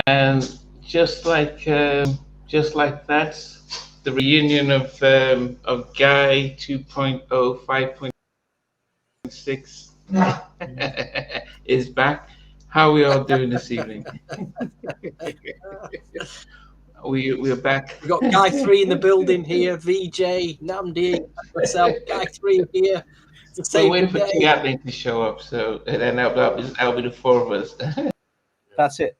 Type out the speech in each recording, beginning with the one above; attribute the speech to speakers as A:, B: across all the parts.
A: And just like that, the reunion of Guy 2.0 5.6 is back. How are we all doing this evening? We're back.
B: We've got Guy 3 in the building here, VJ, Namdi, myself, Guy 3 here.
A: We're waiting for Gatling to show up, so and then that'll be the four of us.
C: That's it.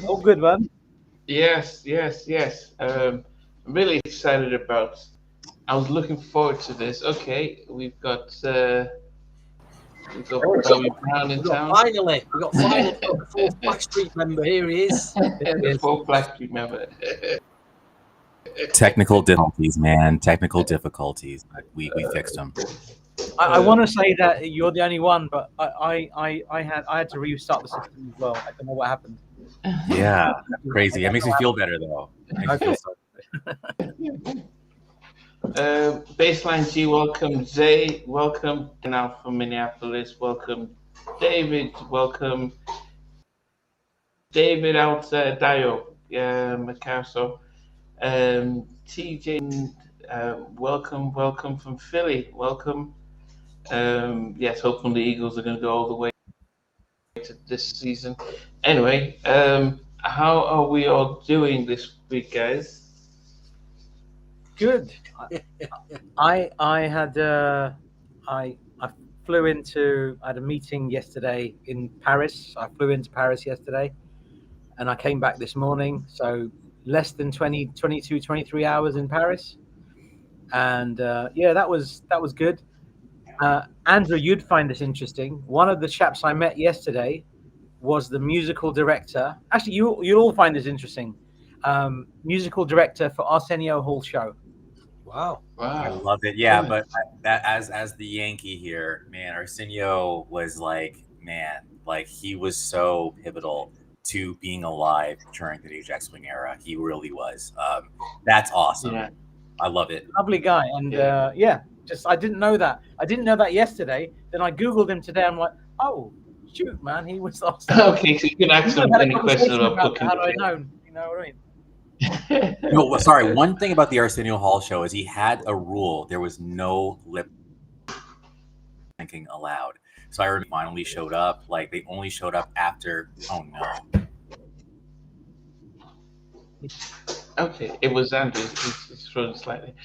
C: All good, man.
A: Yes. I'm really excited about. I was looking forward to this. Okay, we've got Bobby Brown in town.
B: Finally, we got the fourth Blackstreet member. Here he is.
A: The fourth Blackstreet member.
D: Technical difficulties, man. Technical difficulties. We fixed them.
C: I want to say that you're the only one, but I had to restart the system as well. I don't know what happened.
D: Yeah, crazy. It makes me feel better though.
C: Okay.
A: Baseline G, welcome. Zay, welcome. Now from Minneapolis, welcome. David, welcome. David out Dio, Macaso. TJ, welcome from Philly. Welcome. Yes, hopefully the Eagles are going to go all the way to this season. Anyway, how are we all doing this week, guys?
C: Good. I flew into. I had a meeting yesterday in Paris. I flew into Paris yesterday, and I came back this morning. So less than 22, 23 hours in Paris, and that was good. Andrew, you'd find this interesting. One of the chaps I met yesterday was the musical director. Actually, you'll all find this interesting. Musical director for Arsenio Hall's show.
B: Wow.
D: I love it. Yeah, but that as the Yankee here, man, Arsenio was he was so pivotal to being alive during the Ajax Wing era. He really was. That's awesome. Yeah. I love it.
C: Lovely guy, and just I didn't know that. I didn't know that yesterday. Then I googled him today. I'm like, oh shoot, man, he was awesome.
A: Okay, so you can ask him any question about
C: how do I know? You know what I mean?
D: No, sorry. One thing about the Arsenio Hall show is he had a rule. There was no lip syncing allowed. So I remember finally showed up. Like they only showed up after. Oh no.
A: Okay, it was Andrew. It's frozen slightly.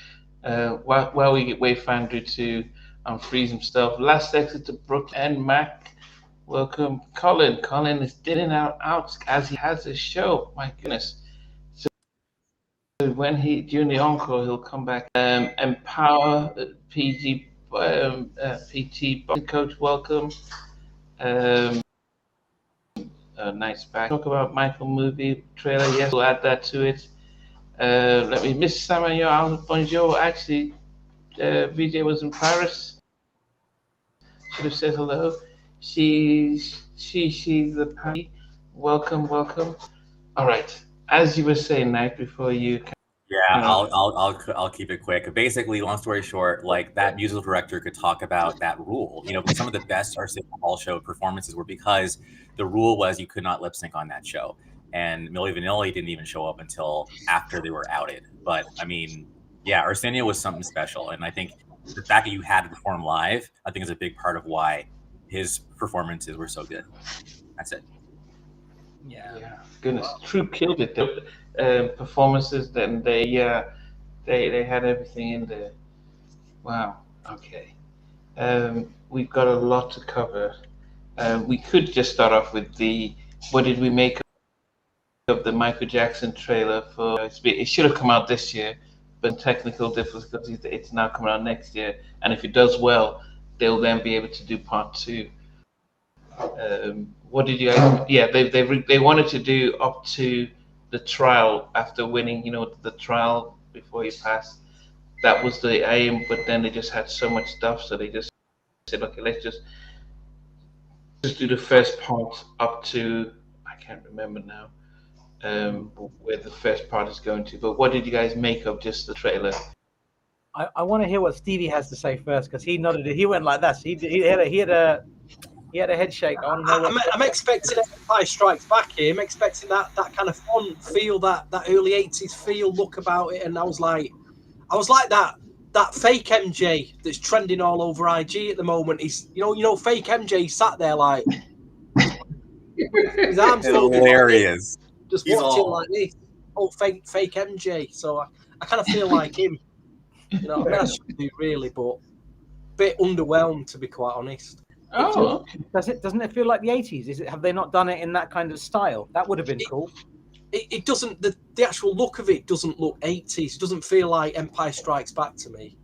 A: While we wait for Andrew to unfreeze himself. Last exit to Brooke and Mac. Welcome, Colin. Colin is in and out as he has a show. My goodness. So when during the encore, he'll come back. Empower PG PT coach. Welcome. Nice back. Talk about Michael movie trailer. Yes, we'll add that to it. Let me Miss Samuel bonjour. Actually, VJ was in Paris. Should have said hello. She's the party. Welcome. All right. As you were saying, Knight, before you.
D: Yeah, I'll keep it quick. Basically, long story short, like that musical director could talk about that rule. You know, some of the best Arsenio Hall show performances were because the rule was you could not lip sync on that show. And Milli Vanilli didn't even show up until after they were outed. But I mean, yeah, Arsenio was something special. And I think the fact that you had to perform live, I think is a big part of why his performances were so good. That's it.
A: Yeah. Goodness, Troop killed it. The performances, then they had everything in there. Wow. Okay. We've got a lot to cover. We could just start off with what did we make of the Michael Jackson trailer for? It should have come out this year, but technical difficulties, it's now coming out next year. And if it does well, they'll then be able to do part 2. What did you guys? Yeah, they wanted to do up to the trial after winning. You know, the trial before he passed. That was the aim, but then they just had so much stuff, so they just said, okay, let's just do the first part up to, I can't remember now, where the first part is going to. But what did you guys make of just the trailer?
C: I want to hear what Stevie has to say first, because he nodded. He went like that. So he had a He had a head shake. I want to know
B: I'm expecting Empire Strikes Back here. I'm expecting that kind of fun feel, that early 80s feel, look about it. And I was like that fake MJ that's trending all over IG at the moment. He's, fake MJ sat there like, his arms
D: hilarious.
B: Like just watching like this. Oh, fake MJ. So I kind of feel like him. I should do really, but a bit underwhelmed, to be quite honest.
A: Oh,
C: doesn't it feel like the 80s? Have they not done it in that kind of style? That would have been cool.
B: It doesn't. The actual look of it doesn't look 80s. It doesn't feel like Empire Strikes Back to me.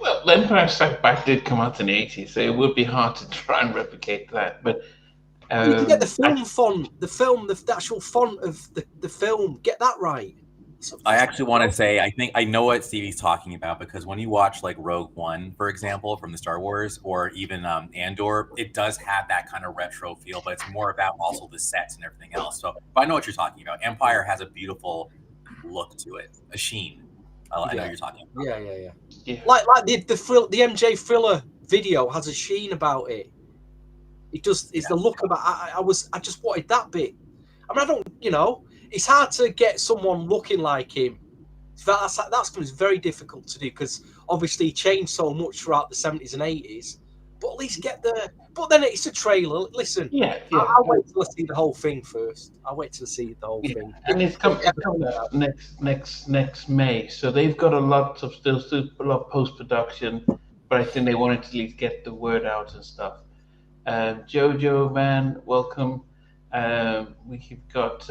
A: Well, Empire Strikes Back did come out in the 80s, so it would be hard to try and replicate that. But
B: you can get the film font, the actual font of the film. Get that right.
D: I actually want to say, I think I know what Stevie's talking about, because when you watch like Rogue One, for example, from the Star Wars, or even Andor, it does have that kind of retro feel, but it's more about also the sets and everything else. So I know what you're talking about. Empire has a beautiful look to it, a sheen. I know what you're talking about.
B: Yeah. Like the MJ Thriller video has a sheen about it. It just is the look about. I just wanted that bit. I mean, I don't, it's hard to get someone looking like him. That's very difficult to do, because obviously he changed so much throughout the 70s and 80s. But at least get the. But then it's a trailer. Listen, I'll wait till I see the whole thing first. I'll wait till I see the whole thing.
A: And it's coming out next May, so they've got a lot of post production, but I think they wanted to at least get the word out and stuff. Jojo Van, welcome. We've got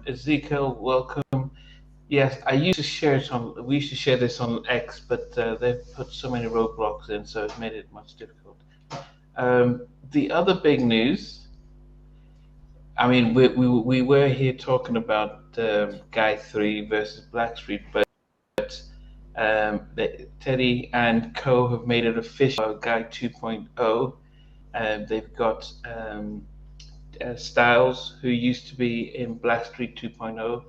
A: Ezekiel, welcome. Yes, we used to share this on X, but they've put so many roadblocks in, so it's made it much difficult. The other big news, I mean, we were here talking about Guy 3 versus Blackstreet, but Teddy and Co have made it official, Guy 2.0. They've got Styles, who used to be in Blackstreet 2.0.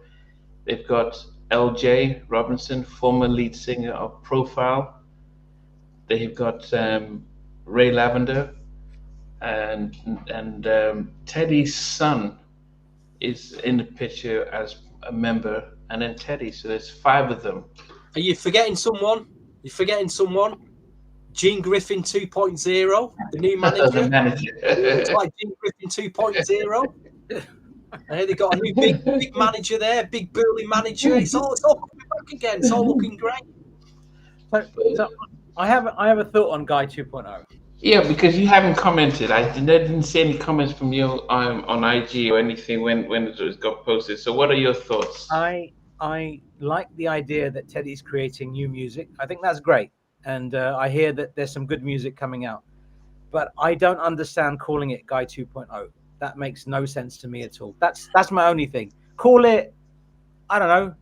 A: They've got LJ Robinson, former lead singer of Profile. They've got Ray Lavender, and Teddy's son is in the picture as a member, and then Teddy. So there's 5 of them.
B: Are you forgetting someone? Gene Griffin 2.0, the new manager. It's like Gene Griffin 2.0. They got a new big manager there, big burly manager. It's all coming back again. It's all looking great.
C: So I have a thought on Guy 2.0.
A: Yeah, because you haven't commented. I didn't see any comments from you on IG or anything when it got posted. So what are your thoughts?
C: I like the idea that Teddy's creating new music. I think that's great. And I hear that there's some good music coming out. But I don't understand calling it Guy 2.0. That makes no sense to me at all. That's my only thing. Call it, I don't know,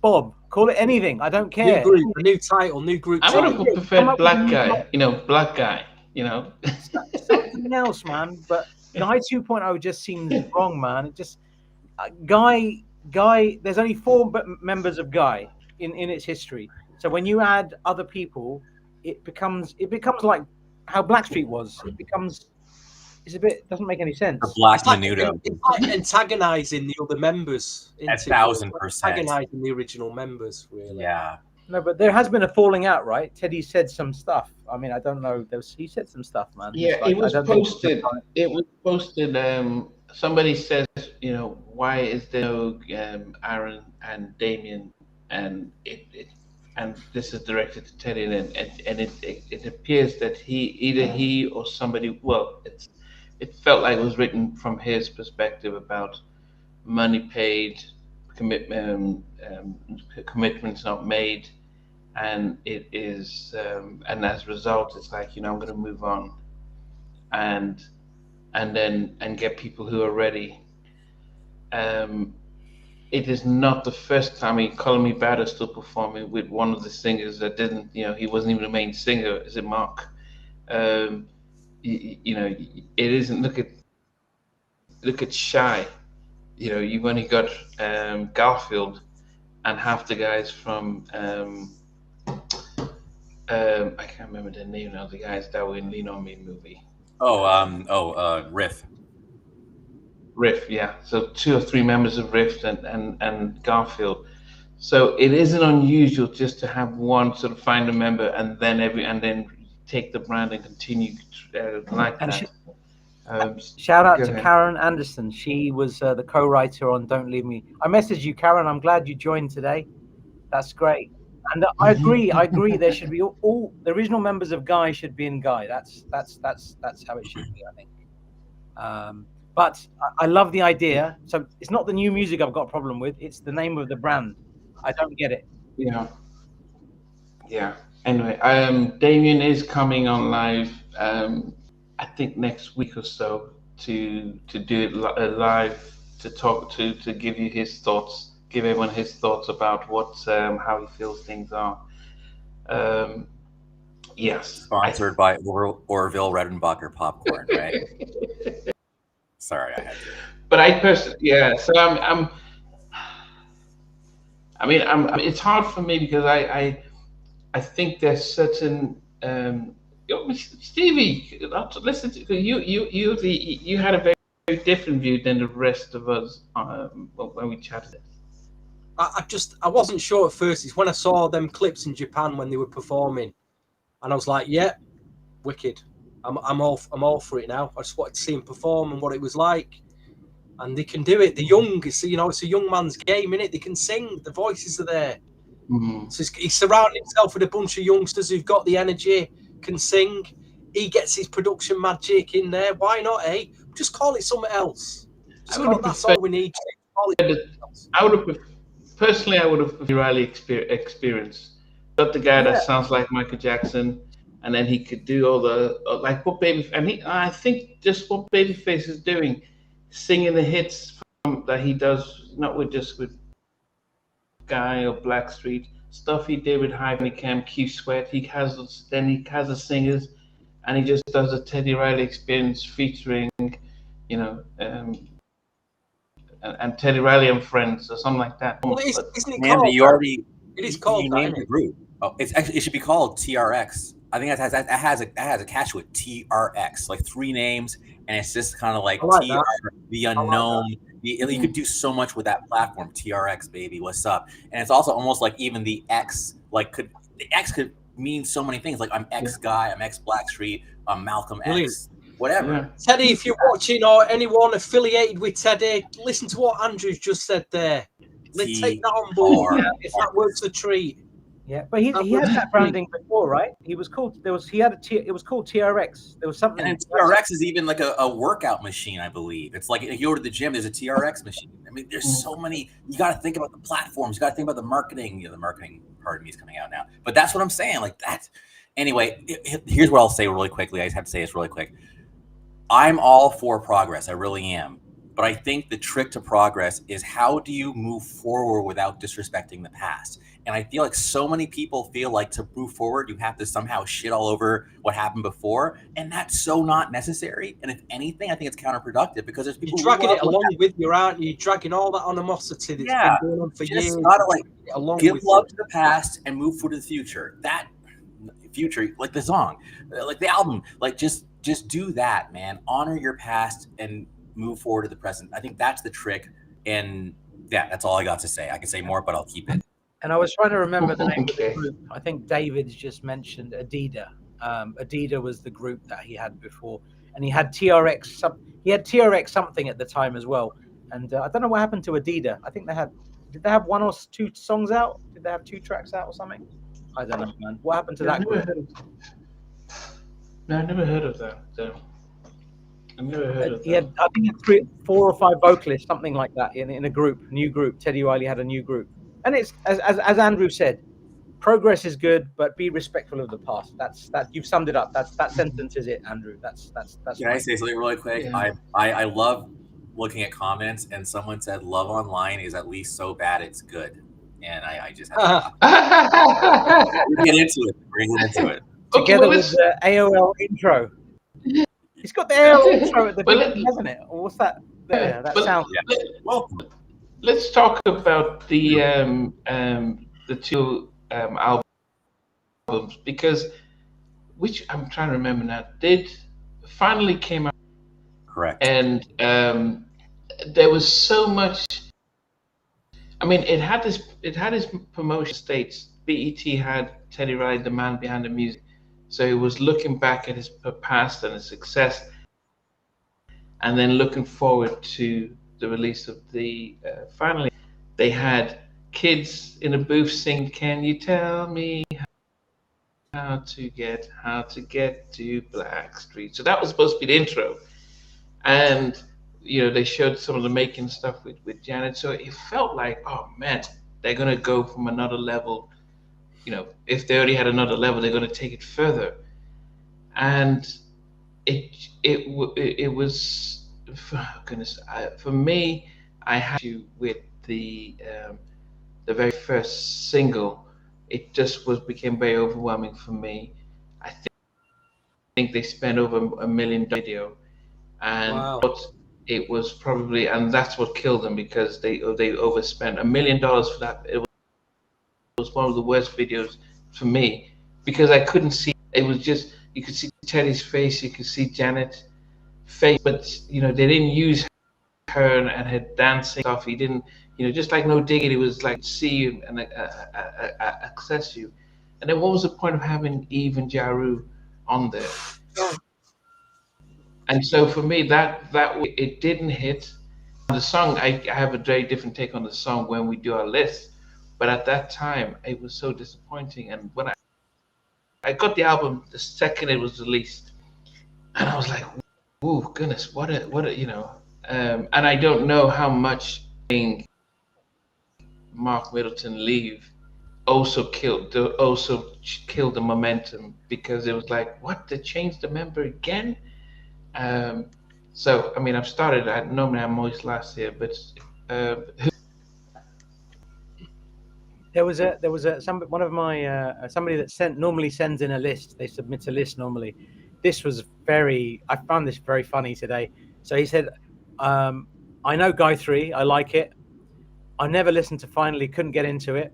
C: Bob. Call it anything. I don't care.
B: New group, a new title, new group.
A: I would have preferred Black Guy. Black Guy.
C: Something else, man. But Guy 2.0 just seems wrong, man. It just Guy. There's only 4 members of Guy in its history. So when you add other people, it becomes like how Blackstreet was. It's a bit, doesn't make any sense.
D: The Black Menudo.
B: It's like antagonizing the other members.
D: 1,000%.
B: Antagonizing the original members, really.
D: Yeah.
C: No, but there has been a falling out, right? Teddy said some stuff. I mean, I don't know. He said some stuff, man.
A: Yeah, it was posted. It was posted. Somebody says, why is there no Aaron and Damien, and and this is directed to Teddy, and it appears that he or somebody. Well, it felt like it was written from his perspective about money paid, commitments not made, and it is, and as a result, it's like, I'm going to move on, and get people who are ready. It is not the first time. Call Me Bad is still performing with one of the singers that didn't, he wasn't even the main singer. Is it Mark? It isn't. Look at Shy. You've only got Garfield and half the guys from I can't remember the name now. The guys that were in Lean on Me movie.
D: Riff.
A: Riff, yeah. So 2 or 3 members of Riff and Garfield. So it isn't unusual just to have one sort of find a member and then take the brand and continue like
C: And
A: that.
C: Shout out
A: Go
C: to
A: ahead.
C: Karen Anderson. She was the co-writer on Don't Leave Me. I messaged you, Karen. I'm glad you joined today. That's great. And I agree. There should be all the original members of Guy should be in Guy. That's how it should be, I think. But I love the idea. So it's not the new music I've got a problem with. It's the name of the brand. I don't get it.
A: Yeah. Yeah. Anyway, Damien is coming on live. I think next week or so to do it live, to talk to give you his thoughts, give everyone his thoughts about how he feels things are. Yes.
D: Sponsored by Orville Redenbacher popcorn, right? Sorry, I had to.
A: But I personally, yeah. So it's hard for me because I think there's certain. Stevie, listen to you had a very, very different view than the rest of us when we chatted.
B: I wasn't sure at first. It's when I saw them clips in Japan when they were performing, and I was like, yeah, wicked. I'm all for it now. I just wanted to see him perform and what it was like, and they can do it. They're young, it's a young man's game, innit? They can sing. The voices are there.
A: Mm-hmm.
B: So he's surrounding himself with a bunch of youngsters who've got the energy, can sing. He gets his production magic in there. Why not, eh? Just call it something else. That's all we need.
A: I would have personally, I would have Riley experience. Got the guy that sounds like Michael Jackson, and then he could do all the like what Baby. And I think just what Babyface is doing, singing the hits that he does, not just with Guy or Blackstreet, stuff he did with Hype Camp, Keith Sweat. He has the singers, and he just does a Teddy Riley experience featuring, and Teddy Riley and Friends or something like that.
B: Well, isn't it
D: Man,
B: called?
D: it is called.
B: You
D: named the group. Oh, it should be called TRX. I think that has a catch to it. TRX, like 3 names, and it's just kind of like TR, the unknown. You could do so much with that platform. TRX, baby, what's up? And it's also almost like even the X, the X could mean so many things. Like I'm X Guy, I'm X Blackstreet, I'm Malcolm X, whatever.
B: Yeah. Teddy, if you're watching or anyone affiliated with Teddy, listen to what Andrew's just said there. Let's take that on board. If that works a treat.
C: Yeah, but he had that branding before, right? It was called TRX. There was something.
D: And TRX is even like a workout machine, I believe. It's like if you go to the gym, there's a TRX machine. I mean, there's so many. You got to think about the platforms. You got to think about the marketing. The marketing part of me is coming out now. But that's what I'm saying. Like that. Anyway, here's what I'll say really quickly. I just have to say this really quick. I'm all for progress. I really am. But I think the trick to progress is how do you move forward without disrespecting the past? And I feel like so many people feel like to move forward, you have to somehow shit all over what happened before. And that's so not necessary. And if anything, I think it's counterproductive because there's people
B: you're dragging it along with you, aren't you? You're dragging all that animosity that's been going on for years.
D: Gotta give love to the past and move forward to the future. That future, like the song, like the album, like just do that, man. Honor your past and move forward to the present. I think that's the trick. And yeah, that's all I got to say. I can say more, but I'll keep it.
C: And I was trying to remember the name of the group. I think David's just mentioned Adidas. Adidas was the group that he had before, and he had TRX. He had TRX something at the time as well. And I don't know what happened to Adidas. I think did they have 1 or 2 songs out? Did they have 2 tracks out or something? I don't know, man. What happened to that group?
A: No, I never heard of that. I never heard of that.
C: He had, I think, 3, 4 or 5 vocalists, something like that, in a group, new group. Teddy Riley had a new group. And it's as Andrew said, progress is good, but be respectful of the past. That's you've summed it up. That sentence is it, Andrew. That's.
D: Can I say something really quick? Yeah. I love looking at comments, and someone said love online is at least so bad it's good, and I just have to get into it. Bring it into it
C: together with the AOL intro. It's got the AOL intro at the beginning, hasn't it? Or what's that? There, that sound.
D: Yeah. Well.
A: Let's talk about the 2 albums, because which I'm trying to remember now. finally came out.
D: Correct.
A: And there was so much. I mean, it had its promotion states. BET had Teddy Riley, the man behind the music, so he was looking back at his past and his success, and then looking forward to the release of the. Finally, they had kids in a booth singing, "Can you tell me how to get to Blackstreet?" So that was supposed to be the intro, and they showed some of the making stuff with Janet. So it felt like, oh man, they're gonna go from another level. If they already had another level, they're gonna take it further. And it was, goodness, for me, I had to with the very first single. It just became very overwhelming for me. I think they spent over $1 million video, and
B: Wow.
A: it was probably, and that's what killed them, because they overspent $1 million for that. It was one of the worst videos for me, because I couldn't see. It was just, you could see Teddy's face, you could see Janet's face, but they didn't use her and her dancing stuff. He didn't, just like No Diggity was like see you and access you. And then what was the point of having Eve and Ja Rule on there? And so for me, that it didn't hit. The song, I have a very different take on the song when we do our list, but at that time it was so disappointing. And when I got the album the second it was released, and I was like, "Oh goodness, what a and I don't know how much being Mark Middleton leave also killed the momentum, because it was like, what, they changed the member again? So I mean, I've started. Normally I'm always last here, but
C: there was one of my somebody that normally sends in a list. They submit a list normally. This was I found this very funny today. So he said, I know Guy 3, I like it. I never listened to Finally, couldn't get into it.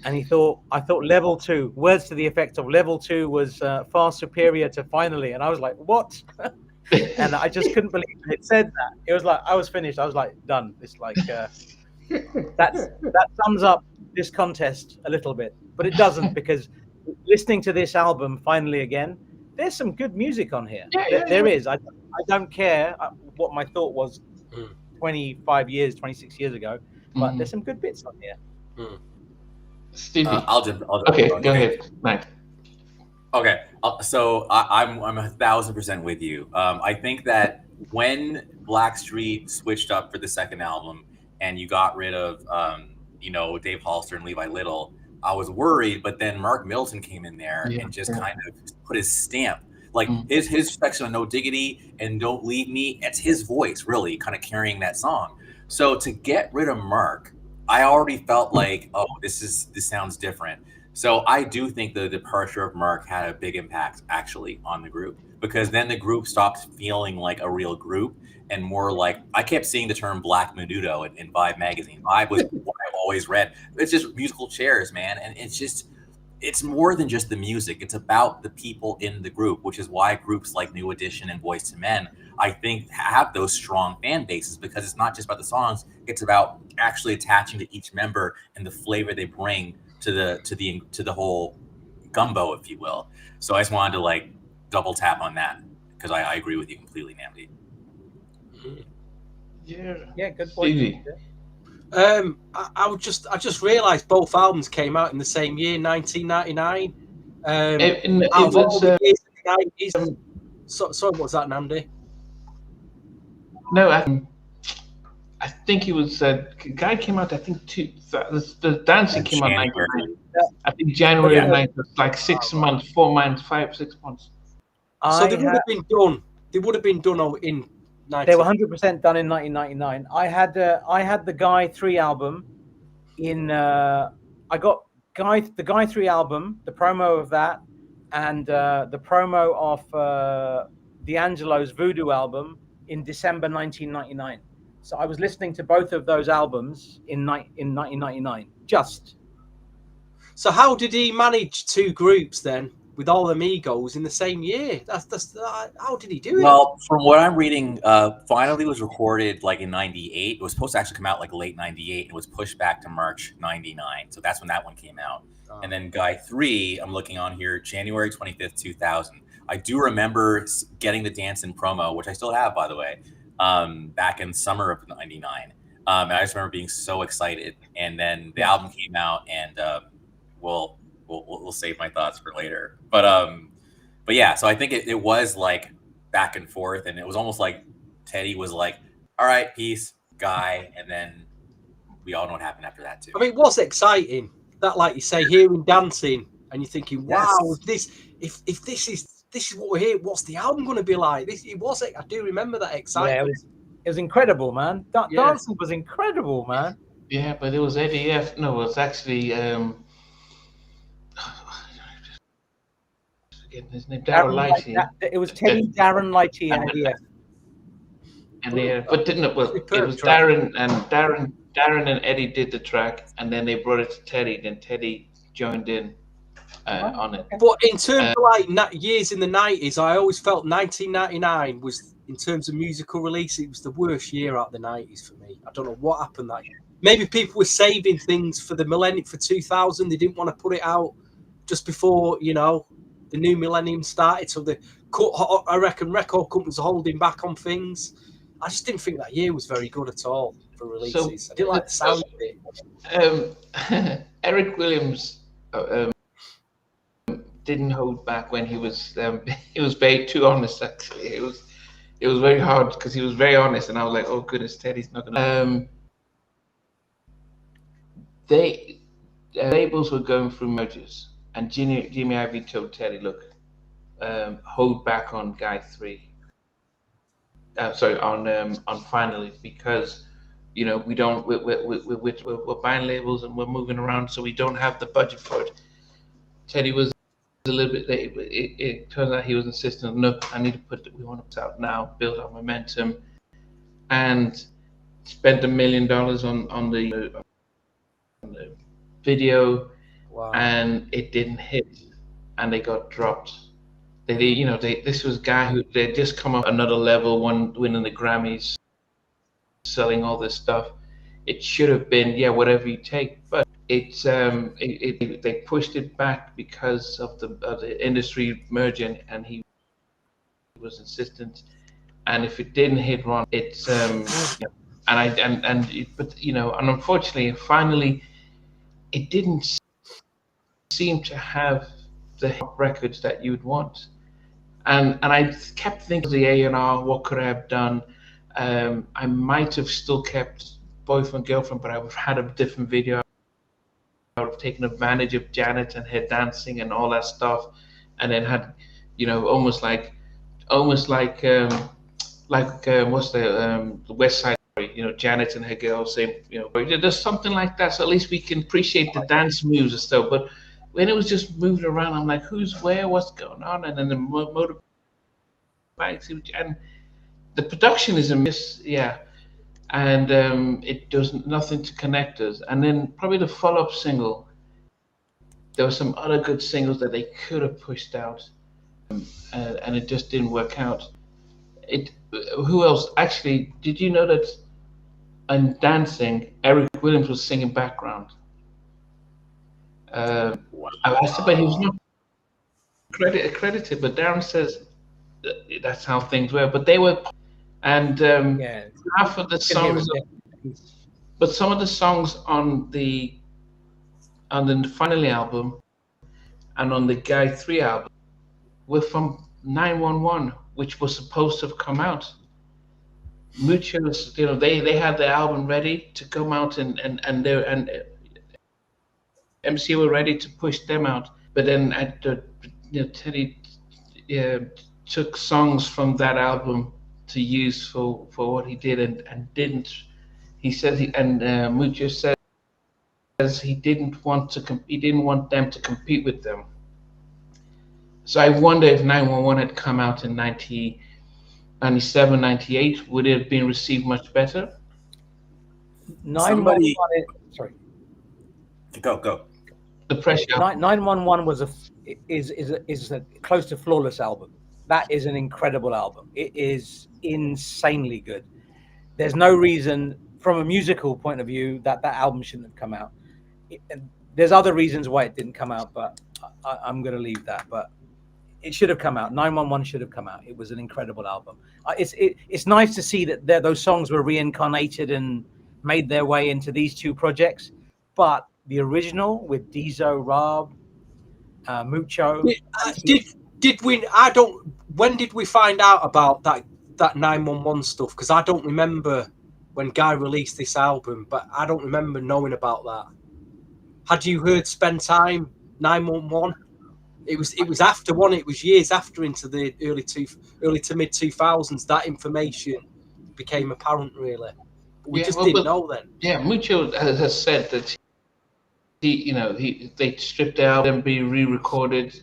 C: And I thought Level 2, words to the effect of Level 2 was far superior to Finally. And I was like, what? And I just couldn't believe it said that. It was like, I was finished. I was like, done. It's like, that sums up this contest a little bit, but it doesn't, because listening to this album finally again, there's some good music on here. There is. I don't care what my thought was 26 years ago, but there's some good bits on here.
A: Stevie.
D: I'll jump.
A: Okay, go ahead. Mike.
D: Okay, so I'm 1,000% with you. I think that when Blackstreet switched up for the second album and you got rid of Dave Hollister and Levi Little, I was worried. But then Mark Middleton came in there and just kind of put his stamp. Like his section of No Diggity and Don't Leave Me, it's his voice really kind of carrying that song. So to get rid of Mark, I already felt like, oh, this sounds different. So I do think the departure of Mark had a big impact actually on the group, because then the group stopped feeling like a real group and more like, I kept seeing the term Black Menudo in Vibe magazine. Vibe was what I always read. It's just musical chairs, man. And it's more than just the music. It's about the people in the group, which is why groups like New Edition and Boyz II Men, I think, have those strong fan bases, because it's not just about the songs. It's about actually attaching to each member and the flavor they bring to the whole gumbo, if you will. So I just wanted to like double tap on that, because I agree with you completely, Namdi.
C: Yeah, good point.
B: I just realised both albums came out in the same year, 1999. Out of all the years in the 90s. Sorry, what's that, Namdi?
A: No, I think he was. Guy came out. I think the Dancing came out. I think January of 9th. Like 6 months, 4 months, 5, 6 months.
B: So they would have been done. They would have been done in.
C: They were 100% done in 1999. I had the Guy 3 album in. I got the Guy 3 album, the promo of that, and the promo of D'Angelo's Voodoo album in December 1999. So I was listening to both of those albums in 1999. Just.
B: So how did he manage two groups then? with all them egos in the same year. That's how did he do it?
D: Well, from what I'm reading, Finally was recorded like in '98. It was supposed to actually come out like late '98. It was pushed back to March '99. So that's when that one came out. Oh. And then Guy 3, I'm looking on here, January 25th, 2000. I do remember getting the Dancin' promo, which I still have, by the way, back in summer of '99. And I just remember being so excited. And then the album came out, and we'll save my thoughts for later. But yeah, so I think it was like back and forth, and it was almost like Teddy was like, all right, peace, Guy. And then we all know what happened after that too.
B: I mean, what's exciting? That, like you say, hearing dancing, and you're thinking, wow, if this is what we're hearing, what's the album going to be like? I do remember that excitement.
C: Yeah, it was incredible, man. Dancing was incredible, man.
A: Yeah, but it was Eddie F. No, it was actually forgetting his name, Darren Lighty.
C: It was Teddy, Darren Lighty, and Eddie F.
A: And but didn't it? Well, it was Darren and Eddie did the track, and then they brought it to Teddy. Then Teddy joined in on it.
B: But in terms of like years in the 90s, I always felt 1999 was, in terms of musical release, it was the worst year out of the 90s for me. I don't know what happened that year. Maybe people were saving things for the millennium, for 2000. They didn't want to put it out just before, you know, the new millennium started. So I reckon record companies are holding back on things. I just didn't think that year was very good at all for releases. So, I didn't like the sound of it.
A: Eric Williams didn't hold back when he was very too honest. Actually, it was very hard because he was very honest, and I was like, oh goodness, Teddy's not gonna. Labels were going through mergers, and Jimmy Iovine told Teddy, look, hold back on Guy 3. On Finally, because you know we're buying labels and we're moving around, so we don't have the budget for it. Teddy was a little bit late. It turns out he was insistent. No, we want to put out now, build our momentum, and spent $1 million on the video.
B: Wow.
A: And it didn't hit, and they got dropped. This was a guy who they just come up another level, winning the Grammys, selling all this stuff. It should have been whatever you take, but they pushed it back because of the industry merging, and he was insistent. And if it didn't hit, Ron, it's but unfortunately, finally, it didn't seem to have the records that you'd want. And I kept thinking of the A&R, what could I have done? I might have still kept Boyfriend, Girlfriend, but I would have had a different video. I would have taken advantage of Janet and her dancing and all that stuff, and then had, almost like what's the West Side Story, Janet and her girls saying, there's something like that, so at least we can appreciate the dance moves and stuff. But when it was just moving around, I'm like, who's where, what's going on? And then the motorbikes, and the production is a miss, and it does nothing to connect us. And then probably the follow-up single, there were some other good singles that they could have pushed out, and it just didn't work out. Who else? Actually, did you know that in Dancing, Eric Williams was singing background? I asked him, but he was not accredited. But Darren says that's how things were. But they were, and half of the songs, but some of the songs on the Finally album and on the Guy 3 album were from 911, which was supposed to have come out. Muchos, they had the album ready to come out, and MC were ready to push them out, but then Teddy took songs from that album to use for what he did, and didn't. He says Mucho says he didn't want them to compete with them. So I wonder if 911 had come out in 1997, 98, would it have been received much better?
C: 911. Sorry.
D: Go.
A: The pressure.
C: 911 was is a close to flawless album. That is an incredible album. It is insanely good. There's no reason, from a musical point of view, that album shouldn't have come out. There's other reasons why it didn't come out, but I'm going to leave that. But it should have come out. 911 should have come out. It was an incredible album. It's nice to see that those songs were reincarnated and made their way into these two projects. But the original with Diesel, Rob, Mucho.
B: Did we? When did we find out about that 911 stuff? Because I don't remember when Guy released this album, but I don't remember knowing about that. Had you heard "Spend Time" 911? It was after one. It was years after, into the early to mid 2000s. That information became apparent. Really, we just didn't know then.
A: Yeah, Mucho has said that they stripped the album and be re-recorded.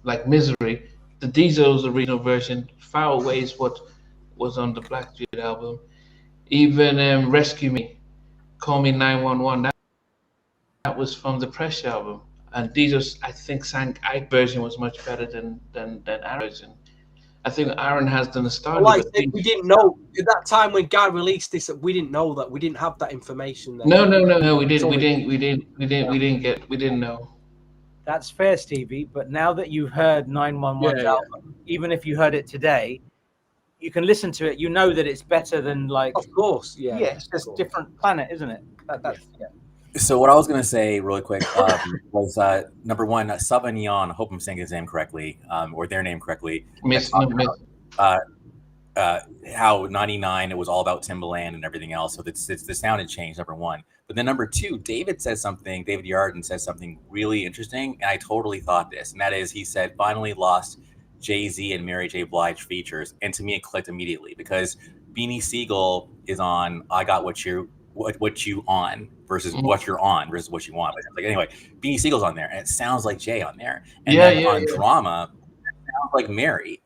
A: Like Misery, the Diesel's original version, far away is what was on the Blackstreet album. Even Rescue Me, Call Me 911. That was from the Pressure album. And Diesel's, I think, Ike version was much better than Aaron's version. I think Aaron has done a start.
B: Like I said, we didn't know at that time when Guy released this. We didn't know that. We didn't have that information then.
A: No. We didn't know.
C: That's fair, Stevie. But now that you've heard 911's album, even if you heard it today, you can listen to it. You know that it's better than
B: Of course, yeah.
C: Yeah, it's just a different planet, isn't it?
D: So what I was going to say really quick was number one, Sauvignon, I hope I'm saying his name correctly, or their name correctly. How 99, it was all about Timbaland and everything else. So the sound had changed, number one. But then number two, David Yarden says something really interesting. And I totally thought this. And that is, he said, finally lost Jay-Z and Mary J. Blige features. And to me, it clicked immediately because Beanie Siegel is on I Got What You On versus what you're on versus what you want. Like anyway, Beanie Siegel's on there and it sounds like Jay on there. And on Drama, it sounds like Mary,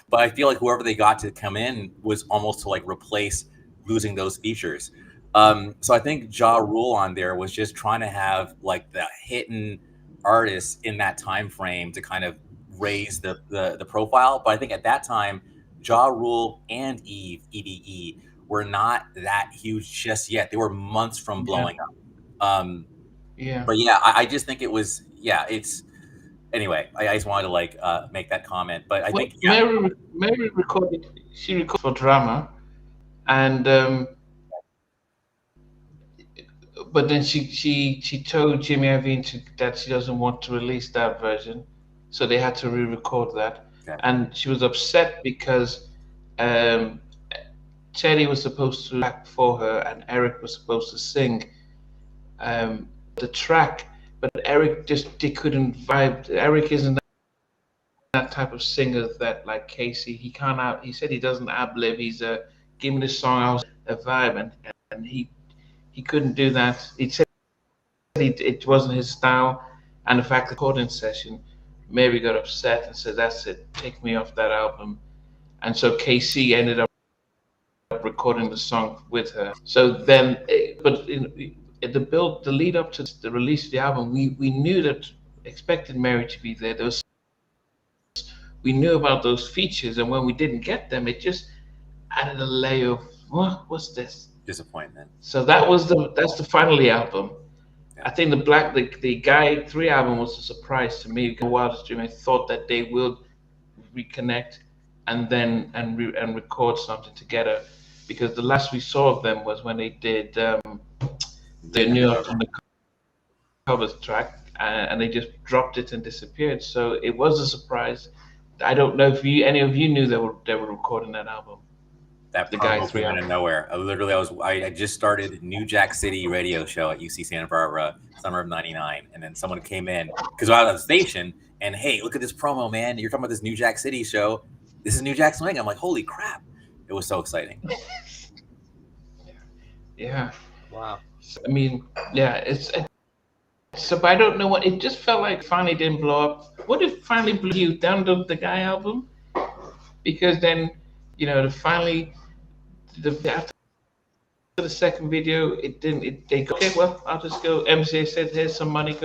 D: but I feel like whoever they got to come in was almost to like replace losing those features. So I think Ja Rule on there was just trying to have like the hidden artists in that time frame to kind of raise the profile. But I think at that time, Ja Rule and Eve were not that huge just yet. They were months from blowing up. But I just think it was, it's, anyway, I just wanted to make that comment. But I think
A: Mary recorded for Drama, and but then she told Jimmy Iovine that she doesn't want to release that version, so they had to re-record that. And she was upset because Teddy was supposed to rap for her and Eric was supposed to sing the track, but Eric they couldn't vibe. Eric isn't that type of singer that like Casey. He said he doesn't ad-lib. He's give me the song, I was a vibe, and he couldn't do that. He said it wasn't his style, and the fact the recording session, Mary got upset and said, "That's it, take me off that album." And so KC ended up recording the song with her. So then, but in the lead up to the release of the album, we knew that, expected Mary to be there. We knew about those features, and when we didn't get them, it just added a layer of what's this?
D: Disappointment.
A: So that's the finally album. I think the Guy 3 album was a surprise to me because Wildest Dream, I thought that they will reconnect and then and record something together, because the last we saw of them was when they did the New York on the Covers track, and they just dropped it and disappeared. So it was a surprise. I don't know if any of you knew they were recording that album.
D: That Guy 3 out of nowhere. I just started New Jack City radio show at UC Santa Barbara, summer of '99, and then someone came in because I was at the station, and hey, look at this promo, man! You're talking about this New Jack City show. This is New Jack Swing. I'm like, holy crap! It was so exciting.
A: Yeah.
B: Wow.
A: I mean, so, but I don't know what it just felt like. Finally, didn't blow up. What if finally blew you? Download the Guy album, because then after the second video, it didn't. They go, okay, well, I'll just go. MCA said, here's some money.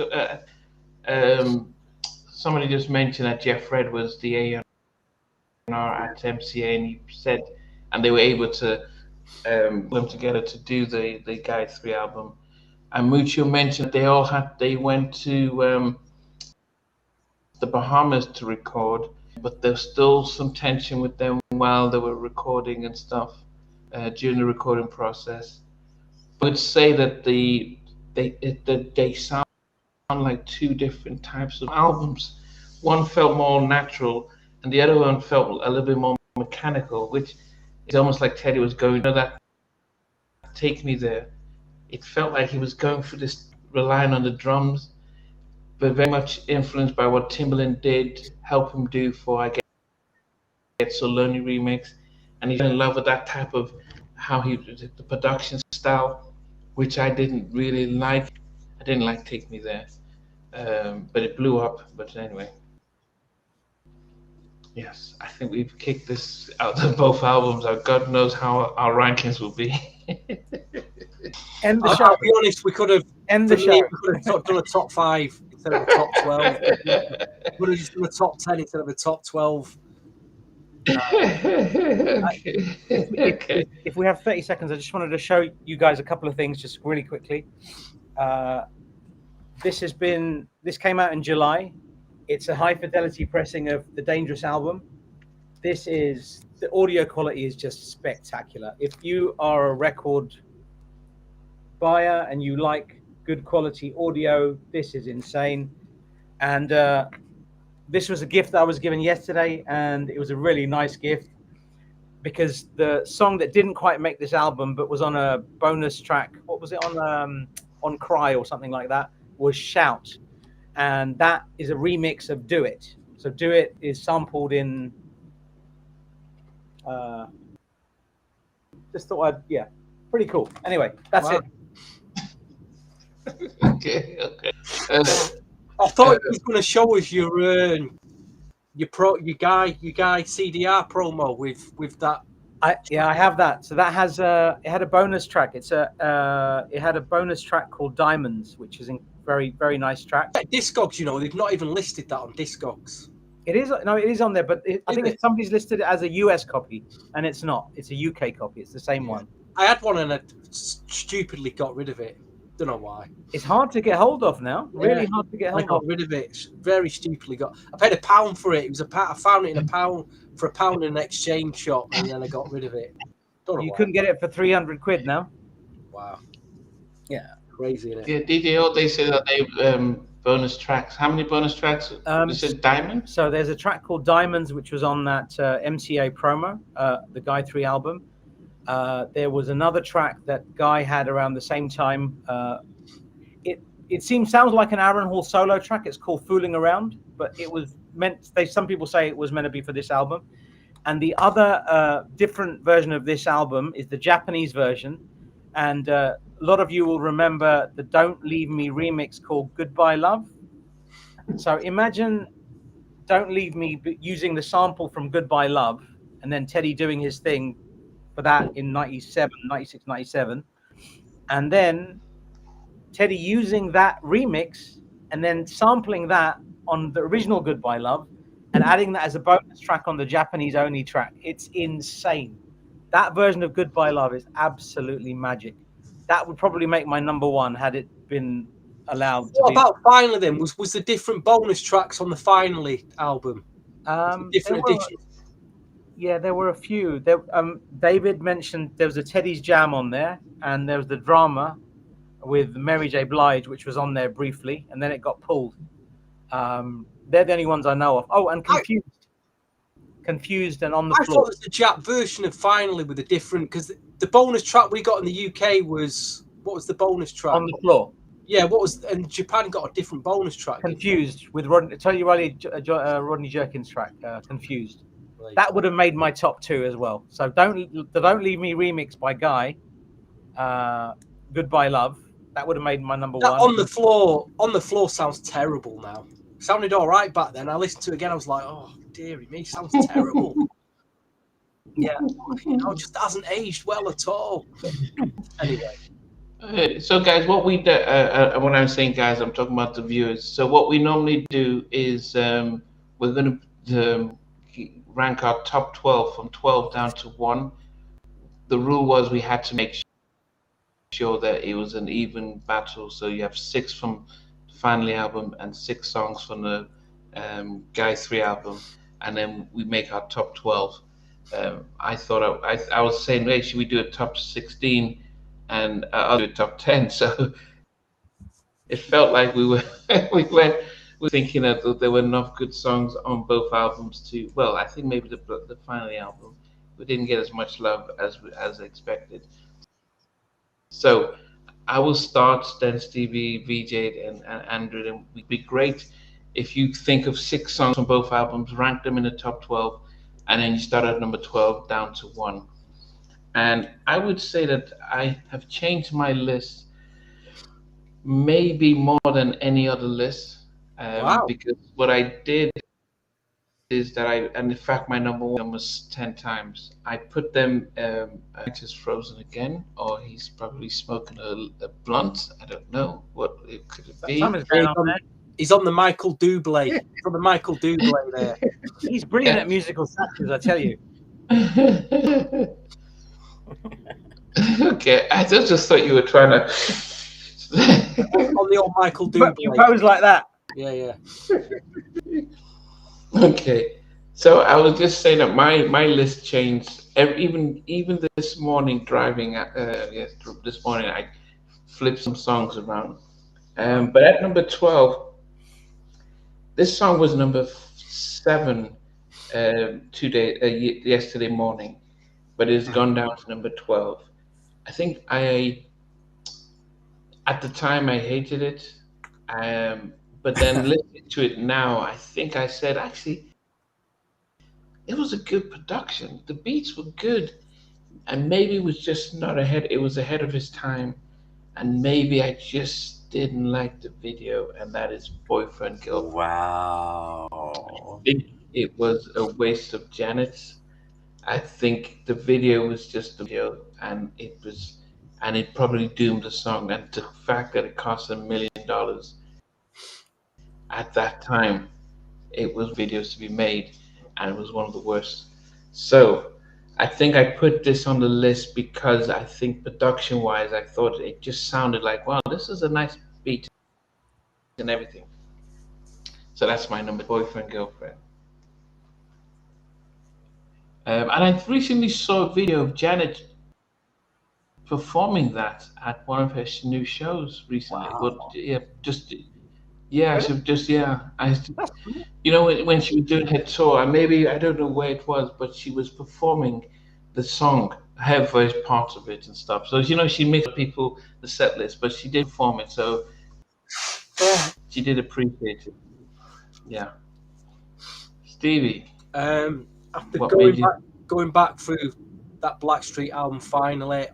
A: somebody just mentioned that Jeff Red was the A&R at MCA, and he said, and they were able to them together to do the Guy 3 album. And Mucho mentioned they went to the Bahamas to record, but there's still some tension with them while they were recording and stuff during the recording process. I would say that they sound like two different types of albums. One felt more natural, and the other one felt a little bit more mechanical, which is almost like Teddy was going, that Take Me There. It felt like he was going for this, relying on the drums, but very much influenced by what Timbaland did, help him do for I Get So Lonely remix. And he's in love with that type of the production style, which I didn't really like. I didn't like Take Me There, but it blew up. But anyway, yes, I think we've kicked this out of both albums. God knows how our rankings will be.
C: End the show.
B: I'll be honest, we could have
C: End the show.
B: We could have done a top 5 instead of a top 12. We would have just done a top 10 instead of a top 12.
C: If we have 30 seconds, I just wanted to show you guys a couple of things just really quickly. This came out in July. It's a high fidelity pressing of the Dangerous album. The audio quality is just spectacular. If you are a record buyer and you like good quality audio, this is insane. And this was a gift that I was given yesterday, and it was a really nice gift because the song that didn't quite make this album but was on a bonus track, what was it, on Cry or something like that, was Shout. And that is a remix of Do It. So Do It is sampled in just thought pretty cool. Anyway, that's it.
A: Okay.
B: I thought you was going to show us your Guy CDR promo with that.
C: I have that. So that has it had a bonus track. It had a bonus track called Diamonds, which is a very, very nice track.
B: Discogs, they've not even listed that on Discogs.
C: It is on there, but I think somebody's listed it as a US copy, and it's not. It's a UK copy. It's the same one.
B: I had one and I stupidly got rid of it. Don't know why.
C: It's hard to get hold of now. Really hard to get hold of.
B: I got rid of it. Very stupidly got. I paid £1 for it. It was I found it in £1 in an exchange shop, and then I got rid of it. Don't know
C: you
B: why.
C: Couldn't get it for £300 now.
B: Wow.
C: Yeah.
B: Crazy, isn't it?
A: Yeah, DJO, they say that they bonus tracks. How many bonus tracks? You said Diamonds?
C: So there's a track called Diamonds, which was on that MCA promo, the Guy 3 album. There was another track that Guy had around the same time. It sounds like an Aaron Hall solo track. It's called Fooling Around, but it was meant. Some people say it was meant to be for this album. And the other different version of this album is the Japanese version. And a lot of you will remember the Don't Leave Me remix called Goodbye Love. So imagine Don't Leave Me using the sample from Goodbye Love, and then Teddy doing his thing for that in 96, 97. And then Teddy using that remix and then sampling that on the original Goodbye Love and adding that as a bonus track on the Japanese only track. It's insane. That version of Goodbye Love is absolutely magic. That would probably make my number one had it been allowed to
B: What
C: be.
B: about Finally then? Was the different bonus tracks on the Finally album? Different editions?
C: Yeah, there were a few. David mentioned there was a Teddy's Jam on there, and there was the Drama with Mary J. Blige, which was on there briefly, and then it got pulled. They're the only ones I know of. Oh, and Confused and On the Floor.
B: I thought it was the Jap version of Finally with a different, because the bonus track we got in the UK was, what was the bonus track?
C: On the Floor.
B: Yeah, and Japan got a different bonus track.
C: Confused with Rodney Jerkins track, Confused. Right. That would have made my top 2 as well. So Don't Leave Me remix by Guy, Goodbye Love. That would have made my number 1.
B: On the Floor sounds terrible now. Sounded all right back then. I listened to it again. I was like, oh, dearie me, sounds terrible. Yeah, just hasn't aged well at all. Anyway.
A: So, guys, what we do, when I'm saying guys, I'm talking about the viewers. So, what we normally do is we're going to rank our top 12 from 12 down to 1. The rule was we had to make sure that it was an even battle. So, you have 6 from the Finally album and 6 songs from the Guy 3 album, and then we make our top 12. I thought I was saying, hey, should we do a top 16? And I'll do a top 10. So it felt like we were thinking that there were enough good songs on both albums to. Well, I think maybe the Finally album we didn't get as much love as expected. So I will start, then Stevie, VJ, and Andrew. And it'd be great if you think of 6 songs from both albums, rank them in the top 12, and then you start at number 12 down to 1. And I would say that I have changed my list maybe more than any other list.
B: Wow.
A: Because what I did is that and in fact, my number 1 was 10 times. I put them, just frozen again, or he's probably smoking a blunt. I don't know. What it could it be?
B: He's on the Michael Bublé. Yeah. He's on the Michael Bublé there.
C: He's brilliant at musical touches, I tell you.
A: Okay, I just thought you were trying to
B: on the old Michael Bublé.
C: You pose like that.
B: Yeah.
A: Okay, so I was just saying that my list changed. Even this morning driving. This morning I flipped some songs around. But at number 12, this song was number 7 yesterday morning, but it's gone down to number 12. I think at the time I hated it, but then listening to it now, I think I said, actually, it was a good production. The beats were good, and maybe it was just not ahead. It was ahead of its time, and maybe I just didn't like the video, and that is Boyfriend Girlfriend.
D: Wow.
A: I think it was a waste of Janet's. I think the video was just a video, and it probably doomed the song. And the fact that it cost $1 million at that time, it was videos to be made, and it was one of the worst. So I think I put this on the list because I think production-wise, I thought it just sounded like, wow, this is a nice beat and everything. So that's my number, Boyfriend Girlfriend. And I recently saw a video of Janet performing that at one of her new shows recently.
D: Wow.
A: Well, when she was doing her tour, and maybe I don't know where it was, but she was performing the song, her voice parts of it and stuff. So she made people the set list, but she did perform it, so she did appreciate it. Yeah, Stevie.
B: After going back through that Blackstreet album, finally,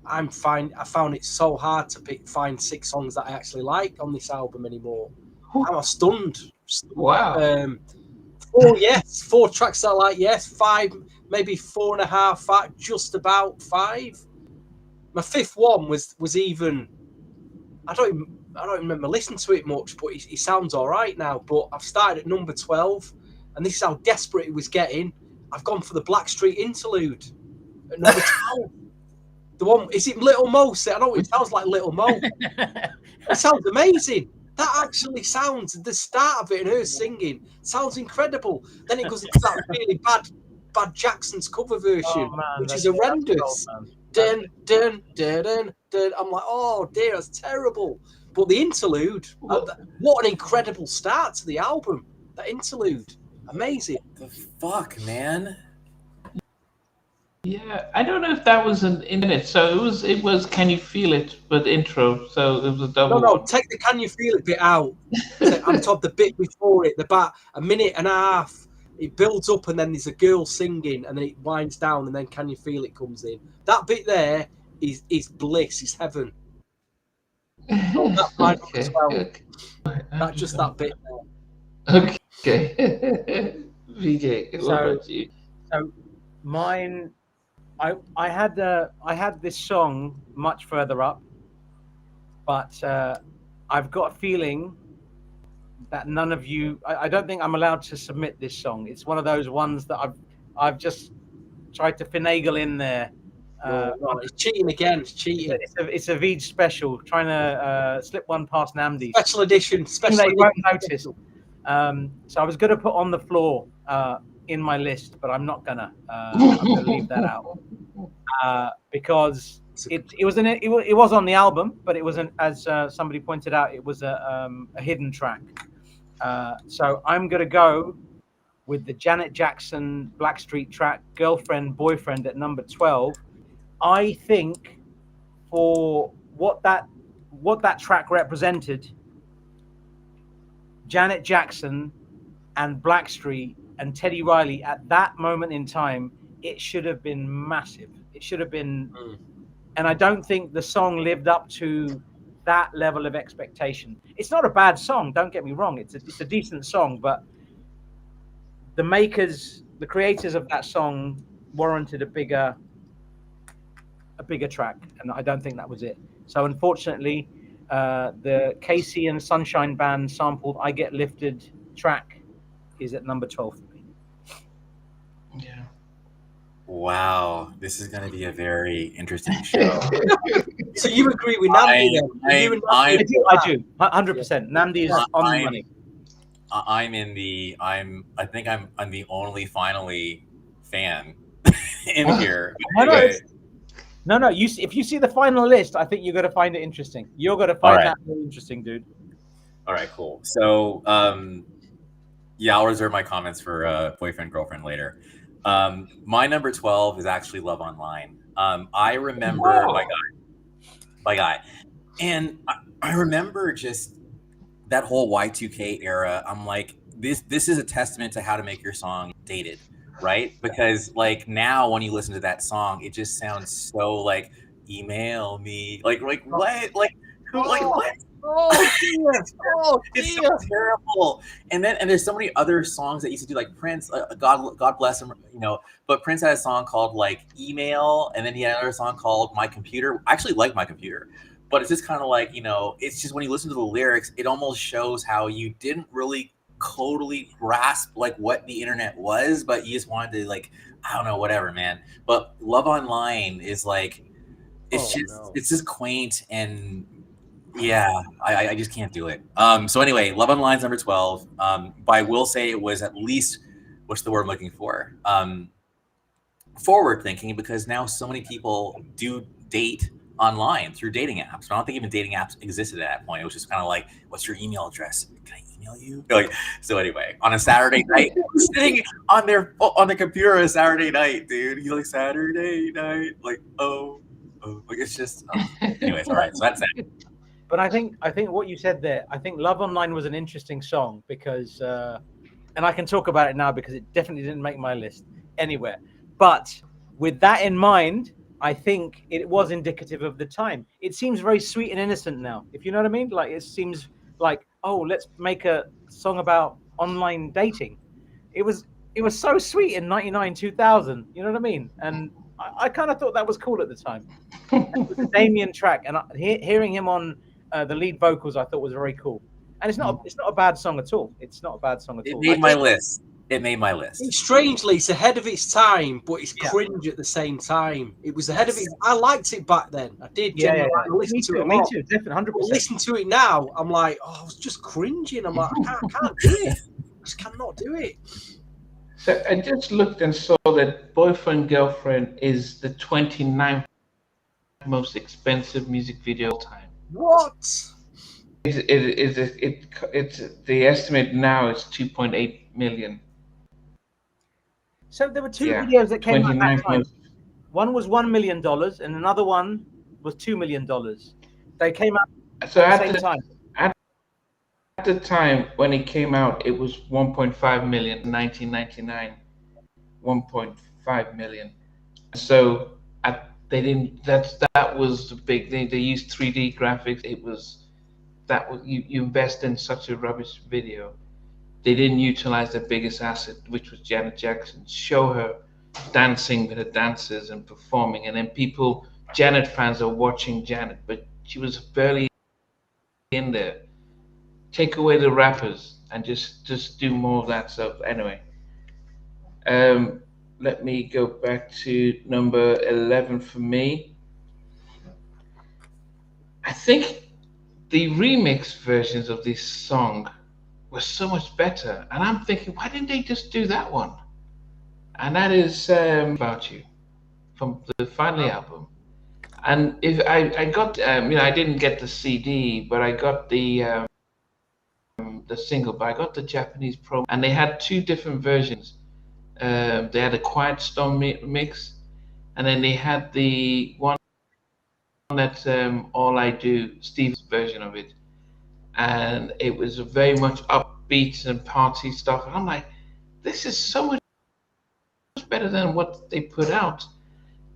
B: I found it so hard to find 6 songs that I actually like on this album anymore. I'm stunned.
A: Wow.
B: 4 tracks that I like, yes. 5, maybe 4.5, 5, just about 5. My 5th one was even. I don't remember listening to it much, but it sounds all right now. But I've started at number 12, and this is how desperate it was getting. I've gone for the Blackstreet interlude at number 12. The one, is it Little Mo? I know it sounds like Little Mo. It sounds amazing. That actually sounds, the start of it and her singing sounds incredible. Then it goes into that really bad Jackson's cover version, which is horrendous. Dun, dun, dun, dun, dun. I'm like, oh dear, that's terrible. But the interlude, what an incredible start to the album. That interlude, amazing.
D: The fuck, man.
A: Yeah, I don't know if that was an internet. So it was Can You Feel It, but intro. So it was a double.
B: No, take the Can You Feel It bit out. I'm talking the bit before it, about a minute and a half. It builds up and then there's a girl singing and then it winds down and then Can You Feel It comes in. That bit there is bliss, is heaven.
A: Okay.
B: That's just that bit there.
A: Okay. VJ, what about you?
C: So mine, I had this song much further up, but I've got a feeling that none of you. I don't think I'm allowed to submit this song. It's one of those ones that I've just tried to finagle in there.
B: No, it's cheating again. It's cheating.
C: It's a Veed special, trying to slip one past Namdi.
B: Special edition. Special
C: That you won't
B: edition.
C: notice. So I was going to put On the Floor in my list, but I'm not gonna. I'm gonna leave that out because it was on the album, but it wasn't, as somebody pointed out, it was a hidden track. So I'm gonna go with the Janet Jackson Blackstreet track "Girlfriend Boyfriend" at number 12. I think for what that track represented, Janet Jackson and Blackstreet and Teddy Riley at that moment in time, it should have been massive. It should have been, and I don't think the song lived up to that level of expectation. It's not a bad song, don't get me wrong. It's a decent song, but the creators of that song warranted a bigger track, and I don't think that was it. So unfortunately, the Casey and Sunshine Band sampled "I Get Lifted" track is at number 12 for me.
A: Yeah.
D: Wow, this is going to be a very interesting show.
B: So you agree with Namdi then?
C: I do, 100%. Namdi is on the money.
D: I think I'm the only finally fan in here.
C: No. If you see the final list, I think you're going to find it interesting. You're going to find that really interesting, dude.
D: All right, cool. So, yeah, I'll reserve my comments for boyfriend, girlfriend later. My number 12 is actually Love Online. I remember my guy. And I remember just that whole Y2K era. I'm like, this is a testament to how to make your song dated, right? Because like now when you listen to that song, it just sounds so like email me, like what? Like who? Like what? It's so terrible. And there's so many other songs that used to do, like Prince, God bless him, but Prince had a song called like Email, and then he had another song called My Computer. I actually like My Computer, but it's just kind of like, it's just when you listen to the lyrics, it almost shows how you didn't really totally grasp like what the internet was, but you just wanted to like, I don't know, whatever, man. But Love Online is like, it's just quaint, and yeah, I just can't do it. So anyway, Love Online's number 12. But I will say it was at least, what's the word I'm looking for? Forward thinking, because now so many people do date online through dating apps. But I don't think even dating apps existed at that point. It was just kind of like, what's your email address? Can I email you? Like, so anyway, on a Saturday night, sitting on the computer on a Saturday night, dude. You're like, Saturday night, like, like it's just. Anyways, all right. So that's that.
C: But I think what you said there, I think Love Online was an interesting song because, and I can talk about it now because it definitely didn't make my list anywhere. But with that in mind, I think it was indicative of the time. It seems very sweet and innocent now, if you know what I mean. Like it seems like, oh, let's make a song about online dating. It was so sweet in 99, 2000. You know what I mean? And I kind of thought that was cool at the time. It was a Damien track, and hearing him on the lead vocals, I thought was very cool. And it's not a bad song at all. It's not a bad song at all.
D: It made my list.
B: Strangely, it's ahead of its time, but it's cringe at the same time. It was ahead of it. I liked it back then. I did.
C: Yeah.
B: Listen to it.
C: Me too. Definitely, 100%.
B: Listen to it now. I'm like, I was just cringing. I'm like, I can't do it. I just cannot do it.
A: So I just looked and saw that Boyfriend Girlfriend is the 29th most expensive music video of all time.
B: What?
A: It's the estimate now is 2.8 million.
C: So there were two videos that came out at that time. One was $1 million, and another one was $2 million. They came out at the same time.
A: At the time when it came out, it was 1.5 million in 1999. 1.5 million. So they didn't. That was the big thing. They used 3D graphics. You invest in such a rubbish video. They didn't utilize the biggest asset, which was Janet Jackson. Show her dancing with her dancers and performing, and then Janet fans are watching Janet, but she was barely in there. Take away the rappers and just do more of that stuff. Anyway, let me go back to number 11 for me. I think the remix versions of this song were so much better, and I'm thinking, why didn't they just do that one? And that is About You from the Finally album. And if I got, I didn't get the CD, but I got the single, but I got the Japanese promo, and they had two different versions. They had a Quiet Storm mix, and then they had the one that All I Do, Steve's version of it, and it was very much upbeat and party stuff. And I'm like, this is so much better than what they put out.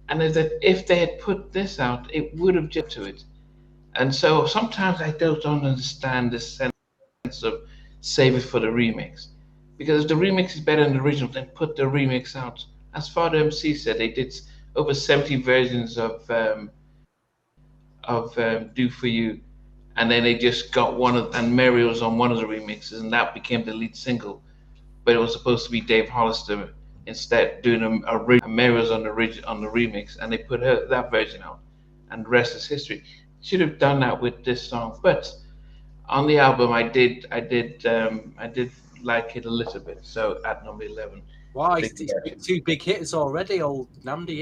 A: And if they had put this out, it would have jumped to it. And so sometimes I don't understand this sense of save it for the remix, because if the remix is better than the original, then put the remix out. As Father MC said, they did over 70 versions of Do For You, and then they just got and Mary was on one of the remixes, and that became the lead single. But it was supposed to be Dave Hollister instead doing Mary was on the remix, and they put that version out, and the rest is history. Should have done that with this song, but on the album I did like it a little bit. So at number 11.
B: Wow, he's two big hits already, old Namdi.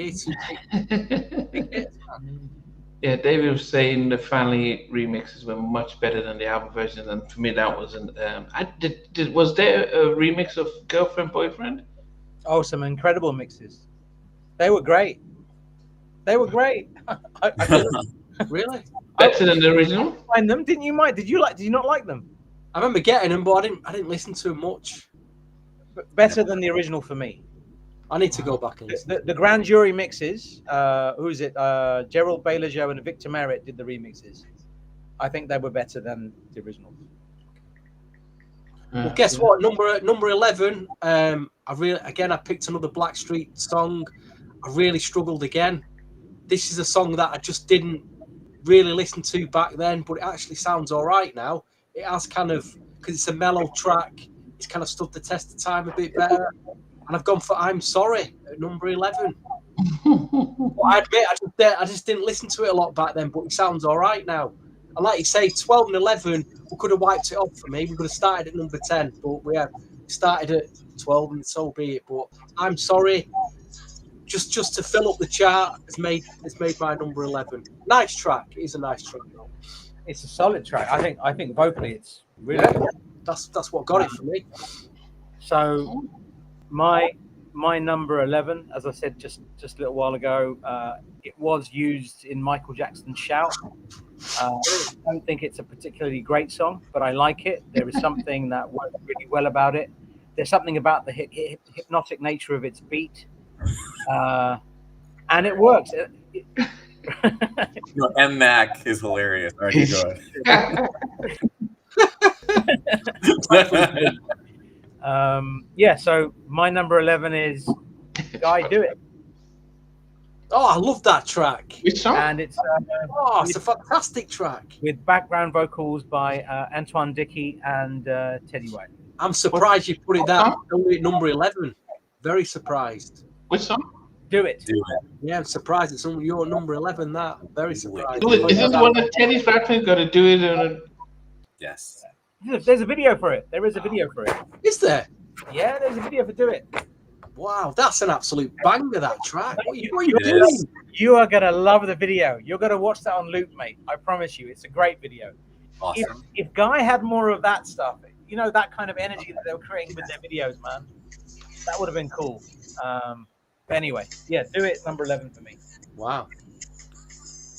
B: Big hits, man.
A: Yeah, David was saying the Finally remixes were much better than the album version, and for me that wasn't. Was there a remix of Girlfriend Boyfriend?
C: Oh, some incredible mixes. They were great. Really?
A: Better than the original?
C: Find them? Didn't you mind? Did you not like them?
B: I remember getting them, but I didn't listen to them much.
C: But better than the original for me.
B: I need to go back and listen.
C: The Grand Jury mixes. Who is it? Gerald Bailey-Joe and Victor Merritt did the remixes. I think they were better than the original.
B: Well, guess what? Number 11. I picked another Blackstreet song. I really struggled again. This is a song that I just didn't really listen to back then, but it actually sounds all right now. It has because it's a mellow track. It's kind of stood the test of time a bit better. And I've gone for I'm Sorry at number 11. Well, I admit, I just didn't listen to it a lot back then, but it sounds all right now. And like you say, 12 and 11, we could have wiped it off for me. We could have started at number 10, but we started at 12, and so be it. But I'm Sorry, just to fill up the chart, has made my number 11. Nice track. It is a nice track.
C: It's a solid track. I think vocally it's really good.
B: That's what got it for me.
C: So my number 11, as I said just a little while ago, it was used in Michael Jackson's Shout. I don't think it's a particularly great song, but I like it. There is something that works really well about it. There's something about the hypnotic nature of its beat, and it works.
D: M. Mac is hilarious. All right, go ahead.
C: So my number 11 is Guy, Do It.
B: Oh, I love that track.
A: Which song?
C: And it's
B: it's a fantastic track
C: with background vocals by Antoine Dickey and Teddy White.
B: I'm surprised you put it down at number 11. Very surprised.
A: Which song?
C: Do It.
B: Yeah, I'm surprised it's on your number 11. That very surprised.
A: Is this one of Teddy's rapping? Got to do it.
D: Yes.
C: There's a video for it. There is a video for it.
B: Is there?
C: Yeah, there's a video for Do It.
B: Wow, that's an absolute banger, that track. What are you doing?
C: You are going to love the video. You're going to watch that on loop, mate. I promise you. It's a great video.
D: Awesome.
C: If Guy had more of that stuff, that kind of energy that they were creating with their videos, man, that would have been cool. But anyway, Do It, number 11 for me.
B: Wow.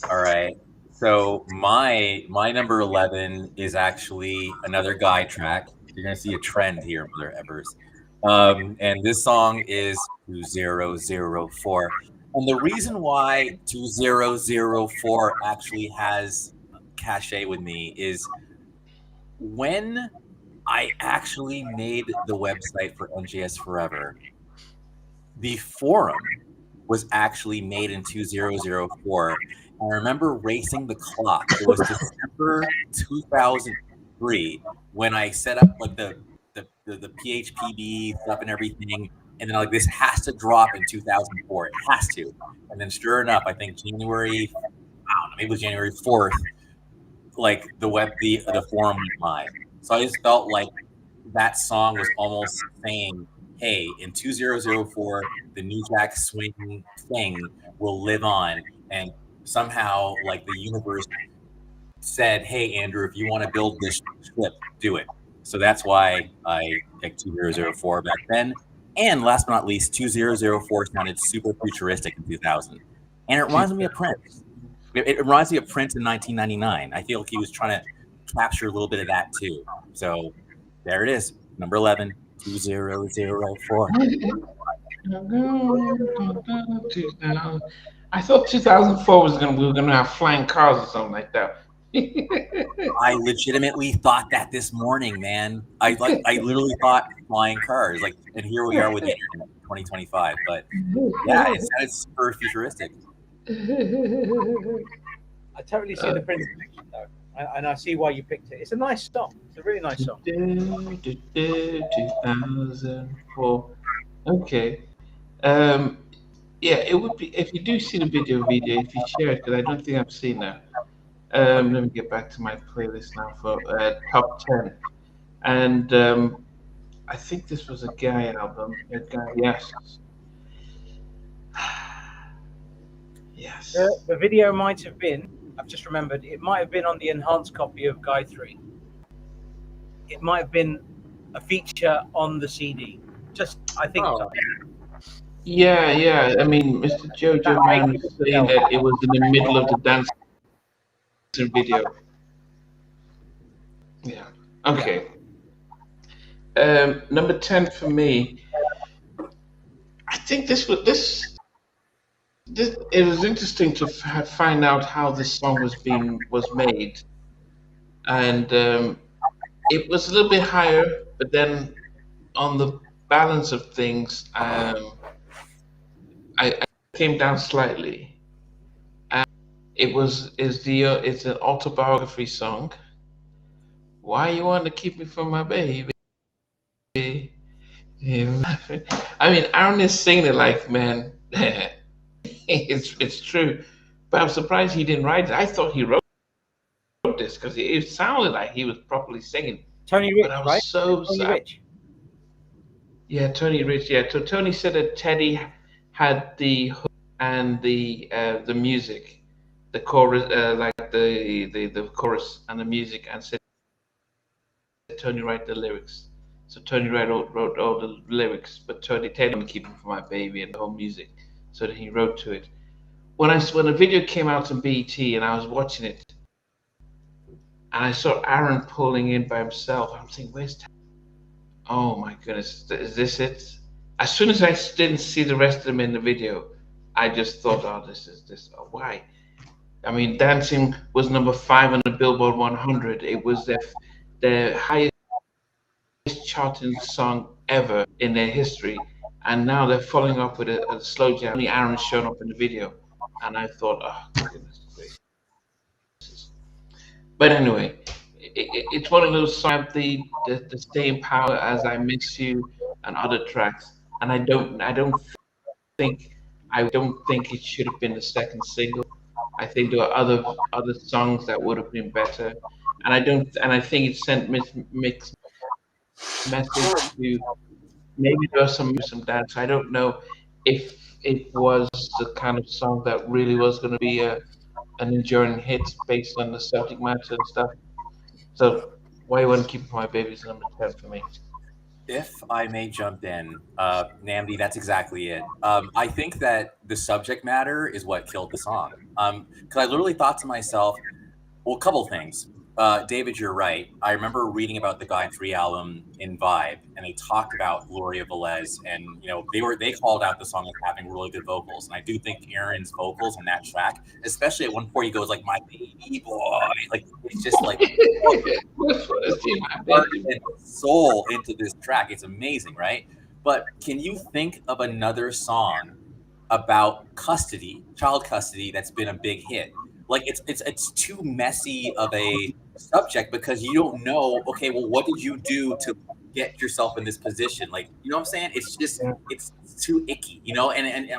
D: All right. So my number 11 is actually another Guy track. You're going to see a trend here, Mother Evers. And this song is 2004. And the reason why 2004 actually has cachet with me is when I actually made the website for NJS Forever, the forum was actually made in 2004. I remember racing the clock. It was December 2003 when I set up like the PHPB stuff and everything, and then like this has to drop in 2004. It has to, and then sure enough, I think January, I don't know, maybe it was January 4th. Like the forum went live. So I just felt like that song was almost saying, hey, in 2004, the New Jack Swing thing will live on. And somehow, like, the universe said, hey, Andrew, if you want to build this ship, do it. So that's why I picked 2004 back then. And last but not least, 2004 sounded super futuristic in 2000. And it reminds me of Prince. It reminds me of Prince in 1999. I feel like he was trying to capture a little bit of that too. So there it is, number 11, 2004.
A: I thought 2004 we were gonna have flying cars or something like that.
D: I legitimately thought that this morning, man. I literally thought flying cars, like, and here we are with the internet, 2025. But yeah, it sounded super futuristic.
C: I totally see the Prince connection though, and I see why you picked it. It's a nice song. It's a really nice song.
A: 2004. Okay. Yeah, it would be if you do see the video, if you share it, because I don't think I've seen that. Let me get back to my playlist now for top 10, and I think this was a Guy album. A Guy, yes. Yes.
C: The video might have been, I've just remembered, it might have been on the enhanced copy of Guy 3. It might have been a feature on the CD. I think so.
A: Yeah. I mean, Mr. Jojo Man was saying that it was in the middle of the dance video. Yeah. Okay. Number 10 for me. I think it was interesting to find out how this song was made, and it was a little bit higher, but then on the balance of things, I came down slightly. And it's an autobiography song. Why you want to keep me from my baby? I mean, Aaron is singing it like, man. It's true, but I'm surprised he didn't write it. I thought he wrote this because it sounded like he was properly singing.
C: Tony Rich,
A: but I was
C: right?
A: so
C: Tony
A: sad.
C: Rich.
A: Yeah, Tony Rich. Yeah, so Tony said that Teddy had the hook and the music, the chorus, like the chorus and the music, and said Tony write the lyrics. So Tony wrote all the lyrics, but Teddy keep him for my baby and the whole music. So that he wrote to it. When the video came out on BET and I was watching it, and I saw Aaron pulling in by himself, I'm thinking, where's Teddy? Oh my goodness, is this it? As soon as I didn't see the rest of them in the video, I just thought, oh, why? I mean, Dancing was number 5 on the Billboard 100. It was the highest charting song ever in their history. And now they're following up with a slow jam. Only Aaron's shown up in the video. And I thought, oh, goodness gracious. But anyway, it's one of those songs, the staying power, As I Miss You, and other tracks. And I don't think it should have been the second single. I think there are other songs that would have been better. And I think it sent mixed message to. Maybe there was some dance. I don't know if it was the kind of song that really was going to be an enduring hit based on the subject matter and stuff. So Why You Want to Keep It For My Baby is number 10 for me.
D: If I may jump in, Namdi, that's exactly it. I think that the subject matter is what killed the song. Because I literally thought to myself, well, a couple things. David, you're right. I remember reading about the Guy 3 album in Vibe, and they talked about Gloria Velez, and they called out the song as having really good vocals. And I do think Aaron's vocals on that track, especially at one point, he goes like, "My baby boy," like it's just like soul into this track. It's amazing, right? But can you think of another song about custody, child custody, that's been a big hit? Like it's too messy of a subject because you don't know. Okay, well, what did you do to get yourself in this position? Like, you know what I'm saying? It's just it's too icky, you know. And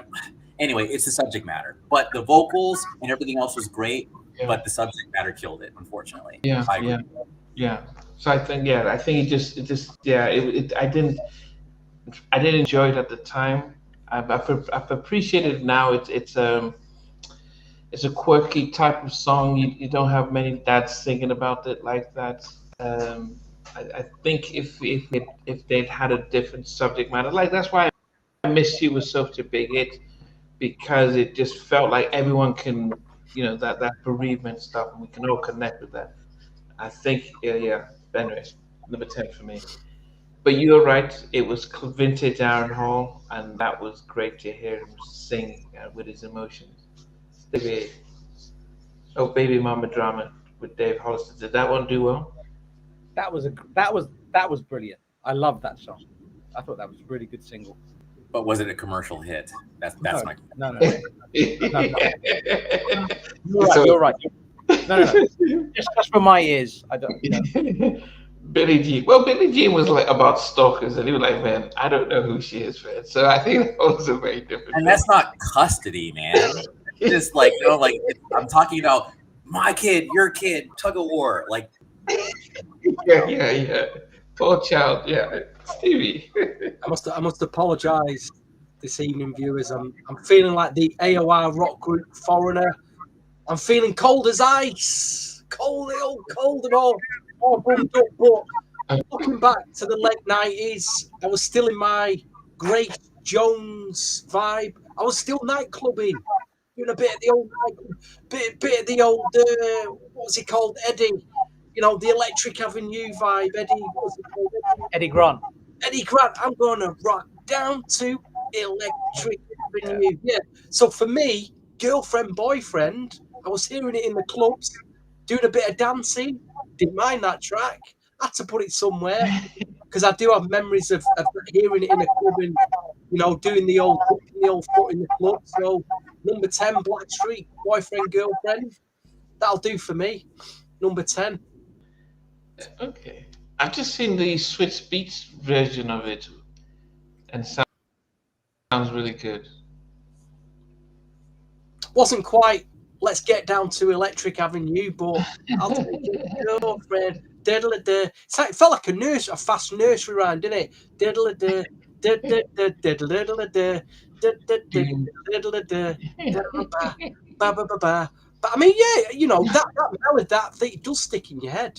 D: anyway, it's the subject matter, but the vocals and everything else was great.
A: Yeah.
D: But the subject matter killed it, unfortunately.
A: Yeah,
D: I agree.
A: yeah. So I think it just I didn't enjoy it at the time. I've appreciated it now. It's a quirky type of song. You don't have many dads singing about it like that. I think if they'd had a different subject matter, like that's why I Miss You was such a big hit, because it just felt like everyone can, that bereavement stuff, and we can all connect with that. I think, yeah. Anyways, number 10 for me. But you're right. It was vintage Aaron Hall, and that was great to hear him sing with his emotions. Baby Mama Drama with Dave Hollister. Did that one do well?
C: That was brilliant. I love that song. I thought that was a really good single.
D: But was it a commercial hit? That's my
C: no. You're right. No. Just for my ears, I don't.
A: Billie Jean. Well, Billie Jean was like about stalkers, and he was like, "Man, I don't know who she is, man." So I think that was a very different.
D: And that's not custody, man. It's just like I'm talking about my kid, your kid, tug of war, like.
A: Yeah. Poor child, yeah. Stevie.
B: I must apologise this evening, viewers. I'm feeling like the AOR rock group Foreigner. I'm feeling cold as ice. Cold and all bummed up. But looking back to the late 90s, I was still in my Grace Jones vibe. I was still nightclubbing, doing a bit of the old bit of the old what was it called, Eddie? The Electric Avenue vibe. Eddie, what was it called?
C: Eddie Grant.
B: Eddie Grant. I'm gonna rock down to Electric Avenue. Yeah. So for me, girlfriend, boyfriend, I was hearing it in the clubs, doing a bit of dancing. Didn't mind that track. Had to put it somewhere because I do have memories of hearing it in a club and doing the old foot in the club. So number 10, Blackstreet, boyfriend, girlfriend. That'll do for me. Number 10.
A: Okay. I've just seen the Switch Beats version of it, and sounds really good.
B: Wasn't quite Let's Get Down to Electric Avenue, but I'll take it. Girlfriend. Diddle-a-da. It felt like a fast nursery rhyme, didn't it? Diddle-a-da. Diddle-a-da. Diddle-a-da. Ba-ba-ba-ba. But I mean, yeah, that melody, that thing, it does stick in your head.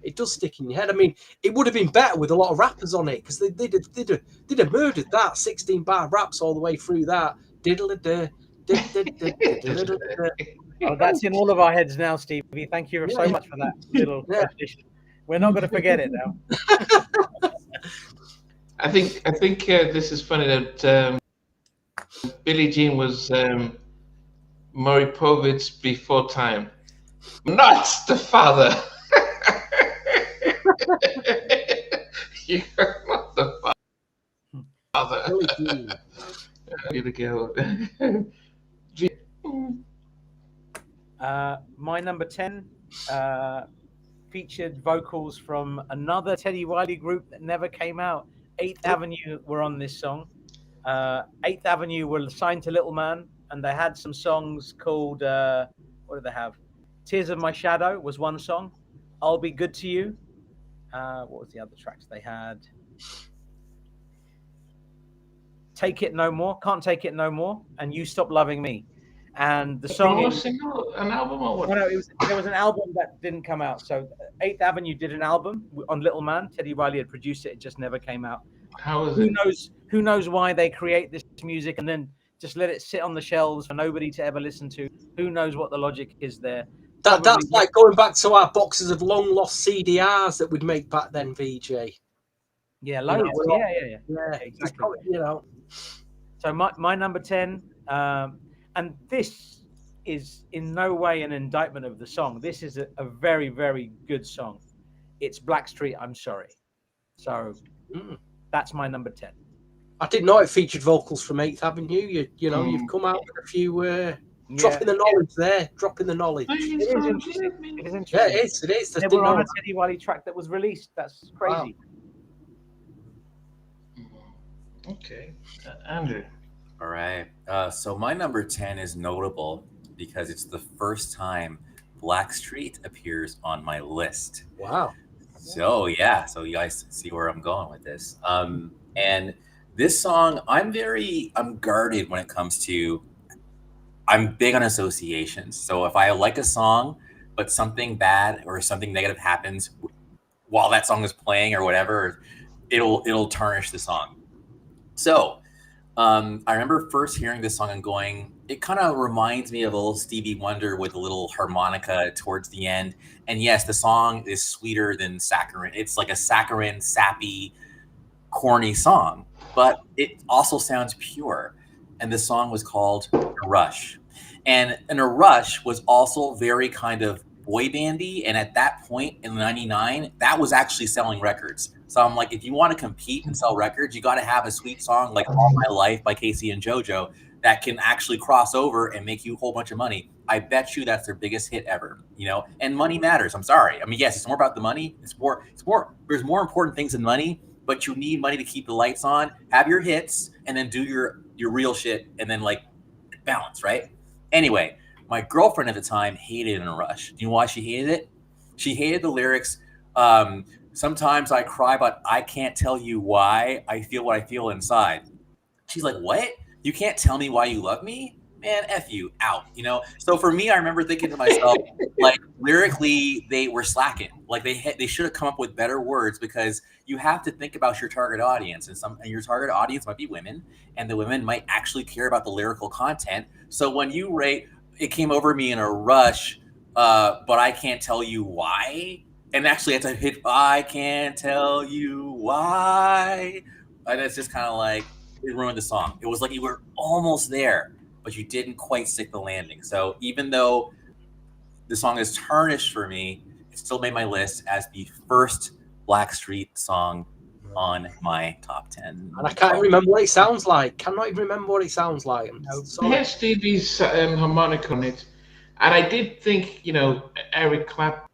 B: It does stick in your head. I mean, it would have been better with a lot of rappers on it because they'd have murdered that 16-bar raps all the way through that. Diddle-a-da.
C: Oh, that's in all of our heads now, Stevie. Thank you so much for that little addition. We're not going to forget it now.
A: I think this is funny that Billie Jean was Maury Povich before time, not the father. You're not the father. You're the girl.
C: My number 10 featured vocals from another Teddy Riley group that never came out. 8th Avenue were on this song. 8th Avenue were signed to Little Man, and they had some songs called, what did they have? Tears of My Shadow was one song. I'll Be Good to You. What was the other tracks they had? Take It No More, Can't Take It No More, and You Stop Loving Me. And the song is
A: an album or what?
C: No, there was an album that didn't come out. So 8th Avenue did an album on Little Man. Teddy Riley had produced it. It just never came out.
A: How is it?
C: Who knows why they create this music and then just let it sit on the shelves for nobody to ever listen to? Who knows what the logic is there?
B: That's like going back to our boxes of long lost CDRs that we'd make back then, VJ.
C: Yeah, loads. Yeah, exactly. So my number 10, and this is in no way an indictment of the song. This is a very, very good song. It's Blackstreet, I'm Sorry. So that's my number 10.
B: I didn't know it featured vocals from 8th Avenue. You've come out with a Dropping the knowledge there. Dropping the knowledge.
C: It is interesting. It is interesting.
B: Yeah, it is. It is.
C: They were on a Teddy Wiley track that was released. That's crazy.
A: Wow. Okay. Andrew.
D: All right. So my number 10 is notable because it's the first time Blackstreet appears on my list.
B: Wow.
D: So yeah, so you guys see where I'm going with this. And this song, I'm guarded when it comes to, I'm big on associations. So if I like a song, but something bad or something negative happens while that song is playing or whatever, it'll tarnish the song. So I remember first hearing this song and going, it kind of reminds me of a little Stevie Wonder with a little harmonica towards the end. And yes, the song is sweeter than saccharin. It's like a saccharin, sappy, corny song, but it also sounds pure. And the song was called A Rush. And A Rush was also very kind of boy bandy. And at that point in '99, that was actually selling records. So I'm like, if you want to compete and sell records, you got to have a sweet song like All My Life by Casey and JoJo that can actually cross over and make you a whole bunch of money. I bet you that's their biggest hit ever, you know, and money matters. I'm sorry. I mean, yes, it's more about the money. There's more important things than money, but you need money to keep the lights on, have your hits, and then do your real shit, and then like balance, right? Anyway, my girlfriend at the time hated In a Rush. Do you know why she hated it? She hated the lyrics. Sometimes I cry, but I can't tell you why. I feel what I feel inside. She's like, what? You can't tell me why you love me? Man, F you, out, you know? So for me, I remember thinking to myself, like, lyrically, they were slacking. Like, they should have come up with better words, because you have to think about your target audience. And your target audience might be women, and the women might actually care about the lyrical content. So when you write, it came over me in a rush, but I can't tell you why. And actually, I had to hit, I can't tell you why. And it's just kind of like, it ruined the song. It was like you were almost there, but you didn't quite stick the landing. So even though the song is tarnished for me, it still made my list as the first Blackstreet song on my top 10.
B: And I can't remember what it sounds like. Cannot even remember what it sounds like.
A: It has Stevie's harmonica on it. And I did think, you know, Eric Clapton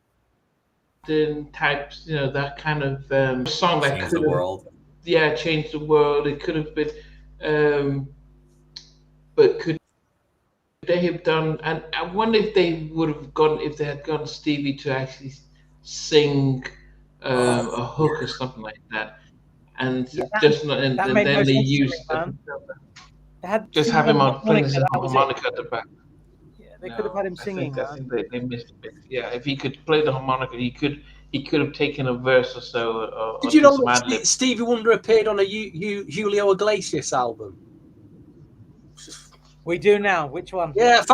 A: types, you know, that kind of song that
D: Change the World.
A: Yeah, Change the World. It could have been, but could they have done? And I wonder if they would have gone, if they had gotten Stevie to actually sing a hook or something like that, and just not, and then they used just have him on playing his harmonica at the back.
C: They could have had him singing.
A: I think they missed a bit. Yeah, if he could play the harmonica, he could have taken a verse or so.
B: Did you know that Stevie Wonder appeared on a Julio Iglesias album?
C: We do now. Which one?
B: Yeah, I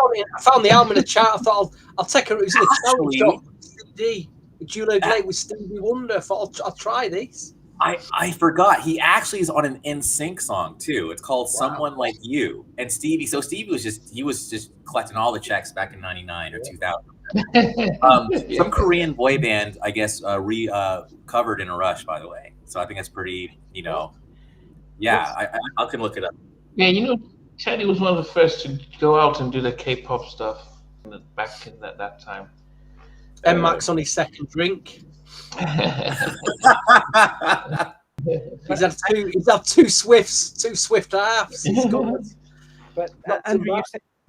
B: found the album in a chart. I thought I'll take it. It was in a challenge shop. CD. Julio Iglesias with Stevie Wonder. I thought I'll try this.
D: I forgot. He actually is on an NSYNC song too. It's called Someone Like You. And Stevie was just collecting all the checks back in '99 or 2000. Some Korean boy band, I guess, covered In a Rush, by the way. So I think that's pretty, you know. Yeah, I can look it up.
A: Yeah, you know, Teddy was one of the first to go out and do the K-pop stuff back in that time.
B: And Max on his second drink. He's had two swift halves.
C: But Andrew,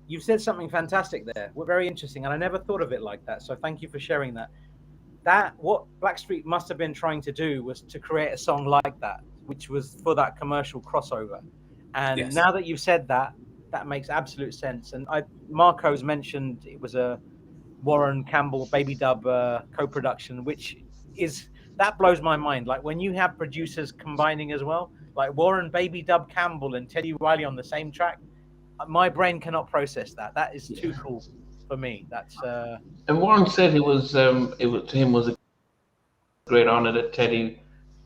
C: you've said something fantastic there. We're very interesting, and I never thought of it like that. So thank you for sharing that. What Blackstreet must have been trying to do was to create a song like that, which was for that commercial crossover. And now that you've said that, that makes absolute sense. And Marco's mentioned it was a Warren Campbell Baby Dub co-production, that blows my mind. Like when you have producers combining as well, like Warren Baby Dub Campbell and Teddy Riley on the same track, my brain cannot process that. That is too cool for me. That's
A: and Warren said it was to him was a great honor that Teddy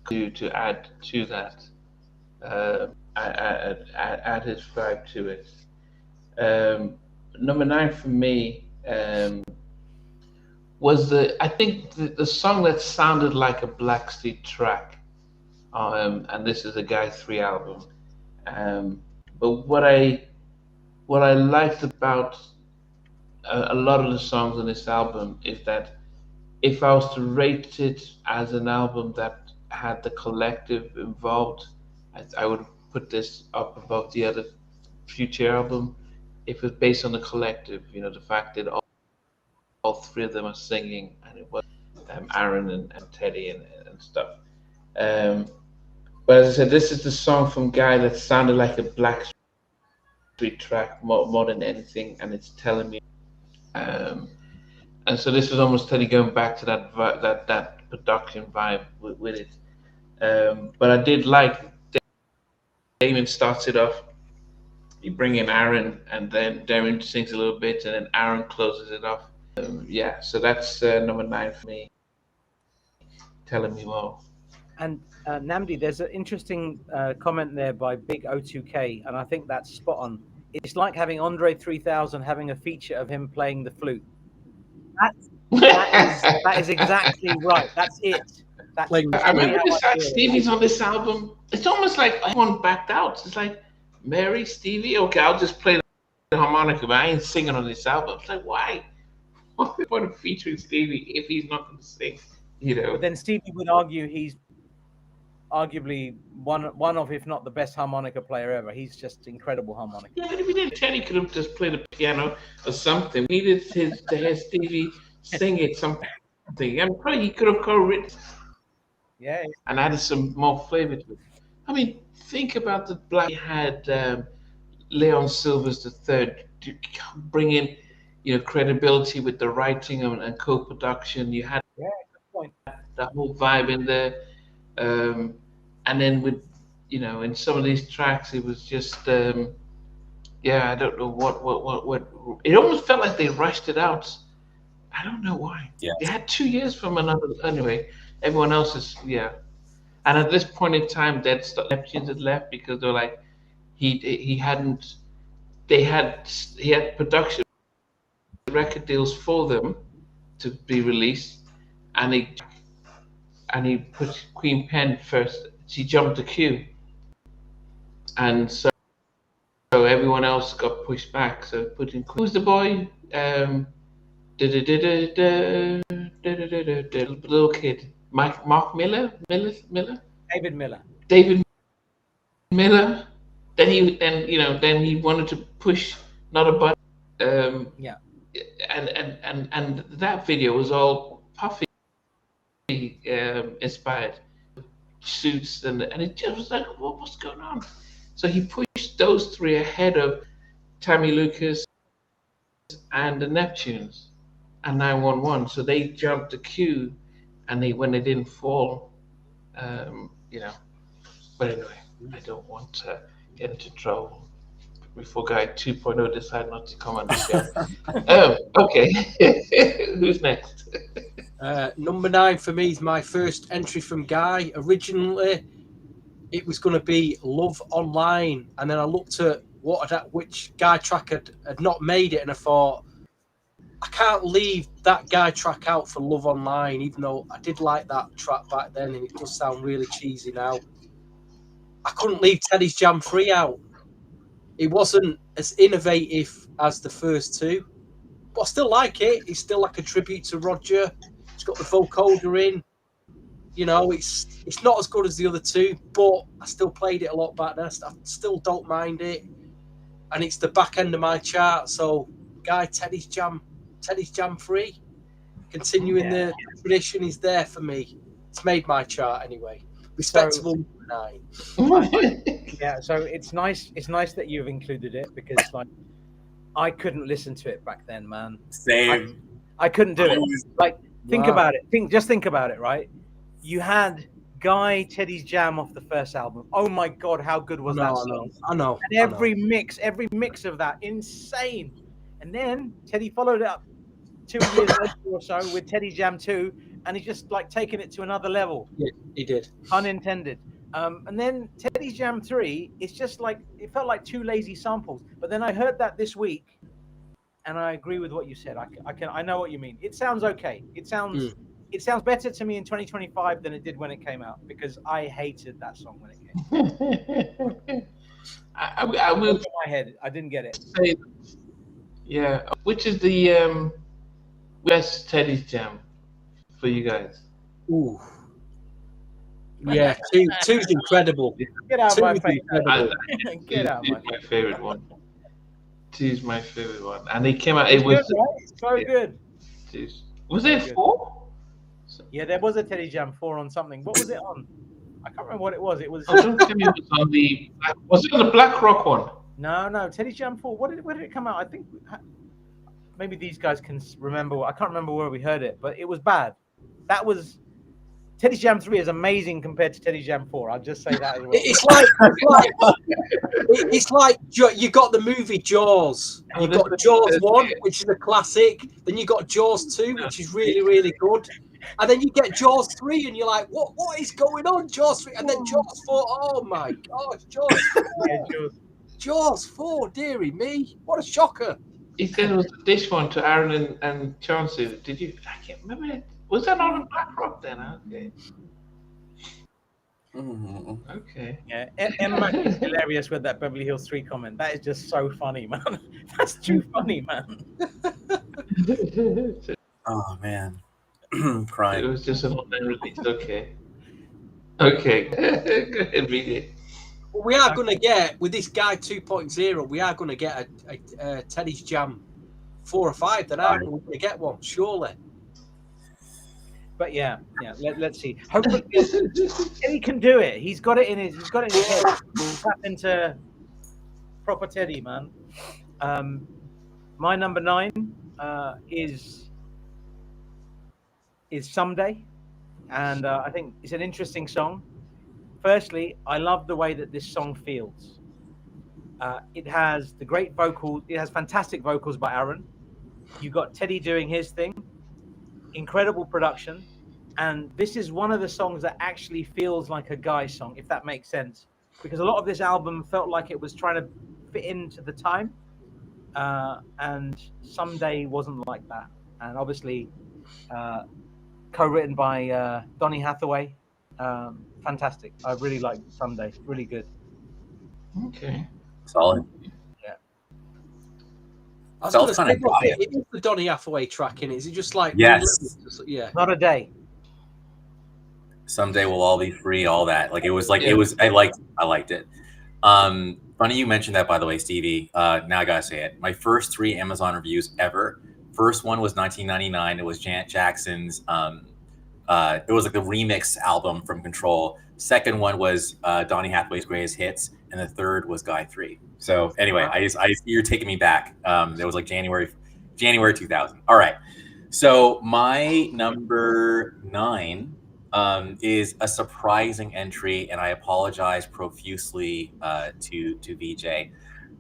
A: to add to that, add his vibe to it. Number 9 for me was I think the song that sounded like a Blackstreet track, and this is a Guy 3 album. But what I liked about a lot of the songs on this album is that if I was to rate it as an album that had the collective involved, I would put this up above the other Future album. If it's based on the collective, the fact that all three of them are singing, and it was Aaron and Teddy and stuff. Um, but as I said, this is the song from Guy that sounded like a Blackstreet track more than anything, and it's telling me. And so this was almost Teddy going back to that production vibe with it. But I did like Damon starts it off. You bring in Aaron, and then Damon sings a little bit, and then Aaron closes it off. Yeah, so that's number 9 for me. Telling me more.
C: And Namdi, there's an interesting comment there by Big O2K, and I think that's spot on. It's like having Andre 3000 having a feature of him playing the flute. That is exactly right. That's it.
A: I remember Stevie's on this album. It's almost like everyone backed out. It's like, Mary, Stevie, okay, I'll just play the harmonica, but I ain't singing on this album. It's like, why? What's the point of featuring Stevie if he's not going to sing?
C: But then Stevie would argue he's arguably one of, if not the best harmonica player ever. He's just incredible harmonica.
A: Yeah, but if we did, Teddy could have just played the piano or something. We needed to hear Stevie sing it something. And probably he could have co-written.
C: Yeah.
A: And added some more flavor to it. I mean, think about the Black. He had Leon Silvers III to bring in, credibility with the writing and co-production. You had
C: good point.
A: That whole vibe in there, and then with, in some of these tracks, it was just, I don't know what. It almost felt like they rushed it out. I don't know why.
D: Yeah.
A: They had 2 years from another. Anyway, everyone else is And at this point in time, Neptunes had left because they were like, he had production record deals for them to be released, and he put Queen Pen first. She jumped the queue, and so everyone else got pushed back. So put in who's the boy? Little kid. Mark Miller.
C: David Miller.
A: Then he wanted to push not a button. And that video was all Puffy inspired suits, and it just was like, what's going on? So he pushed those three ahead of Tammy Lucas and the Neptunes and 911. So they jumped the queue, and when they didn't fall, But anyway, I don't want to get into trouble before Guy 2.0 decide not to come on the show. Okay, who's next?
B: Number 9 for me is my first entry from Guy. Originally, it was going to be Love Online, and then I looked at which Guy track had not made it, and I thought, I can't leave that Guy track out for Love Online, even though I did like that track back then, and it does sound really cheesy now. I couldn't leave Teddy's Jam 3 out. It wasn't as innovative as the first two, but I still like it. It's still like a tribute to Roger. It's got the vocoder in. It's not as good as the other two, but I still played it a lot back then. I still don't mind it. And it's the back end of my chart. So, Guy, Teddy's Jam 3, continuing the tradition, is there for me. It's made my chart anyway. Respectable 9.
C: Yeah, so it's nice. It's nice that you've included it, because I couldn't listen to it back then, man.
D: Same.
C: I couldn't do it. Think about it. Think about it, right? You had Guy Teddy's Jam off the first album. Oh my God, how good was that song?
B: I know.
C: And every mix of that, insane. And then Teddy followed it up 2 years later or so with Teddy's Jam 2, and he's just taken it to another level.
B: Yeah, he did.
C: Unintended. And then Teddy's Jam 3, it's just it felt like 2 lazy samples. But then I heard that this week, and I agree with what you said. I know what you mean. It sounds okay. It sounds better to me in 2025 than it did when it came out, because I hated that song when it came out.
A: I will.
C: In my head, I didn't get it.
A: Yeah. Which is the best Teddy's Jam for you guys?
B: Ooh. Yeah, two's incredible.
C: Get out of my face.
A: Get out of my face. My favorite one. Two's my favorite one. And they came out, it was
C: good, right? It's so good.
A: Was it 4?
C: Yeah, there was a Teddy Jam 4 on something. What was it on? I can't remember what it was. It was.
A: Don't tell me it was on the. Was it on the Black Rock one?
C: No, Teddy Jam 4. Where did it come out? I think maybe these guys can remember. I can't remember where we heard it, but it was bad. That was Teddy Jam 3 is amazing compared to Teddy Jam 4. I'll just say that as well.
B: It's like you got the movie Jaws. You got Jaws 1, which is a classic. Then you got Jaws 2, which is really, really good. And then you get Jaws 3, and you're like, what is going on? Jaws 3, and then Jaws 4. Oh my gosh, Jaws 4. Jaws 4, dearie me. What a shocker.
A: He said it was this one to Aaron and Chauncey. Did you? I can't remember. Was that on Black Rock then? Okay. Okay.
C: Yeah, Emma is hilarious with that Beverly Hills 3 comment. That is just so funny, man. That's too funny, man.
D: Oh man. Crying.
A: It was just a repeat. Okay. Okay. Go ahead, read it.
B: We are going to get, with this guy 2.0, we are going to get a Teddy's Jam 4 or 5. Then aren't we? We're going to get one, surely.
C: But yeah. Let's see. Hopefully, Teddy can do it. He's got it in his head. Tap into proper Teddy, man. My number 9 is Someday, and I think it's an interesting song. Firstly, I love the way that this song feels. It has the great vocals. It has fantastic vocals by Aaron. You got Teddy doing his thing. Incredible production. And this is one of the songs that actually feels like a Guy song, if that makes sense. Because a lot of this album felt like it was trying to fit into the time. And Someday wasn't like that. And obviously, co-written by Donny Hathaway. Fantastic. I really like Someday. Really good.
A: Okay.
D: Solid.
B: Yeah. I was going to say, it is the Donny Hathaway track in it. Is it just like...
D: Yes.
B: Yeah.
C: Not a day.
D: Someday we'll all be free, all that. Like, it was like, it was, I liked it. Funny you mentioned that, by the way, Stevie. Now I gotta say it. My first 3 Amazon reviews ever. First one was 1999. It was Janet Jackson's, it was like the remix album from Control. Second one was Donny Hathaway's Greatest Hits. And the third was Guy 3. So anyway, you're taking me back. It was like January 2000. All right. So my number 9 is a surprising entry, and I apologize profusely to VJ.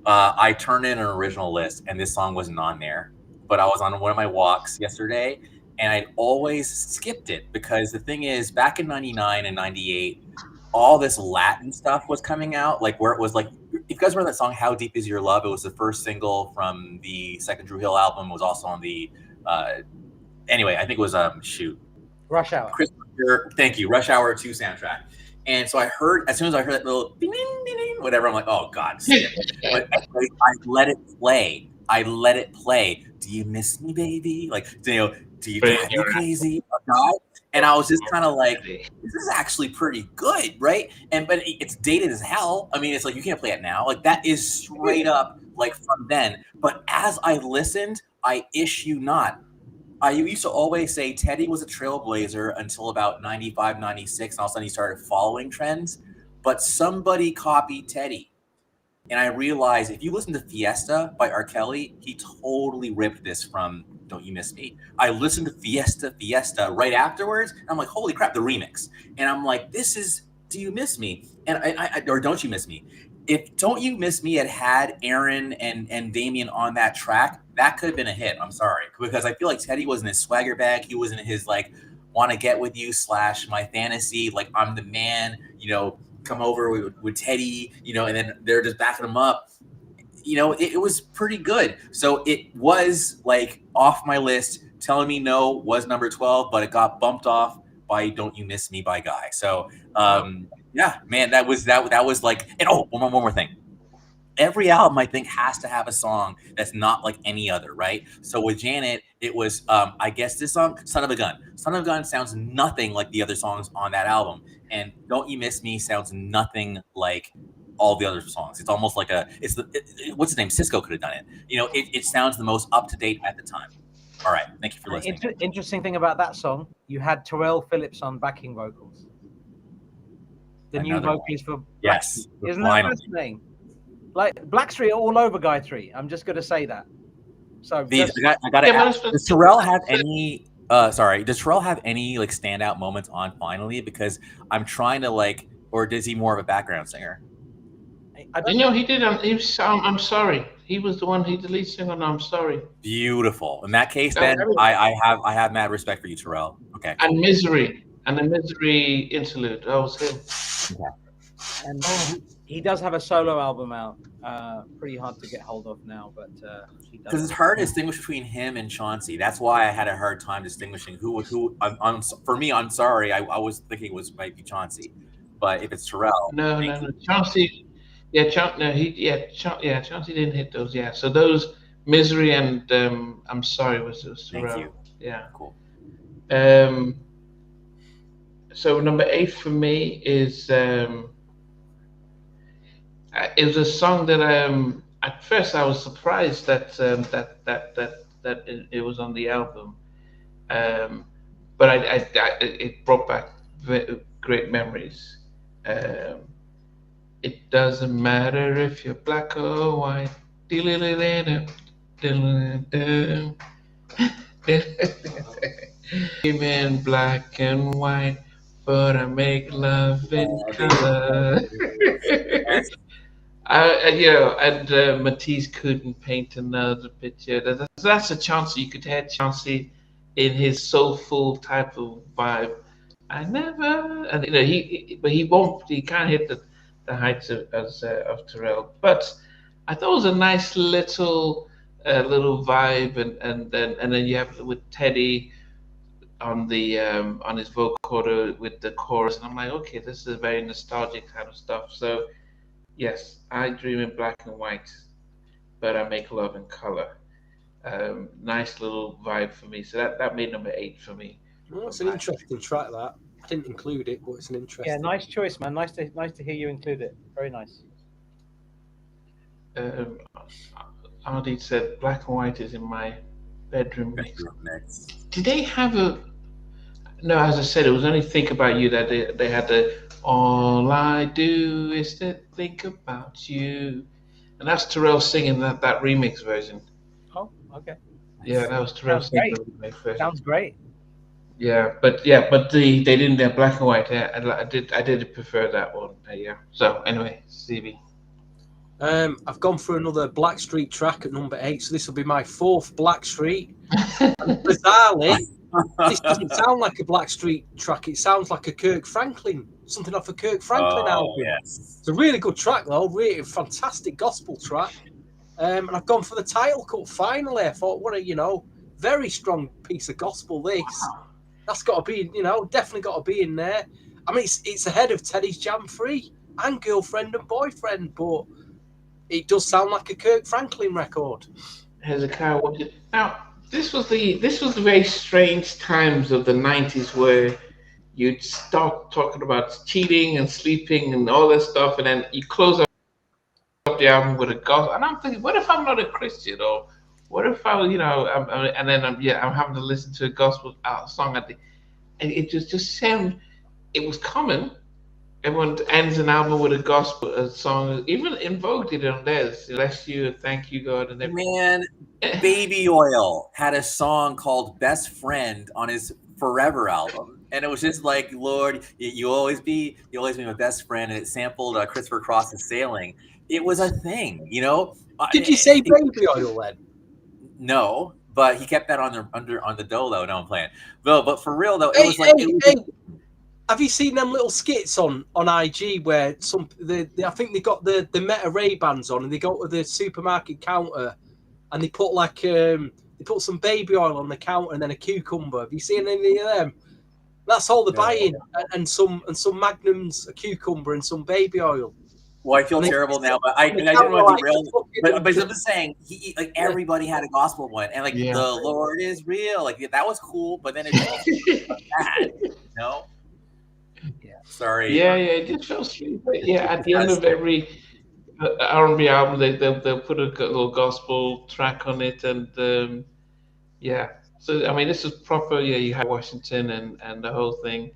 D: I turned in an original list, and this song wasn't on there. But I was on one of my walks yesterday, and I'd always skipped it because the thing is, back in 99 and 98, all this Latin stuff was coming out, like where it was like, if you guys remember that song, How Deep Is Your Love? It was the first single from the second Drew Hill album. It was also on the, anyway, I think it was,
C: Rush Hour.
D: Thank you, Rush Hour 2 soundtrack. And so I heard, as soon as I heard that little ding, ding, ding, ding, whatever, I'm like, oh God, skip. But I let it play. Do you miss me, baby? Like, do you drive me crazy? God? And I was just kind of like, this is actually pretty good, right? But it's dated as hell. I mean, it's like, you can't play it now. Like, that is straight up like from then. But as I listened, I issue not. I used to always say Teddy was a trailblazer until about 95, 96. And all of a sudden he started following trends. But somebody copied Teddy. And I realized if you listen to Fiesta by R. Kelly, he totally ripped this from Don't You Miss Me. I listened to Fiesta right afterwards. And I'm like, holy crap, the remix. And I'm like, this is Do You Miss Me? And or Don't You Miss Me? If Don't You Miss Me had Aaron and Damien on that track, that could have been a hit. I'm sorry. Because I feel like Teddy was in his swagger bag. He was in his like, want to get with you / my fantasy. Like, I'm the man, come over with Teddy, and then they're just backing him up. It was pretty good. So it was like off my list. Telling Me No was number 12, but it got bumped off by Don't You Miss Me by Guy. So yeah, man, that was like, and one more thing. every album I think has to have a song that's not like any other, right? So with Janet, it was I guess this song, Son of a Gun. Son of a Gun sounds nothing like the other songs on that album, and Don't You Miss Me sounds nothing like all the other songs. It's almost like what's his name? Cisco could have done it. You know, it sounds the most up to date at the time. All right, thank you for listening.
C: Interesting thing about that song, you had Terrell Phillips on backing vocals. The new vocalist for
D: yes,
C: isn't that fascinating? Like Blackstreet are all over Guy 3. I'm just going to say that. So
D: I got to ask, does Terrell have any? Does Terrell have any like standout moments on Finally? Because I'm trying to like, or is he more of a background singer?
A: You know, he did. I'm Sorry. He was the one. He the lead singer on I'm Sorry.
D: Beautiful. In that case, then I have mad respect for you, Terrell. Okay.
A: And Misery and the Misery interlude. That was him.
D: Okay.
C: And he does have a solo album out. Pretty hard to get hold of now, but
D: because it's hard to distinguish between him and Chauncey. That's why I had a hard time distinguishing who. For me, I'm sorry. I was thinking it might be Chauncey, but if it's Terrell,
A: no, Chauncey. Yeah, Chauncey didn't hit those. Yeah, so those Misery and I'm Sorry was Terrell.
D: Thank you.
A: Yeah,
D: cool.
A: So number 8 for me is it was a song that at first I was surprised that it was on the album, but it brought back great memories. It doesn't matter if you're black or white. I'm in black and white, but I make love in color. Matisse couldn't paint another picture. That's a Chauncey. You could hear Chauncey in his soulful type of vibe. And he won't. He can't hit the heights of Terrell. But I thought it was a nice little vibe, and then you have with Teddy on the on his vocoder with the chorus, and I'm like, okay, this is very nostalgic kind of stuff. So yes, I dream in black and white, but I make love in color. Nice little vibe for me. So that made number 8 for me.
B: Well, it's an interesting track. That I didn't include it, but it's an interesting.
C: Yeah, nice choice, man. Nice to hear you include it. Very nice.
A: Artie said black and white is in my bedroom mix. Did they have a? No, as I said, it was only Think About You that they had the All I Do Is to Think About You, and that's Terrell singing that remix version.
C: Oh, okay.
A: Yeah, that was Terrell singing the remix version.
C: Sounds great.
A: Yeah, but they didn't have black and white. I did prefer that one. Yeah. So anyway, Stevie.
B: I've gone for another Blackstreet track at number 8, so this will be my 4th Blackstreet. Bizarrely, this doesn't sound like a Blackstreet track. It sounds like a Kirk Franklin, something off a Kirk Franklin album.
D: Yes.
B: It's a really good track, though. Really fantastic gospel track. And I've gone for the title cut. Finally, I thought, what a very strong piece of gospel. This.
A: Wow.
B: That's got to be, definitely got to be in there. I mean, it's ahead of Teddy's Jam Free and Girlfriend and Boyfriend, but it does sound like a Kirk Franklin record.
A: Hezekiah, now this was the very strange times of the 90s where you'd start talking about cheating and sleeping and all that stuff, and then you close up the album with a gospel. And I'm thinking, what if I'm not a Christian, or what if I'm having to listen to a gospel song and it just sounded. It was common. Everyone ends an album with a gospel song. Even In Vogue did it on theirs. Bless you, thank you, God, and everything.
D: Man, Baby Oil had a song called "Best Friend" on his Forever album, and it was just like, Lord, you always be my best friend, and it sampled Christopher Cross's "Sailing." It was a thing,
B: Did you say Baby Oil then?
D: No, but he kept that on the dolo. No, I'm playing. No, but for real though, it was like.
B: Have you seen them little skits on IG where I think they got the Meta Ray-Bans on and they go to the supermarket counter and they put some baby oil on the counter and then a cucumber. Have you seen any of them? That's all they're buying, and some magnums, a cucumber, and some baby oil.
D: Well, I feel terrible now, but I didn't want to derail. But I'm just saying, like everybody had a gospel one, and like the Lord is real. Like that was cool, but then it just bad. No.
C: Yeah.
D: Sorry.
A: Yeah, it just felt sweet. But yeah, at the end of every R&B album, they'll put a little gospel track on it, and yeah. So I mean, this is proper. Yeah, you have Washington and the whole thing.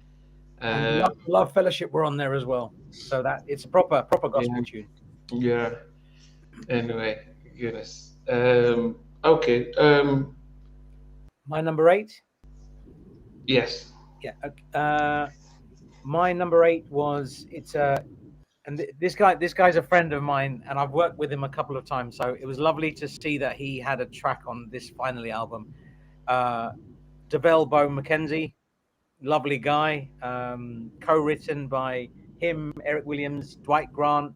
C: And Love Fellowship were on there as well, so that it's a proper gospel tune.
A: Yeah. Anyway, goodness. Okay.
C: My number 8.
A: Yes.
C: Yeah. My number 8 was and this guy's a friend of mine, and I've worked with him a couple of times, so it was lovely to see that he had a track on this Finally album. DeVell Bo McKenzie, lovely guy, co-written by him, Eric Williams, Dwight Grant,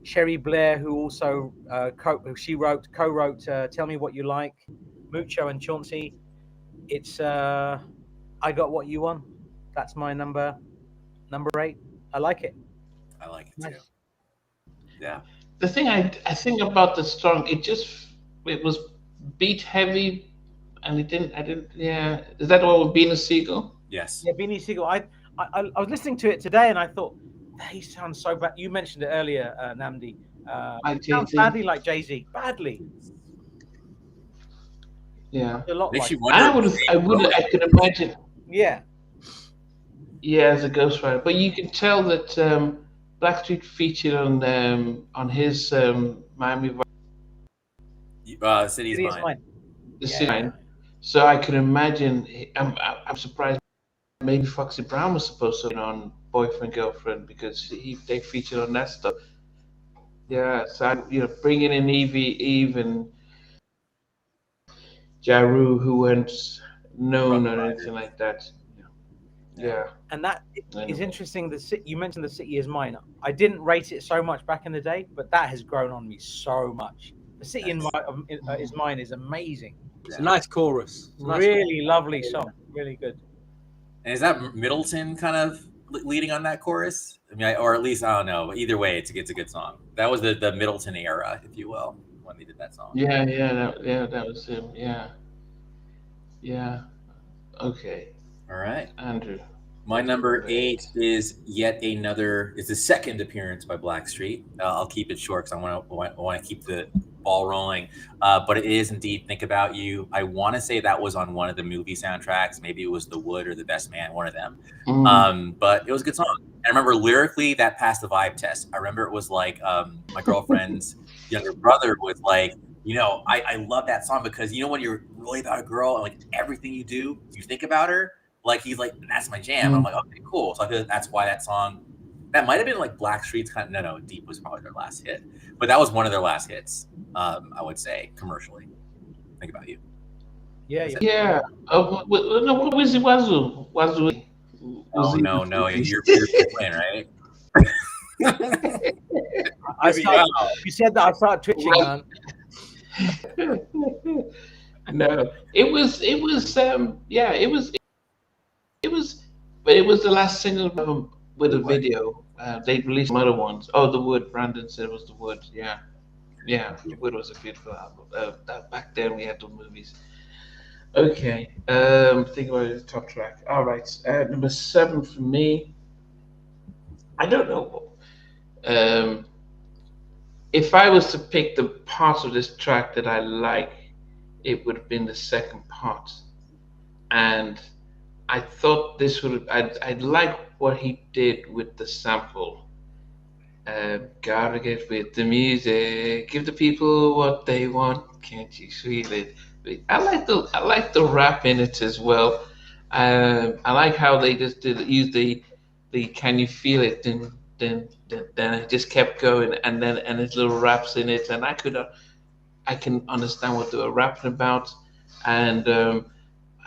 C: Sherry Blair, who also co-wrote Tell Me What You Like, Mucho and Chauncey. It's I Got What You Want. That's my number 8. I like it.
D: I like it too. Yeah.
A: The thing I think about the song, it was beat heavy, and it didn't. Yeah. Is that what with Beanie Siegel?
D: Yes.
C: Yeah, Beanie Siegel. I was listening to it today, and I thought he sounds so bad. You mentioned it earlier, Namdi. It sounds badly like Jay-Z. Badly.
A: Yeah.
C: A lot
D: Makes
C: like.
A: I could imagine.
C: Yeah.
A: Yeah, as a ghostwriter, but you can tell that Blackstreet featured on his Miami
D: City's Mine.
A: The City Mine. So I can imagine. I'm surprised. Maybe Foxy Brown was supposed to be on Boyfriend Girlfriend because they featured on that stuff. Yeah, so bringing in Eve and Ja Rule, who weren't known or anything like that. Yeah.
C: And that is interesting. You mentioned The City Is Mine. I didn't rate it so much back in the day, but that has grown on me so much. The City Is Mine is amazing.
B: It's a nice chorus.
C: Really lovely song. Really good.
D: And is that Middleton kind of leading on that chorus? I mean, or at least I don't know. But either way, it's a good song. That was the Middleton era, if you will, when they did that song.
A: Yeah, that was him. Yeah. Okay.
D: All right,
A: Andrew.
D: My number 8 is the second appearance by Blackstreet. I'll keep it short because I want to keep the ball rolling. But it is indeed Think About You. I want to say that was on one of the movie soundtracks. Maybe it was The Wood or The Best Man, one of them. But it was a good song. I remember lyrically that passed the vibe test. I remember it was like my girlfriend's younger brother was like, I love that song because when you're really about a girl and like everything you do, you think about her. Like he's like, that's my jam. I'm like, okay, cool. So I feel that's why that song, that might have been like Blackstreet's kind of, no, Deep was probably their last hit, but that was one of their last hits. I would say commercially. Think About You.
A: Yeah. What was it? Wazoo?
D: Oh no, you're playing, right?
C: You said that I started twitching, man.
A: No, it was but it was the last single with a video. They released some other ones. Oh, The Wood. Brandon said it was The Wood. Yeah, The Wood was a beautiful album. Back then we had the movies. Okay, think about the top track. All right, number 7 for me. I don't know. If I was to pick the parts of this track that I like, it would have been the second part, and I thought this would. I'd like what he did with the sample. Gotta get with the music, give the people what they want. Can't you feel it? I like the rap in it as well. I like how they just use the can you feel it? Then it just kept going, and his little raps in it, and I can understand what they were rapping about, and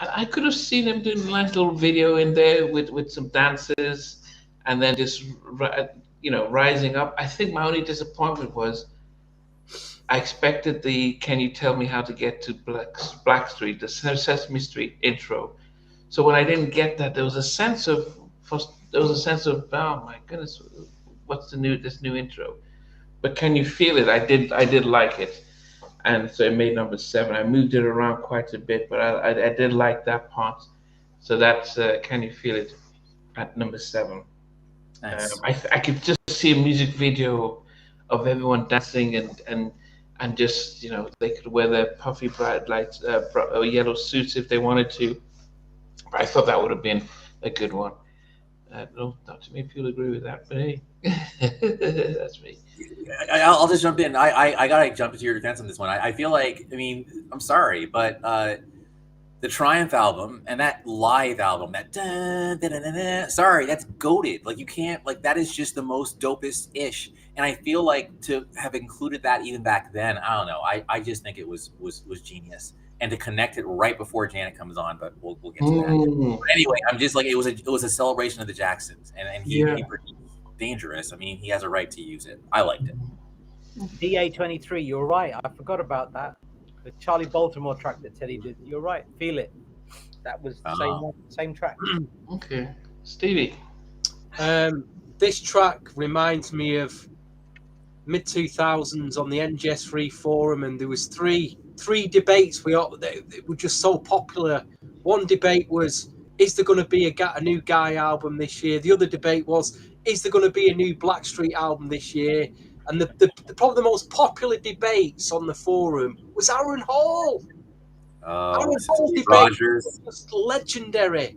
A: I could have seen him doing a nice little video in there with some dances, and then just rising up. I think my only disappointment was I expected the "Can you tell me how to get to Blackstreet," the Sesame Street intro. So when I didn't get that, there was a sense of oh my goodness, what's this new intro? But Can You Feel It? I did like it, and so it made number 7. I moved it around quite a bit, but I did like that part. So that's Can You Feel It at number 7.
D: Nice.
A: I could just see a music video of everyone dancing and just, they could wear their puffy bright lights, yellow suits if they wanted to. But I thought that would have been a good one. No, not too many people agree with that, but hey, that's me.
D: I'll just jump in. I gotta jump into your defense on this one. I feel like, I mean, I'm sorry, but the Triumph album and that live album, that sorry, that's goated. Like, you can't, like, that is just the most dopest ish. And I feel like to have included that even back then, I don't know. I just think it was genius. And to connect it right before Janet comes on, but we'll get to that. But anyway, I'm just like, it was a celebration of the Jacksons, and he produced Dangerous. I mean, he has a right to use it. I liked it.
C: DA23, you're right. I forgot about that. The Charlie Baltimore track that Teddy did. You're right. Feel It. That was the same track.
A: Okay, Stevie.
B: This track reminds me of mid 2000s on the NGS3 forum, and there was three debates they were just so popular. One debate was, is there going to be a new Guy album this year? The other debate was, is there going to be a new Blackstreet album this year? And probably the most popular debates on the forum was Aaron Hall. Aaron Hall debate was just legendary.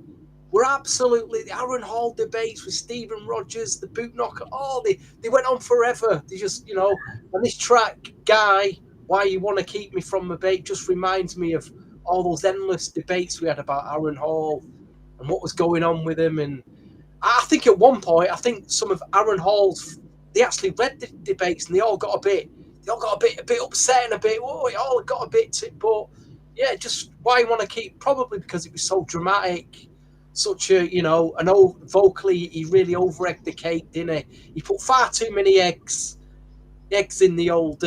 B: We're absolutely the Aaron Hall debates with Stephen Rogers, the Boot Knocker. Oh, they went on forever. They just, and this track, Guy, Why You Want to Keep Me From My Bait, just reminds me of all those endless debates we had about Aaron Hall and what was going on with him. And I think at one point, some of Aaron Hall's, they actually read the debates and they all got a bit upset and it all got a bit, but yeah, just Why You Want to Keep, probably because it was so dramatic. Such a, an old vocally, he really over-egged the cake, didn't he? He put far too many eggs in the old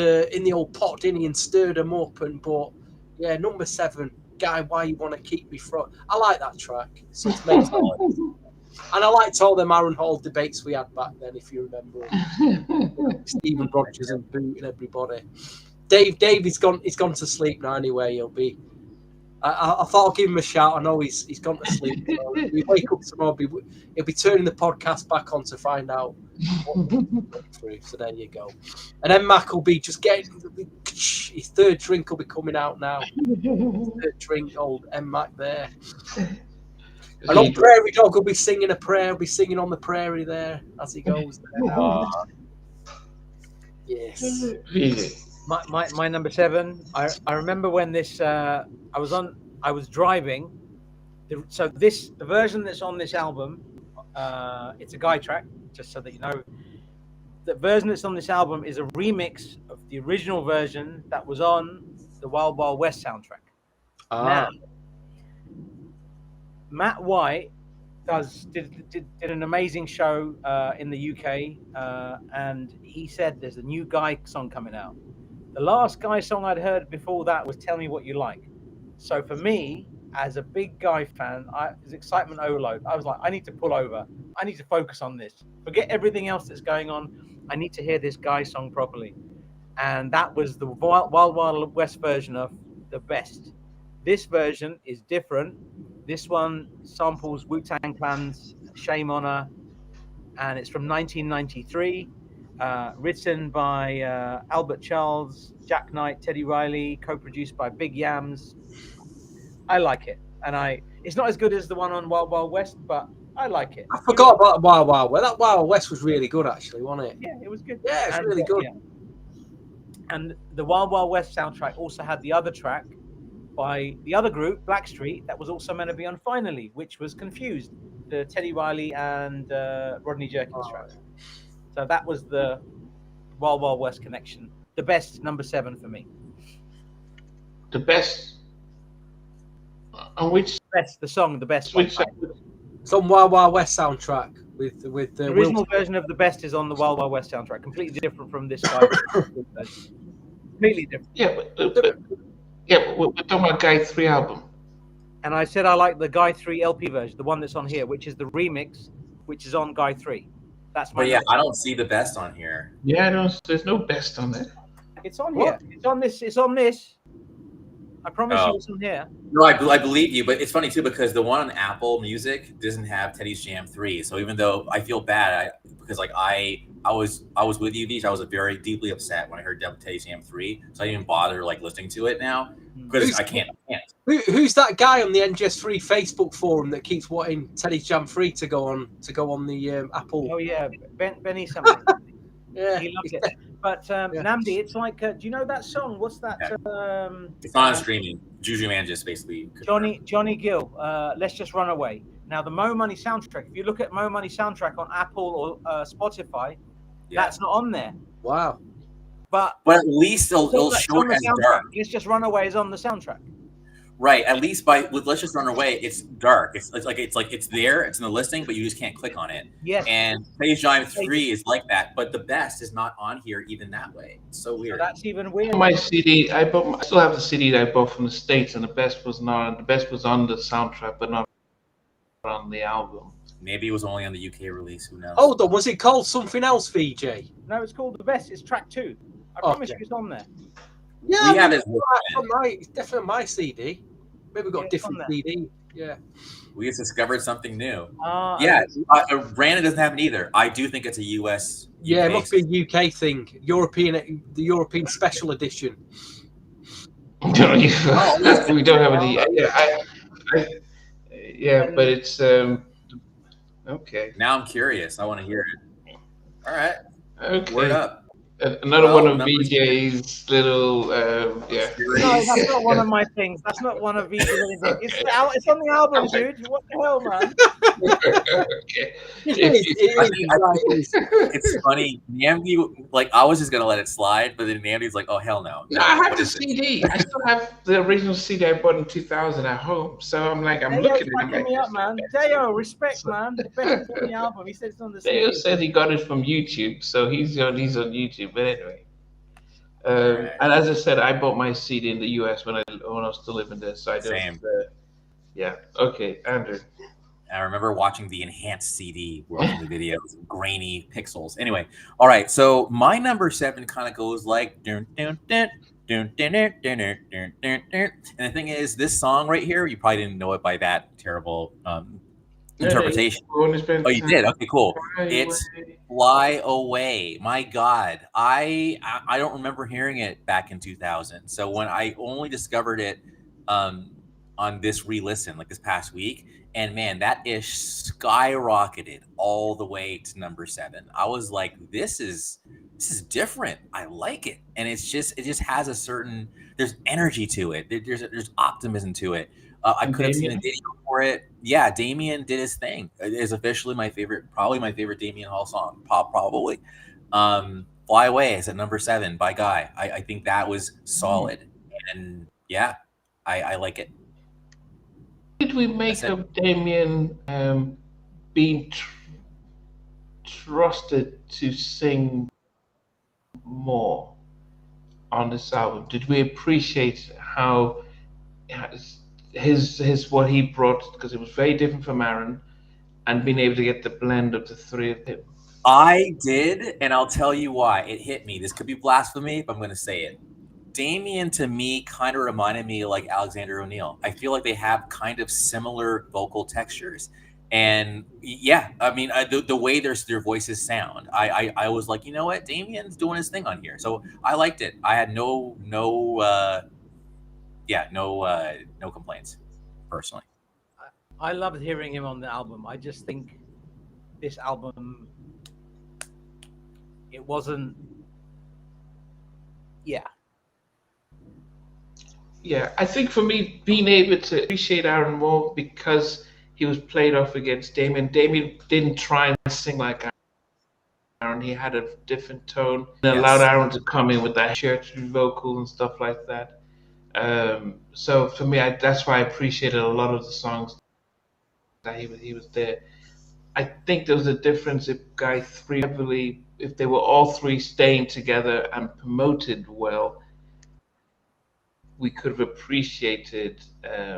B: pot, didn't he, and stirred them up. But yeah, number 7, Guy, Why You Want to Keep Me From. I like that track. So it's and I liked all them Aaron Hall debates we had back then, if you remember. Stephen Rogers and Boot and everybody. Dave, he's gone to sleep now anyway. He'll be. I thought I'll give him a shout. I know he's gone to sleep. So we wake up tomorrow, he'll be turning the podcast back on to find out what we're going through. So there you go. And then Mac will be just getting his third drink will be coming out now. Third drink, old M Mac there. And old Prairie Dog will be singing a prayer. He'll be singing on the prairie there as he goes there. Yes.
C: My number 7. I remember when this I was driving. The version that's on this album, it's a Guy track, just so that you know. The version that's on this album is a remix of the original version that was on the Wild Wild West soundtrack. Now, Matt White did an amazing show in the UK, and he said there's a new Guy song coming out. The last Guy song I'd heard before that was Tell Me What You Like. So for me, as a big Guy fan, it was excitement overload. I was like, I need to pull over. I need to focus on this. Forget everything else that's going on. I need to hear this Guy song properly. And that was the Wild Wild West version of The Best. This version is different. This one samples Wu-Tang Clan's Shame on Her, and it's from 1993. Written by Albert Charles, Jack Knight, Teddy Riley, co-produced by Big Yams. I like it, and it's not as good as the one on Wild Wild West, but I like it.
B: I forgot about Wild Wild West. That Wild West was really good, actually, wasn't it?
C: Yeah, it was good.
B: Yeah, it's really good.
C: Yeah. And the Wild Wild West soundtrack also had the other track by the other group, Blackstreet, that was also meant to be on Finally, which was Confused, the Teddy Riley and Rodney Jerkins track. So that was the Wild Wild West connection. The Best, number 7 for me.
A: The Best? On which?
C: Best, the song, The Best.
A: Which?
B: Some Wild Wild West soundtrack with the
C: original version of The Best is on the Wild Wild West soundtrack. Completely different from this guy. Completely different.
A: Yeah, but we're talking about Guy 3 album.
C: And I said I like the Guy 3 LP version, the one that's on here, which is the remix, which is on Guy 3. That's my.
D: But yeah, I don't see the best on here.
A: Yeah, there's no best on there.
C: It's on here. It's on this. It's on this. I promise you, it's on here.
D: No, I believe you, but it's funny too because the one on Apple Music doesn't have Teddy's Jam 3. So even though I feel bad, because like I was with you, Beach, I was very deeply upset when I heard Teddy's Jam 3. So I didn't even bother like listening to it now because I can't.
B: Who's that guy on the NGS3 Facebook forum that keeps wanting Teddy's Jam 3 to go on the Apple?
C: Oh yeah, Benny something.
B: Yeah,
C: he loves it. But Namdi, it's like, do you know that song? What's that?
D: Yeah. It's not on streaming. Juju Man just basically.
C: Johnny Gill. Let's Just Run Away. Now the Mo Money soundtrack. If you look at Mo Money soundtrack on Apple or Spotify, that's not on there.
B: Wow.
C: But
D: at least it'll show it as dark.
C: Let's Just Run Away is on the soundtrack.
D: Right. At least with Let's Just Run Away, it's dark. It's there. It's in the listing, but you just can't click on it.
C: Yes.
D: And Teddy's Jam 3 is like that, but the best is not on here even that way. It's so weird.
C: So that's even weird.
A: My CD, I still have the CD that I bought from the States, and the best was on the soundtrack, but not on the album.
D: Maybe it was only on the UK release. Who knows?
B: Hold on, was it called something else, VJ?
C: No, it's called The Best. It's track 2. I promise you, it's on there.
B: Yeah,
D: we have it.
B: It's definitely my CD. Maybe we've got a different CD. Yeah.
D: We just discovered something new. Brandon doesn't have it either. I do think it's a US.
B: Yeah, it must be a UK thing. The European Special Edition.
A: We don't have any. But it's okay.
D: Now I'm curious. I want to hear it. All right.
A: Okay.
D: Word up.
A: Another one of VJ's little,
C: No, that's not one of my things. That's not one of VJ's. It's on the album, dude. What the hell, man?
A: Okay.
D: It's funny. Namdi, like, I was just gonna let it slide, but then Namdi's like, "Oh hell no!"
A: No, I have the CD. I still have the original CD I bought in 2000 at home. So I'm like, I'm looking at it.
C: Me up, man. Deo, respect, man. The best on the album. He said it's on the CD.
A: Deo said he got it from YouTube, so he's on YouTube. But anyway, and as I said, I bought my CD in the US when I was still living there. So I don't.
D: Same.
A: Yeah. Okay, Andrew.
D: I remember watching the enhanced CD watching the videos, grainy pixels. Anyway, all right. So my number 7 kind of goes like dun, dun, dun, dun, dun, dun, dun, dun, dun, dun, dun. And the thing is, this song right here, you probably didn't know it by that terrible interpretation. Oh, you did? Okay, cool. It's Fly Away. My God, I don't remember hearing it back in 2000. So when I only discovered it on this re-listen, like this past week, and man, that ish skyrocketed all the way to number 7. I was like, this is different. I like it, and it just has a certain, there's energy to it. There's optimism to it. I could have seen a video for it. Yeah, Damien did his thing. It is officially probably my favorite Damien Hall song. Probably. Fly Away is at number 7 by Guy. I think that was solid, and yeah, I like it.
A: Did we make of Damien being trusted to sing more on this album? Did we appreciate how his what he brought, because it was very different from Aaron, and being able to get the blend of the three of them?
D: I did, and I'll tell you why. It hit me. This could be blasphemy, but I'm going to say it. Damien, to me, kind of reminded me of like Alexander O'Neill. I feel like they have kind of similar vocal textures. And yeah, I mean, the way their voices sound, I was like, you know what? Damien's doing his thing on here. So I liked it. I had no complaints, personally.
C: I loved hearing him on the album. I just think this album, it wasn't,
A: Yeah, I think for me, being able to appreciate Aaron more because he was played off against Damien. Damien didn't try and sing like Aaron. He had a different tone. And allowed Aaron to come in with that church vocal and stuff like that. So for me, that's why I appreciated a lot of the songs that he was there. I think there was a difference if Guy 3 heavily, if they were all three staying together and promoted well, we could have appreciated a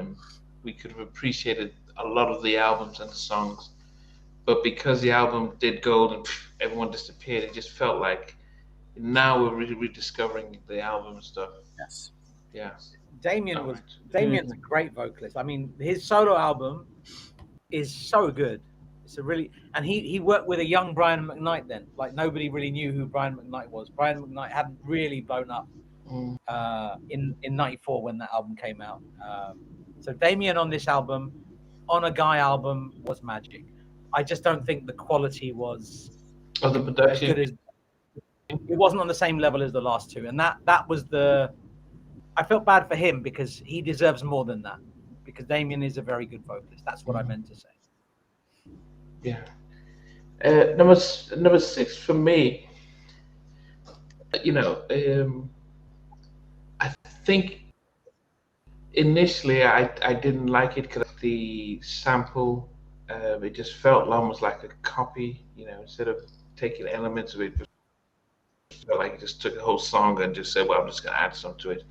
A: lot of the albums and the songs. But because the album did gold and everyone disappeared. It just felt like now we're rediscovering the album and stuff.
D: Yes.
A: Yeah.
C: Damien's a great vocalist. I mean, his solo album is so good. And he worked with a young Brian McKnight then. Like nobody really knew who Brian McKnight was. Brian McKnight hadn't really blown up in '94 when that album came out. So Damien on this album, on a Guy album, was magic. I just don't think the quality was
A: the production.
C: as good as it wasn't on the same level as the last two, and that was the. I felt bad for him because he deserves more than that. Because Damien is a very good vocalist. That's what I meant to say.
A: Yeah. Number 6 for me. I think initially I didn't like it because the sample. It just felt almost like a copy. Instead of taking elements of it, it felt like it just took a whole song and just said, "Well, I'm just going to add some to it."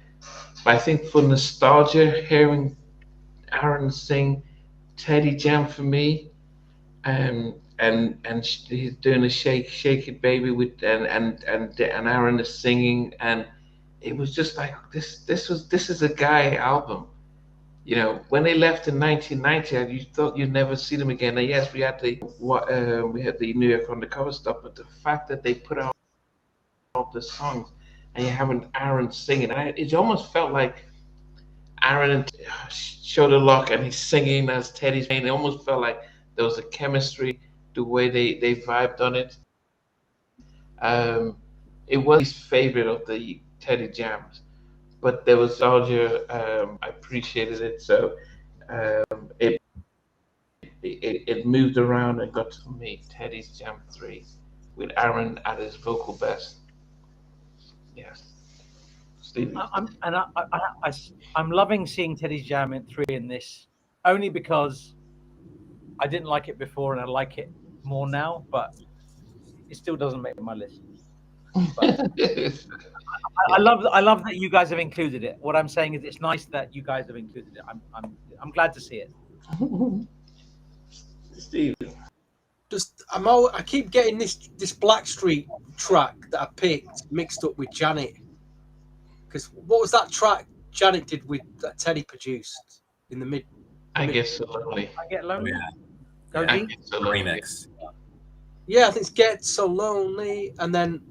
A: But I think for nostalgia, hearing Aaron sing "Teddy Jam" for me, and he's doing a shake it baby with and Aaron is singing, and it was just like this is a Guy album. When they left in 1990, you thought you'd never see them again. And yes, we had the New York Undercover stuff, but the fact that they put out all the songs and you have an Aaron singing, it almost felt like Aaron showed a lock and he's singing as Teddy's playing. It almost felt like there was a chemistry, the way they vibed on it. It was his favorite of the Teddy jams, but there was nostalgia. I appreciated it, so it moved around and got to me Teddy's Jam 3 with Aaron at his vocal best. Yes.
C: I'm loving seeing Teddy's Jam in 3 in this, only because I didn't like it before and I like it more now, but it still doesn't make my list. I love that you guys have included it. What I'm saying is it's nice that you guys have included it. I'm glad to see it.
A: Steve.
B: I keep getting this Blackstreet track that I picked mixed up with Janet. Because what was that track Janet did that Teddy produced in the mid?
A: I Get So Lonely.
C: I Get Lonely.
D: Oh, yeah.
A: I Get So Lonely.
D: Remix.
B: Yeah, I think it's Get So Lonely, and then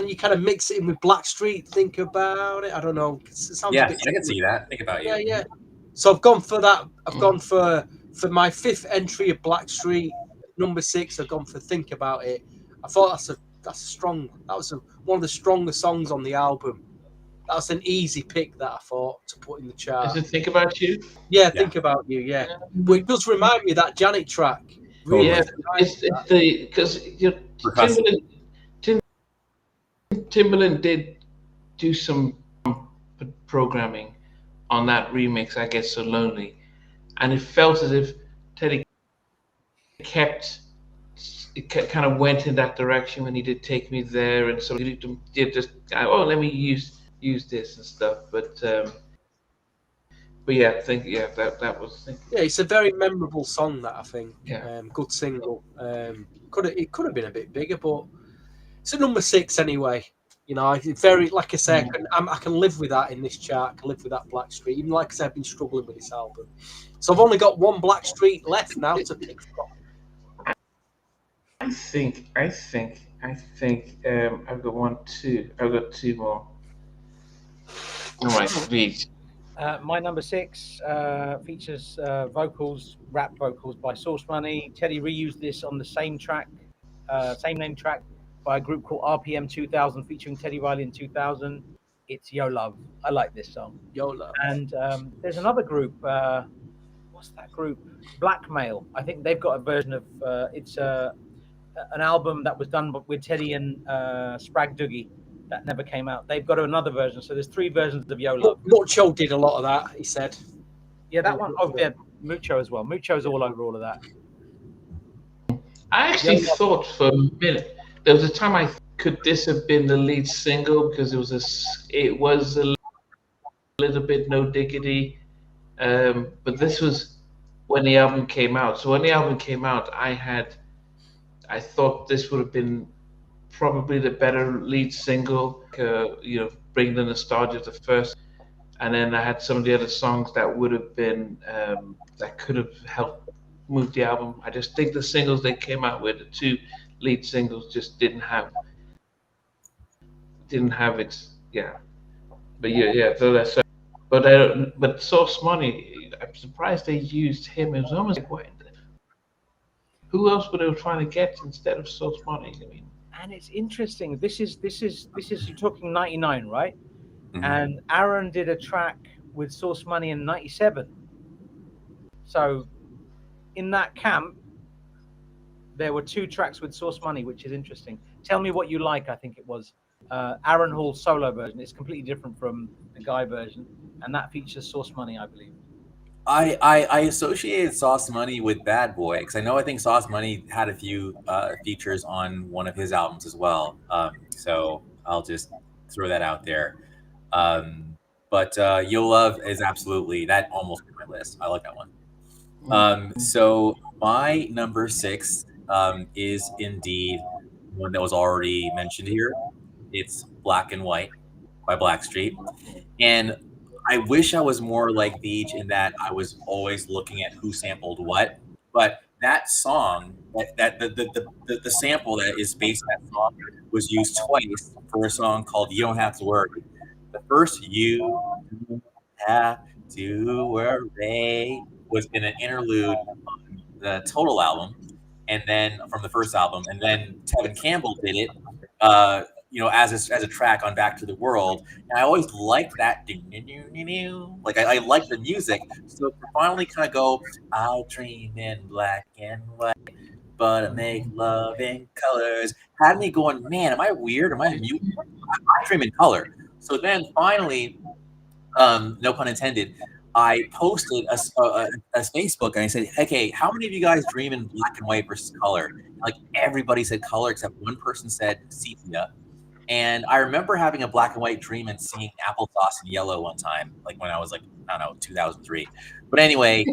B: you kind of mix it in with Blackstreet. Think About It. I don't know. It sounds
D: Yeah,
B: a bit
D: I can see that. Think About You.
B: Yeah. So I've gone for that. I've gone for my 5th entry of Blackstreet. Number 6, I've gone for Think About It. I thought that's strong. That was one of the stronger songs on the album. That's an easy pick that I thought to put in the chart.
A: Does it Think About You?
B: Yeah, Think About You. Yeah, but it does remind me of that Janet track. Really,
A: yeah, it's because Timbaland did do some programming on that remix, I Get So Lonely, and it felt as if Teddy kind of went in that direction when he did Take Me There, and so he did just let me use this and stuff, but yeah, that was.
B: Yeah, it's a very memorable song that I think.
A: Yeah.
B: Good single. It could have been a bit bigger, but it's a number 6 anyway. Very, like I say, I can live with that in this chart. I can live with that Blackstreet. Even like I said, I've been struggling with this album, so I've only got one Blackstreet left now to pick from.
A: I think I've got 1, 2. I've got 2 more. All right, please.
C: My number 6 features rap vocals by Source Money. Teddy reused this on the same name track by a group called RPM 2000 featuring Teddy Riley in 2000. It's Yo Love. I like this song.
B: Yo Love.
C: And there's another group. What's that group? Blackmail. I think they've got a version of it's an album that was done with Teddy and Sprag Doogie that never came out. They've got another version. So there's 3 versions of Yo Love.
B: Mucho did a lot of that, he said.
C: Yeah, that one. Oh, yeah, Mucho as well. Mucho's all over all of that.
A: I actually thought for a minute there was a time could this have been the lead single because it was a little bit No Diggity, but this was when the album came out. So when the album came out, I thought this would have been probably the better lead single. Bring the nostalgia to first, and then I had some of the other songs that would have been that could have helped move the album. I just think the singles they came out with, the two lead singles, just didn't have its But yeah. So that's but Sauce Money, I'm surprised they used him. It was almost like, what? Who else were they trying to get instead of Sauce Money? I mean,
C: and it's interesting. This is you're talking 99, right?
D: Mhm.
C: And Aaron did a track with Sauce Money in 97. So in that camp, there were 2 tracks with Sauce Money, which is interesting. Tell Me What You Like, I think it was. Aaron Hall's solo version. It's completely different from the Guy version, and that features Sauce Money, I believe.
D: I associated Sauce Money with Bad Boy because I think Sauce Money had a few features on one of his albums as well. So I'll just throw that out there. But You'll Love is absolutely, that almost made my list. I like that one. So my number 6 is indeed one that was already mentioned here. It's Black and White by Blackstreet. And I wish I was more like Beach in that I was always looking at who sampled what. But that song, the sample that is based on that song was used twice for a song called You Don't Have to Worry. The first You Don't Have to Worry was in an interlude on the Total album, and then from the first album, and then Tevin Campbell did it, as a track on Back to the World. And I always liked that, like I liked the music. So to finally kind of go, I'll dream in black and white, but I make love in colors, had me going, man, am I weird? Am I mute? I dream in color. So then finally, no pun intended, I posted a Facebook and I said, okay, how many of you guys dream in black and white versus color? Like everybody said color except one person said sepia. And I remember having a black and white dream and seeing Applesauce in Yellow one time, like when I was 2003. But anyway,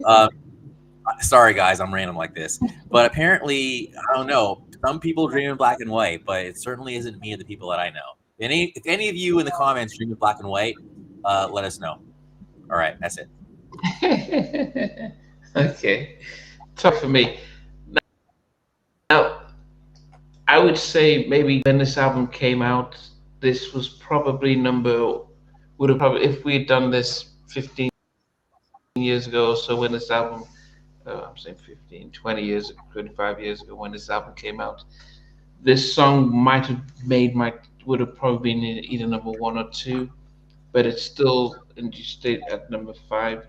D: sorry guys, I'm random like this. But apparently, I don't know, some people dream in black and white, but it certainly isn't me and the people that I know. If any of you in the comments dream in black and white, let us know. All right, that's it.
A: Okay, tough for me. Now, I would say maybe when this album came out, this was probably if we had done this 15 years ago or so when this album, I'm saying 15, 20 years, 25 years ago when this album came out, this song would have probably been either number 1 or 2, but it's still stayed at number 5.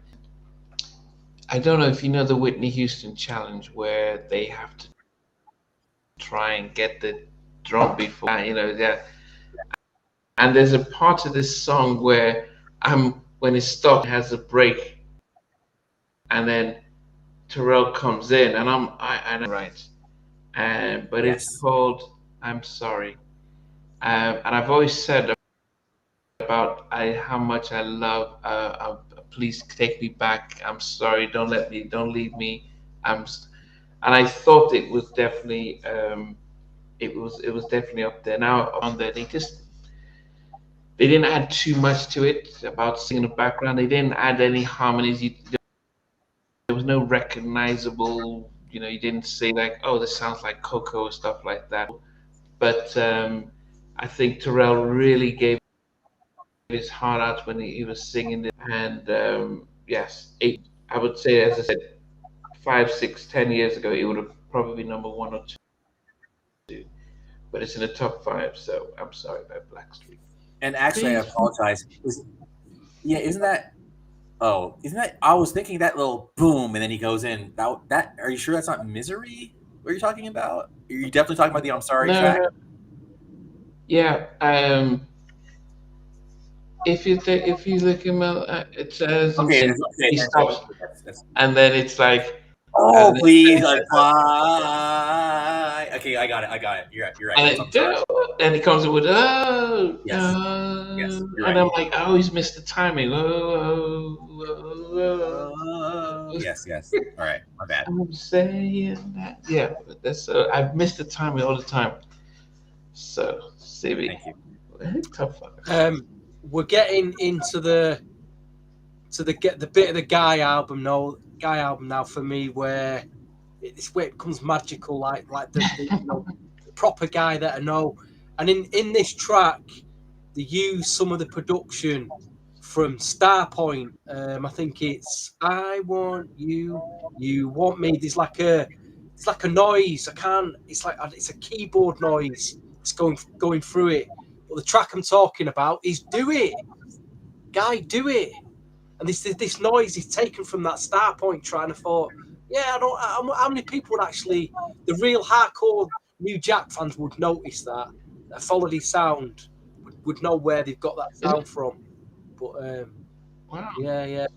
A: I don't know if you know the Whitney Houston challenge where they have to try and get the drum before, and there's a part of this song where when it stops, it has a break, and then Terrell comes in, and I'm right, but
D: Yes.
A: It's called I'm Sorry, and I've always said about how much I love Please Take Me Back, I'm sorry, don't leave me, and I thought it was definitely it was definitely up there. Now on there, they didn't add too much to it about singing in the background. They didn't add any harmonies. There was no recognizable, you didn't say like, oh, this sounds like Coco or stuff like that. But I think Terrell really gave his heart out when he was singing it. And yes, I would say, as I said, 5, 6, 10 years ago, it would have probably been number 1 or 2. But it's in the top 5, so I'm sorry about Blackstreet.
D: And actually, I apologize. Isn't that? I was thinking that little boom, and then he goes in. That are you sure that's not Misery? What you're talking about? Are you definitely talking about the I'm Sorry track?
A: Yeah. If you look him up, it says he stops, and then it's like,
D: oh please fly. Okay, I got it. You're right.
A: And he comes in with
D: yes,
A: and right. I'm like, I always miss the timing.
D: Yes. All right, my bad.
A: I'm saying that. Yeah, that's I've missed the timing all the time. So, Stevie.
D: Thank you.
A: Tough.
B: We're getting into the bit of the Guy album now for me, where it's where it becomes magical, like the proper Guy that I know. And in this track, they use some of the production from Starpoint. I think it's "I Want You, You Want Me." There's like a noise. It's a keyboard noise. It's going through it. But the track I'm talking about is "Do It, Guy, Do It." And this noise is taken from that Starpoint track. And I thought, yeah, how many people would actually, the real hardcore New Jack fans would notice that follow his sound, would know where they've got that sound from. But
A: Wow.
B: yeah.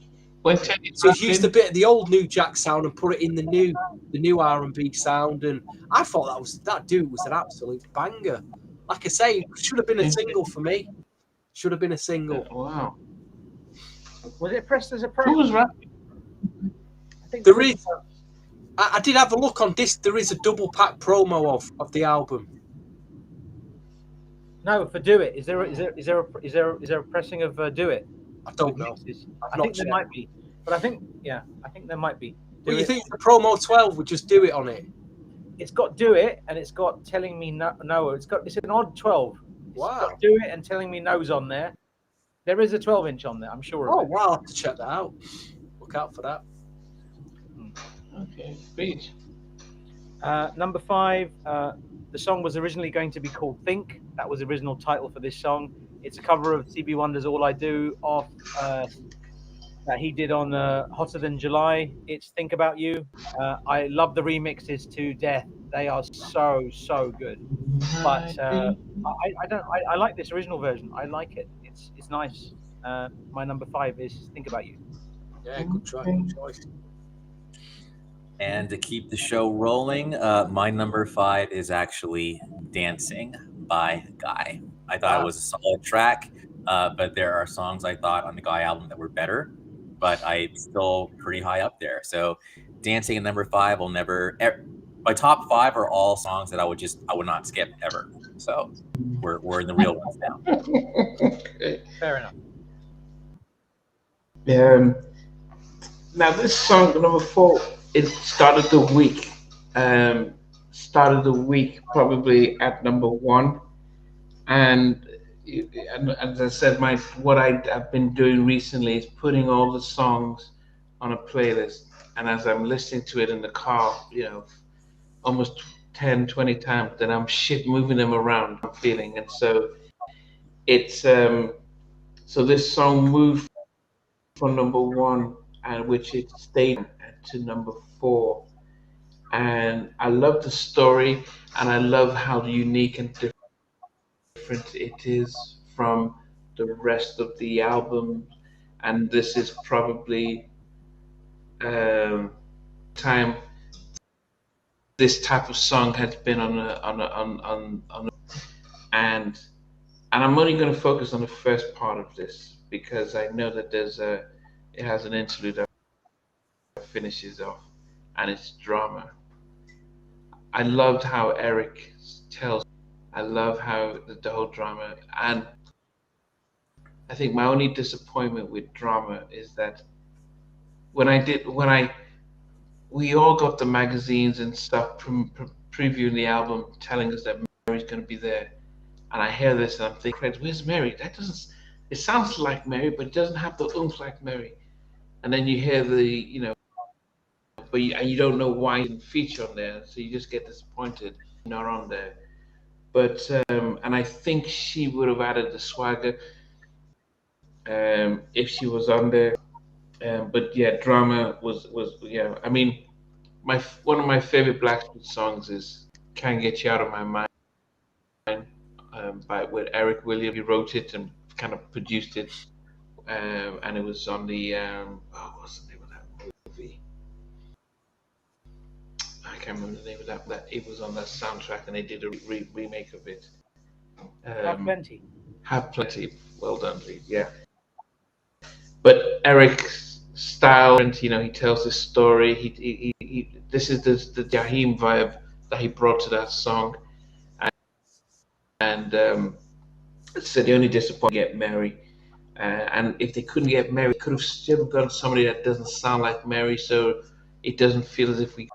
A: So
B: he's used a bit of the old New Jack sound and put it in the new R&B sound, and I thought that dude was an absolute banger. Like I say, it should have been a single for me. Should have been a single.
A: Wow.
C: Was it pressed as a promo?
A: Who was rapping?
C: I think
B: There is. I did have a look on this. There is a double pack promo of the album.
C: No, for "Do It." Is there a pressing of "Do It"?
B: I don't know.
C: I think there might be, but I think there might be.
B: But you think the promo 12 would just "Do It" on it?
C: It's got "Do It" and it's got "Telling Me No." It's an odd 12.
B: Wow.
C: It's got "Do It" and "Telling Me No's" on there. There is a 12-inch on there, I'm sure.
B: Oh, wow, I'll have to check that out. Look out for that.
A: Okay, great.
C: Number 5, the song was originally going to be called "Think." That was the original title for this song. It's a cover of Stevie Wonder's "All I Do" off that he did on Hotter Than July. It's "Think About You." I love the remixes to death. They are so good. But I like this original version. I like it. It's nice. My number 5 is "Think About You."
B: Yeah, good try. Good choice.
D: And to keep the show rolling, my number 5 is actually "Dancing" by Guy. I thought it was a solid track, but there are songs I thought on the Guy album that were better, but it's still pretty high up there. So "Dancing" at number 5 will never. My top 5 are all songs that I would not skip ever. So we're in the real ones now.
A: Okay.
C: Fair enough.
A: Now this song, number 4, it started the week. Probably at number 1, and as I said, what I've been doing recently is putting all the songs on a playlist, and as I'm listening to it in the car, almost 10, 20 times, then I'm moving them around. I'm feeling, and so it's so this song moved from number 1, and which it stayed to number 4, and I love the story, and I love how unique and different it is from the rest of the album, and this is probably time this type of song has been and I'm only going to focus on the first part of this because I know that it has an interlude that finishes off, and it's drama. I loved how Eric tells. I love how the whole drama, and I think my only disappointment with drama is that we all got the magazines and stuff previewing the album, telling us that Mary's going to be there, and I hear this and I'm thinking, where's Mary? It sounds like Mary, but it doesn't have the oomph like Mary. And then you hear but you don't know why it didn't feature on there, so you just get disappointed not on there. But and I think she would have added the swagger if she was on there. But yeah, drama was yeah. I mean, one of my favorite Blackstreet songs is "Can't Get You Out of My Mind" with Eric Williams. He wrote it and kind of produced it, and it was on the what's the name of that movie? I can't remember the name of that. It was on that soundtrack, and they did a remake of it.
C: Have Plenty.
A: Have Plenty. Well done, Lee. Yeah. But Eric's style, and he tells this story. This is the Jaheim vibe that he brought to that song, and so the only disappointment get Mary. And if they couldn't get Mary, they could have still gotten somebody that doesn't sound like Mary, so it doesn't feel as if we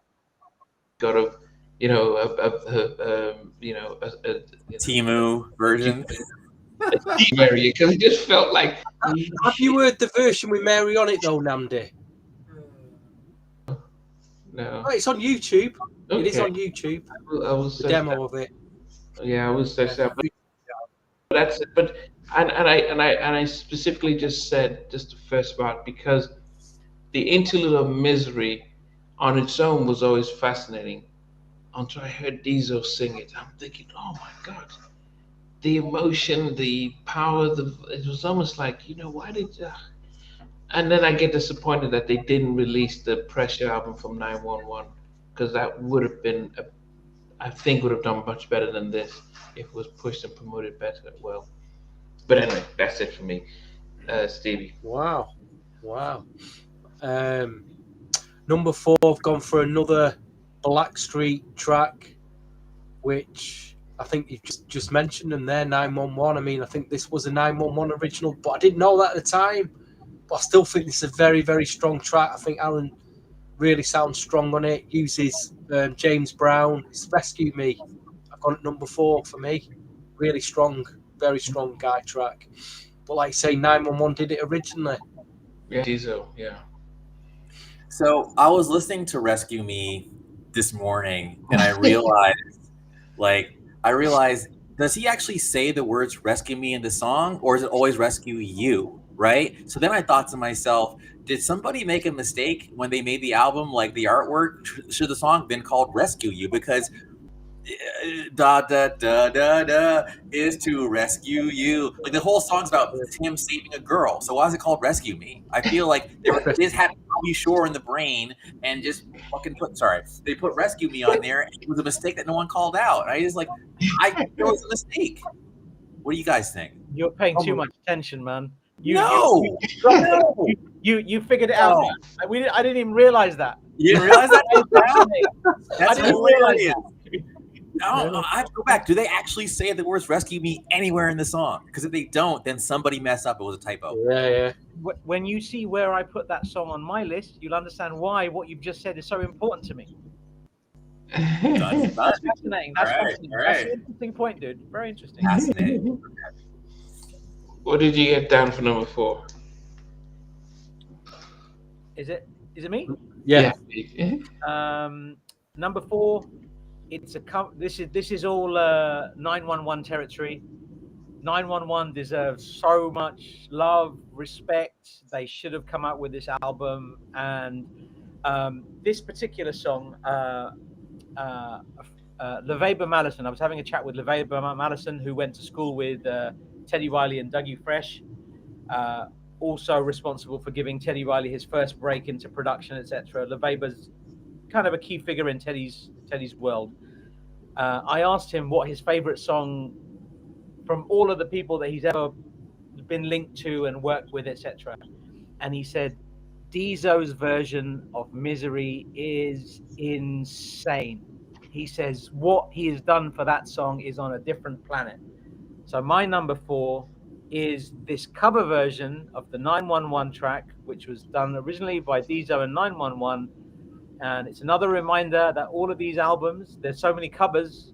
A: got a
D: Timu version.
A: Mary, because it just felt like.
B: Have you heard the version with Mary on it though, Namdi?
A: No.
B: Oh, it's on YouTube.
A: Okay.
B: It is on YouTube.
A: I was
B: the demo of it.
A: Yeah, I was so sad. But that's it. But and I specifically just said just the first part because the interlude of Misery on its own was always fascinating. Until I heard Diesel sing it, I'm thinking, oh my God, the emotion, the power, it was almost like, why did you? And then I get disappointed that they didn't release the Pressure album from 911 because that would have been, I think, would have done much better than this if it was pushed and promoted better. Well, but anyway, that's it for me, Stevie.
B: Wow. Number 4, I've gone for another Blackstreet track, which I think you just mentioned them there, 911. I mean, I think this was a 911 original, but I didn't know that at the time. But I still think this is a very, very strong track. I think Alan really sounds strong on it. Uses James Brown. It's Rescue Me. I've gone at number 4 for me. Really strong, very strong Guy track. But like I say, 911 did it originally.
A: Yeah, Diesel, yeah.
D: So I was listening to Rescue Me this morning, and I realized, does he actually say the words "rescue me" in the song, or is it always "rescue you"? Right? So then I thought to myself, did somebody make a mistake when they made the album? Like the artwork, should the song been called "Rescue You"? Because da da da da da is to rescue you. Like the whole song's about him saving a girl. So why is it called "Rescue Me"? I feel like they had Bobby Shore in the brain and just fucking they put "Rescue Me" on there. And it was a mistake that no one called out. I just it was a mistake. What do you guys think?
C: You're paying too much attention, man. You figured it out. I didn't even realize that.
D: You didn't realize that?
C: I didn't realize that.
D: I have to go back. Do they actually say the words "rescue me" anywhere in the song? Because if they don't, then somebody messed up. It was a typo.
B: Yeah.
C: When you see where I put that song on my list, you'll understand why what you've just said is so important to me. That's fascinating. That's fascinating.
D: Right.
C: That's an interesting point, dude. Very interesting.
D: Fascinating.
A: What did you get down for number 4?
C: Is it me?
B: Yeah.
C: Number 4. This is all 911 territory. 911 deserves so much love, respect. They should have come out with this album, and this particular song, LaVeber Madison. I was having a chat with LaVeber Madison, who went to school with Teddy Riley and Dougie Fresh. Also responsible for giving Teddy Riley his first break into production, etc. LaVeber's kind of a key figure in Teddy's world. I asked him what his favorite song from all of the people that he's ever been linked to and worked with, etc. And he said, Diesel's version of Misery is insane. He says what he has done for that song is on a different planet. So my number 4 is this cover version of the 911 track, which was done originally by Diesel and 911. And it's another reminder that all of these albums, there's so many covers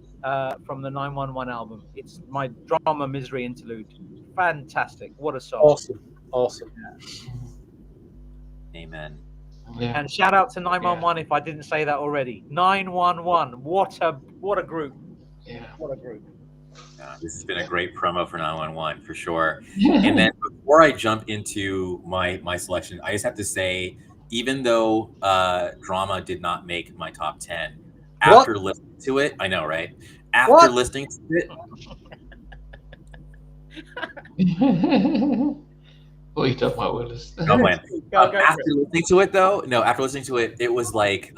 C: from the 911 album. It's my drama Misery interlude. Fantastic. What a song.
B: Awesome.
D: Yeah. Amen.
C: Yeah. And shout out to 911 if I didn't say that already. 911. What a group.
A: Yeah.
C: What a group.
D: This has been a great promo for 911 for sure. And then before I jump into my selection, I just have to say, even though Drama did not make my top 10, after listening to it, I know, right? After listening to it.
A: What are you talking about, Willis?
D: After listening to it, though, after listening to it, it was like,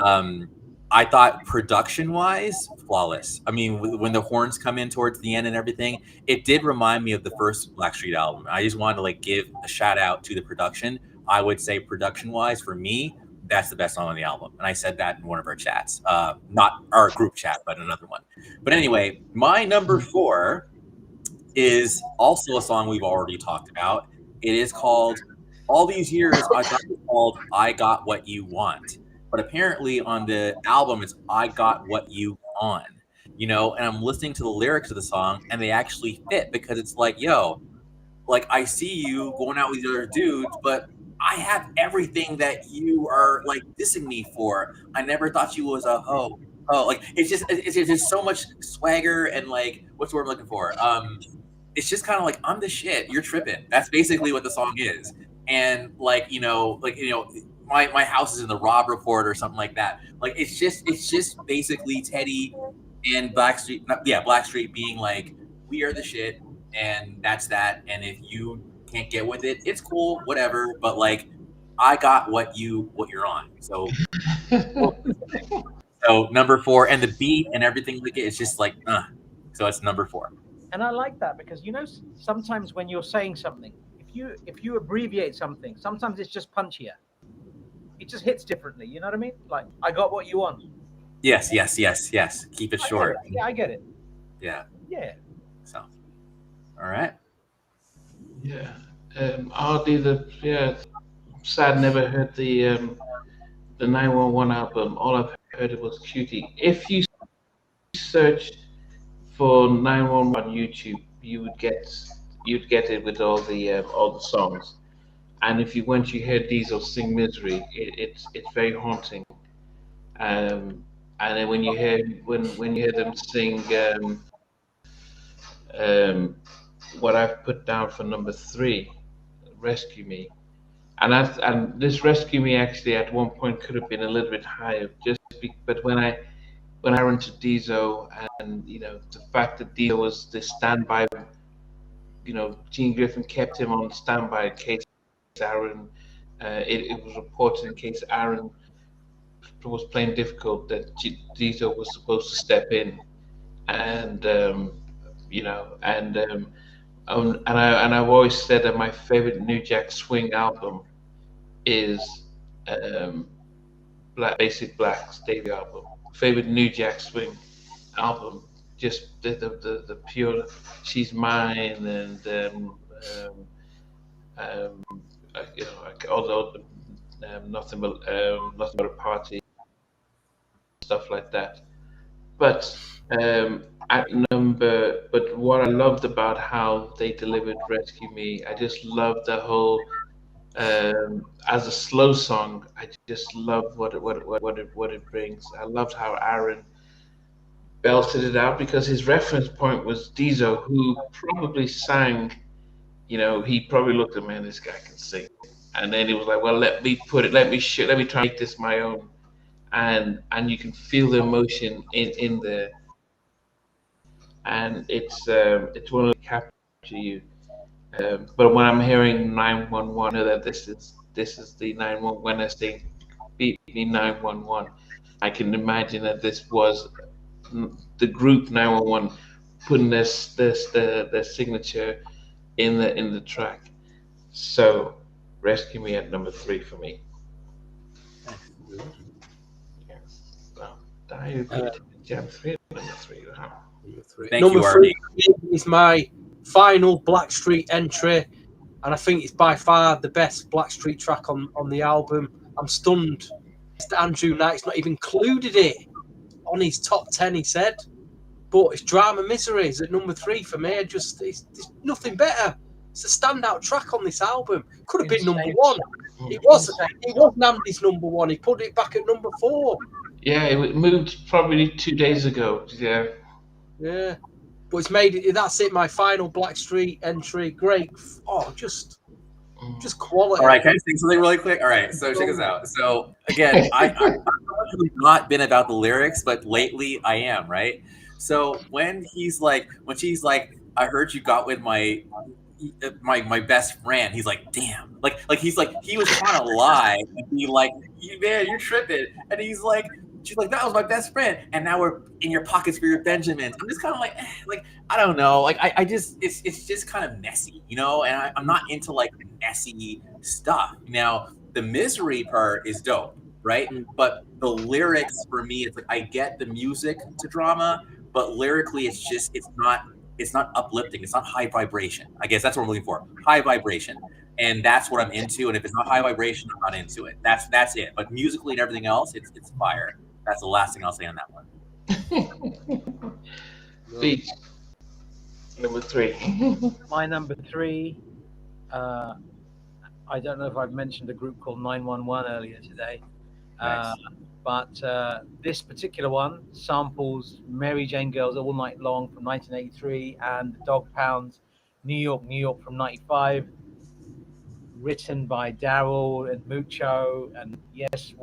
D: I thought production-wise, flawless. I mean, when the horns come in towards the end and everything, it did remind me of the first Blackstreet album. I just wanted to give a shout out to the production. I would say production-wise, for me, that's the best song on the album. And I said that in one of our chats, not our group chat, but another one. But anyway, my number 4 is also a song we've already talked about. It is called All These Years I Thought It was called I Got What You Want. But apparently on the album it's I Got What You On. You know, and I'm listening to the lyrics of the song and they actually fit because it's like, yo, like I see you going out with these other dudes, but I have everything that you are like dissing me for. I never thought you was a hoe. Oh, like it's just so much swagger and like what's the word I'm looking for? It's just kind of like I'm the shit. You're tripping. That's basically what the song is. And like my house is in the Rob Report or something like that. Like it's just basically Teddy and Blackstreet being like, we are the shit, and that's that. And if you can't get with it, it's cool, whatever. But like, I got what you're on. So, so number 4, and the beat and everything like it's just like, so it's number 4.
C: And I like that because sometimes when you're saying something, if you abbreviate something, sometimes it's just punchier. It just hits differently. You know what I mean? Like I got what you want.
D: Yes. Keep it short.
C: Yeah, I get it.
D: Yeah. So, all right.
A: Yeah. I'll do sad never heard the 911 album. All I've heard was Cutie. If you search for 911 on YouTube, you'd get it with all the songs. And if you hear Diesel sing Misery, it's very haunting. And then when you hear them sing what I've put down for number 3, Rescue Me, and this Rescue Me actually at one point could have been a little bit higher, but when I went to Diesel and the fact that Diesel was the standby, Gene Griffin kept him on standby in case Aaron, it was reported in case Aaron was playing difficult that Diesel was supposed to step in, and I've always said that my favorite New Jack Swing album is Basic Black's debut album. Favorite New Jack Swing album, just the pure She's Mine and although nothing but a party, stuff like that. But but what I loved about how they delivered Rescue Me, I just loved the whole as a slow song. I just love what it brings. I loved how Aaron belted it out because his reference point was Diesel, who probably sang. He probably looked at, man, this guy can sing, and then he was like, well, let me try and make this my own, and you can feel the emotion in there, and it's one of the capture you. But when I'm hearing 911, I know that this is the 911 when I say beat me 911. I can imagine that this was the group 911 putting their signature in the track. So Rescue Me at number 3 for me. Jam 3 at number 3.
B: Number 3 is my final Blackstreet entry, and I think it's by far the best Blackstreet track on the album. I'm stunned Mr. Andrew Knight's not even included it on his top 10, he said. But it's Drama Misery is at number 3 for me. It's nothing better. It's a standout track on this album. Could have been number 1. It wasn't Namdi's number 1. He put it back at number 4.
A: Yeah, it moved probably 2 days ago.
B: Yeah. But it's made it. That's it. My final Blackstreet entry. Great. Oh, just quality.
D: All right, can I say something really quick? All right, so check us out. So again, I've not been about the lyrics, but lately I am, right? So when she's like, I heard you got with my best friend, he's like, damn, like he's like, he was trying to lie and be like, man, you're tripping, and he's like, she's like, that was my best friend, and now we're in your pockets for your Benjamins. I'm just kind of like I don't know, like I just it's just kind of messy, and I'm not into like messy stuff. Now the Misery part is dope, right? But the lyrics for me, it's like I get the music to Drama, but lyrically it's not it's not uplifting, it's not high vibration. I guess that's what I'm looking for. High vibration. And that's what I'm into. And if it's not high vibration, I'm not into it. That's it. But musically and everything else, it's fire. That's the last thing I'll say on that one.
A: Beach. Number 3.
C: My number 3. I don't know if I've mentioned a group called 911 earlier today.
D: Nice.
C: But this particular one samples Mary Jane Girls All Night Long from 1983 and Dog Pound's New York, New York from 95, written by Daryl and Mucho. And yes,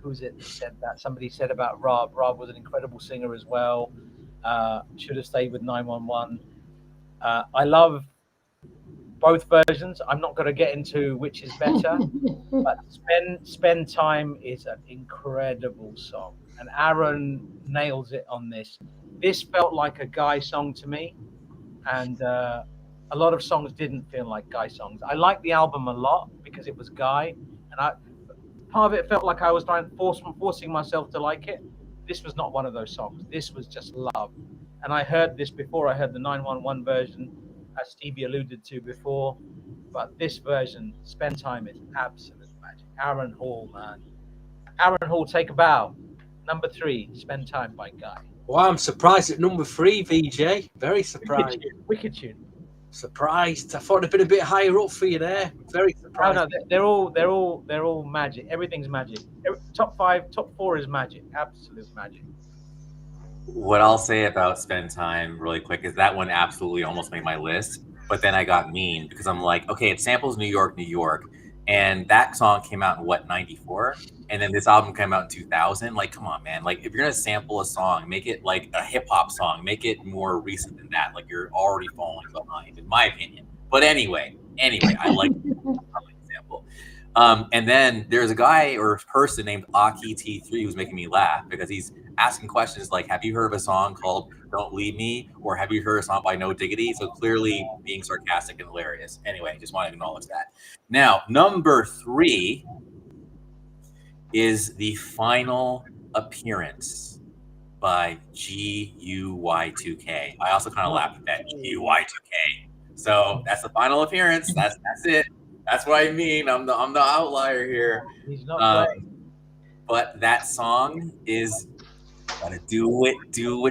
C: who's it that said that? Somebody said about Rob. Rob was an incredible singer as well. Should have stayed with 911. I love both versions. I'm not going to get into which is better, but Spend Time is an incredible song, and Aaron nails it on this. This felt like a Guy song to me, and a lot of songs didn't feel like Guy songs. I liked the album a lot because it was Guy, and part of it felt like I was forcing myself to like it. This was not one of those songs. This was just love, and I heard this before I heard the 911 version, as Stevie alluded to before, but this version, Spend Time, is absolute magic. Aaron Hall, man. Aaron Hall, take a bow. Number 3, Spend Time by Guy.
B: Wow, I'm surprised at number 3, VJ. Very surprised.
C: Wicked tune.
B: Surprised. I thought it'd been a bit higher up for you there. Very surprised.
C: No, they're all magic. Everything's magic. Top 5, top 4 is magic. Absolute magic.
D: What I'll say about Spend Time really quick is that one absolutely almost made my list, but then I got mean because I'm like, okay, it samples New York, New York, and that song came out in 94, and then this album came out in 2000. Like, come on, man! Like, if you're gonna sample a song, make it like a hip hop song, make it more recent than that. Like, you're already falling behind, in my opinion. But anyway, I like the sample. And then there's a guy or person named Aki T3 who's making me laugh because he's asking questions like, have you heard of a song called Don't Leave Me? Or have you heard a song by No Diggity? So clearly being sarcastic and hilarious. Anyway, just want to acknowledge that. Now, number 3 is The Final Appearance by GUY2K. I also kind of laughed at that, GUY2K. So that's The Final Appearance. That's it. That's what I mean. I'm the outlier here.
C: He's not playing.
D: But that song is gotta do it. You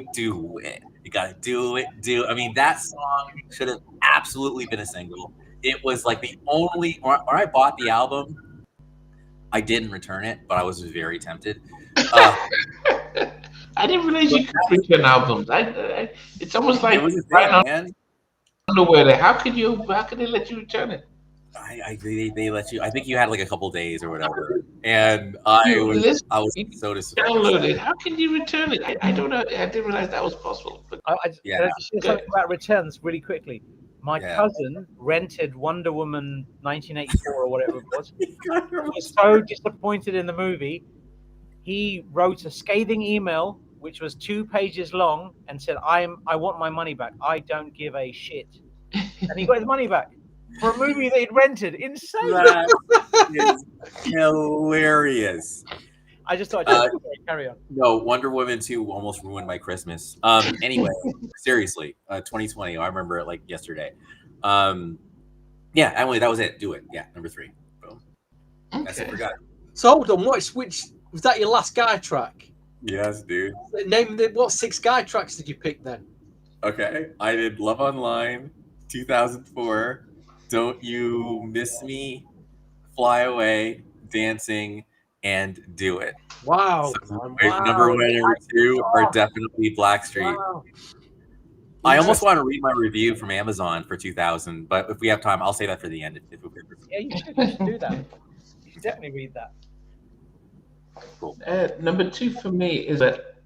D: gotta do it. I mean, that song should have absolutely been a single. It was like the only. When I bought the album, I didn't return it, but I was very tempted.
A: I didn't realize you could return albums. It's almost like
D: it was a thing, man.
A: Underwear. How could they let you return it?
D: They let you. I think you had like a couple days or whatever, and I was so disappointed.
A: Download it. How can you return it? I don't know. I didn't realize that was possible. But
C: Can I just say something about returns really quickly? My cousin rented Wonder Woman 1984 or whatever it was. He was so disappointed in the movie. He wrote a scathing email, which was 2 pages long, and said, "I want my money back. I don't give a shit." And he got his money back. For a movie that he'd rented. Insane.
D: That is hilarious.
C: I just thought I'd carry on.
D: No, Wonder Woman 2 almost ruined my Christmas. Anyway, seriously, 2020. I remember it like yesterday. Emily, that was it. Do it. Yeah, number 3. Boom.
A: Okay.
D: That's it. Forgot.
B: So hold on, which was that your last Guy track?
D: Yes, dude.
B: What 6 Guy tracks did you pick then?
D: Okay, I did Love Online, 2004. Don't You Miss Me, Fly Away, Dancing, and Do It.
B: Wow.
D: So number 1 and number 2 are definitely Blackstreet. Wow. I almost want to read my review from Amazon for 2000, but if we have time, I'll say that for the end.
C: Yeah, you should do that. You should definitely read that.
D: Cool.
A: Number 2 for me is that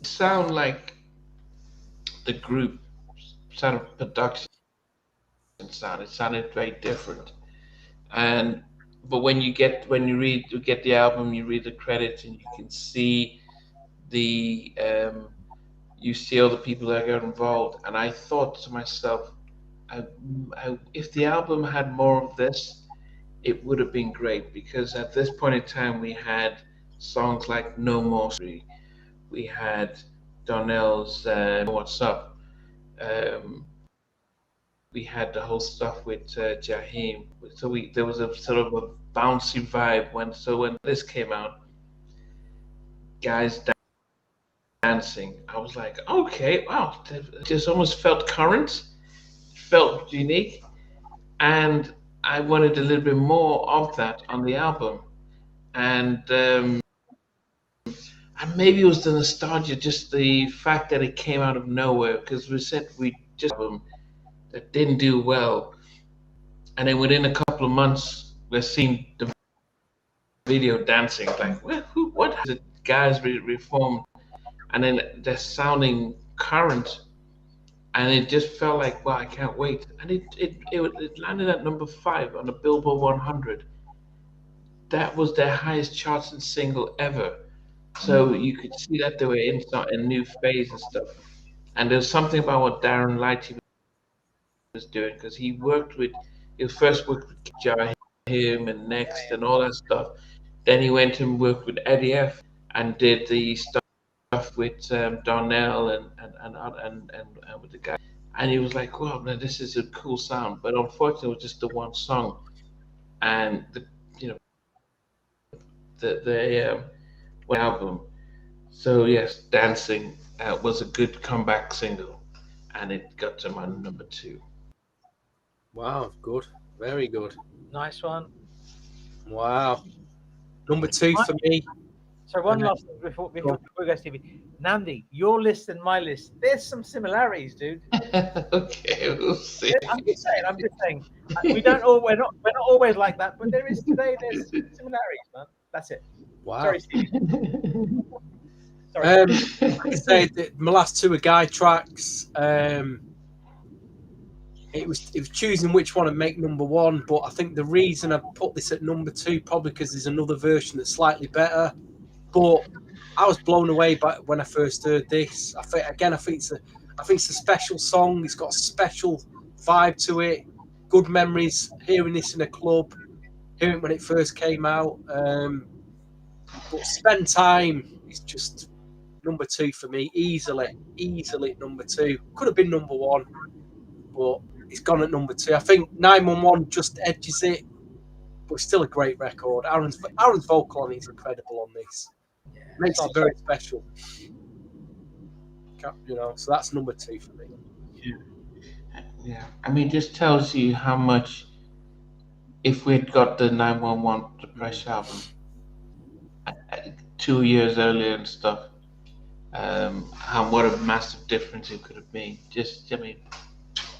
A: it sound like the group sort of production sound. It sounded very different, but when you get the album, you read the credits, and you can see you see all the people that got involved. And I thought to myself, if the album had more of this, it would have been great, because at this point in time we had songs like No More Street, we had Darnell's What's Up. We had the whole stuff with Jaheim. So there was a sort of a bouncy vibe when this came out, guys dancing. I was like, okay, wow, it just almost felt current, felt unique, and I wanted a little bit more of that on the album. And maybe it was the nostalgia, just the fact that it came out of nowhere, because we just album that didn't do well, and then within a couple of months we're seeing the video dancing. Like, what? The guys reformed, and then they're sounding current, and it just felt like, wow, I can't wait. And it landed at number 5 on the Billboard 100. That was their highest charting single ever. So you could see that they were in a new phase and stuff. And there's something about what Darren Lighty was doing, because he first worked with Jaheim and Next and all that stuff. Then he went and worked with Eddie F and did the stuff with Darnell and with the guy. And he was like, "Wow, man, this is a cool sound." But unfortunately, it was just the one song, and the album. So yes, Dancing was a good comeback single, and it got to my number 2.
B: Wow, good, very good,
C: Nice one.
B: Wow, number 2 for me.
C: So one last thing before we go, Stevie. Nandi, your list and my list, there's some similarities, dude.
A: Okay, we'll see.
C: I'm just saying. We're not always like that, but there's similarities, man. That's it.
B: Wow.
C: Sorry, Stevie.
B: Sorry. Like I said, my last 2 are Guy tracks. It was choosing which one to make number 1, but I think the reason I put this at number 2 probably because there's another version that's slightly better. But I was blown away by when I first heard this. I think it's a special song. It's got a special vibe to it. Good memories hearing this in a club, hearing it when it first came out. But Spend Time is just number 2 for me, easily number 2. Could have been number 1, but it's gone at number 2. I think 911 just edges it, but it's still a great record. Aaron's vocal on it is incredible on this. Makes it very special. So that's number 2 for me.
A: Yeah. I mean, just tells you how much, if we'd got the 911 Depression album 2 years earlier and stuff, what a massive difference it could have made.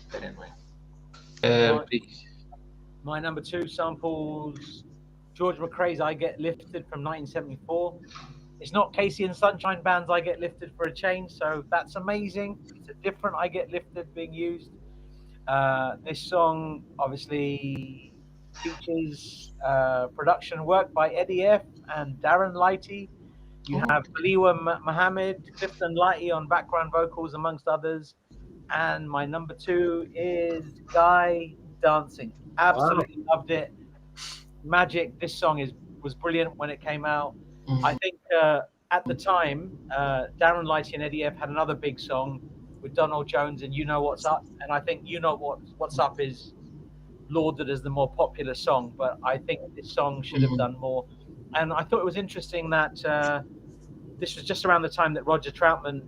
A: But anyway.
C: My number 2 samples George McRae's I Get Lifted from 1974. It's not Casey and Sunshine Band's I Get Lifted for a Change, so that's amazing. It's a different I Get Lifted being used. This song obviously features production work by Eddie F and Darren Lighty. You have Baliwa Muhammad, Clifton Lighty on background vocals, amongst others. And my number 2 is Guy Dancing. Absolutely loved it. Magic. This song was brilliant when it came out. I think at the time, Darren Lighty and Eddie F had another big song with Donald Jones and You Know What's Up. And I think You Know What's Up is lauded as the more popular song, but I think this song should have done more. And I thought it was interesting that this was just around the time that Roger Troutman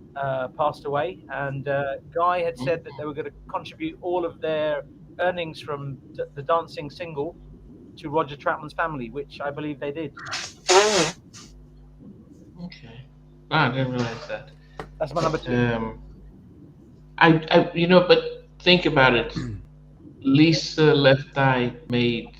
C: passed away, and Guy had said that they were going to contribute all of their earnings from the Dancing single to Roger Troutman's family, which I believe they did.
A: Okay. I didn't realize that.
C: That's my number 2.
A: But think about it. Lisa Left Eye made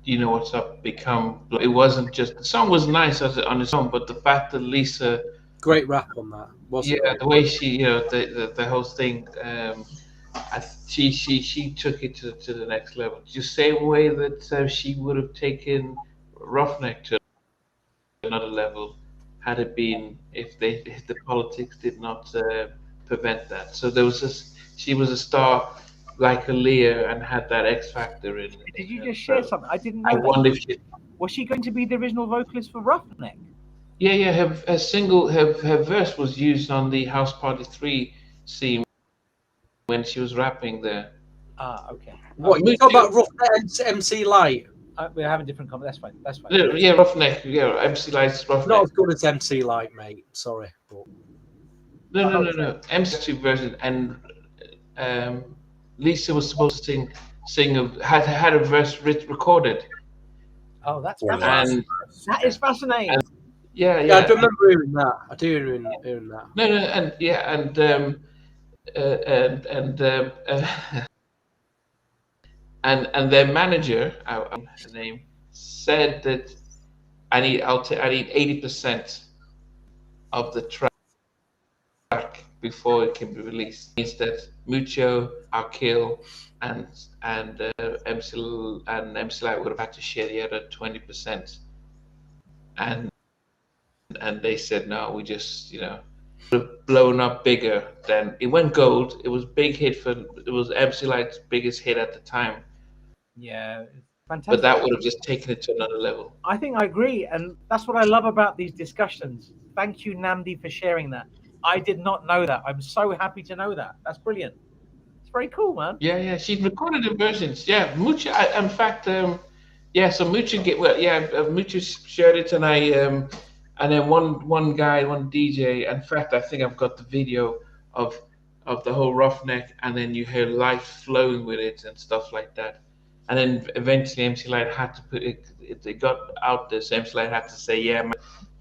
A: You Know What's Up become. It wasn't just the song was nice on its own, but the fact that Lisa,
B: great rap on that, wasn't it?
A: The way she, the whole thing, she took it to the next level. The same way that she would have taken Roughneck to another level had it been if the politics did not prevent that. So she was a star like Aaliyah and had that X factor in.
C: Did you just share something? I didn't know.
A: I wonder if
C: was she going to be the original vocalist for Roughneck?
A: Yeah. Her verse was used on the House Party 3 scene when she was rapping there.
C: Ah, okay.
B: What you talk about? Roughneck MC Light?
C: We're having different comments. That's fine.
A: Yeah, Roughneck. Yeah, MC Light's Roughneck.
B: Not as good as MC Light, mate. Sorry, but
A: No. MC version, and Lisa was supposed to had a verse recorded.
C: Oh, that's
A: fascinating.
C: That is fascinating.
A: Yeah.
B: I do remember hearing that. I do remember hearing that.
A: No, and their manager, her name, said that I need 80% of the track before it can be released. Means that Mucho, Akil, and MC Light would have had to share the other 20%, and they said no, we just would have blown up bigger. Then it went gold. It was big hit it was MC Light's biggest hit at the time.
C: Yeah, fantastic.
A: But that would have just taken it to another level.
C: I think I agree, and that's what I love about these discussions. Thank you, Namdi, for sharing that. I did not know that. I'm so happy to know that. That's brilliant. It's very cool, man.
A: Yeah. She recorded the versions. Yeah, Mucho. In fact, so Mucho Mucho shared it, and and then one guy, one DJ. In fact, I think I've got the video of the whole Roughneck, and then you hear Light flowing with it and stuff like that. And then eventually MC Light had to put it. It got out there. So MC Light had to say, yeah.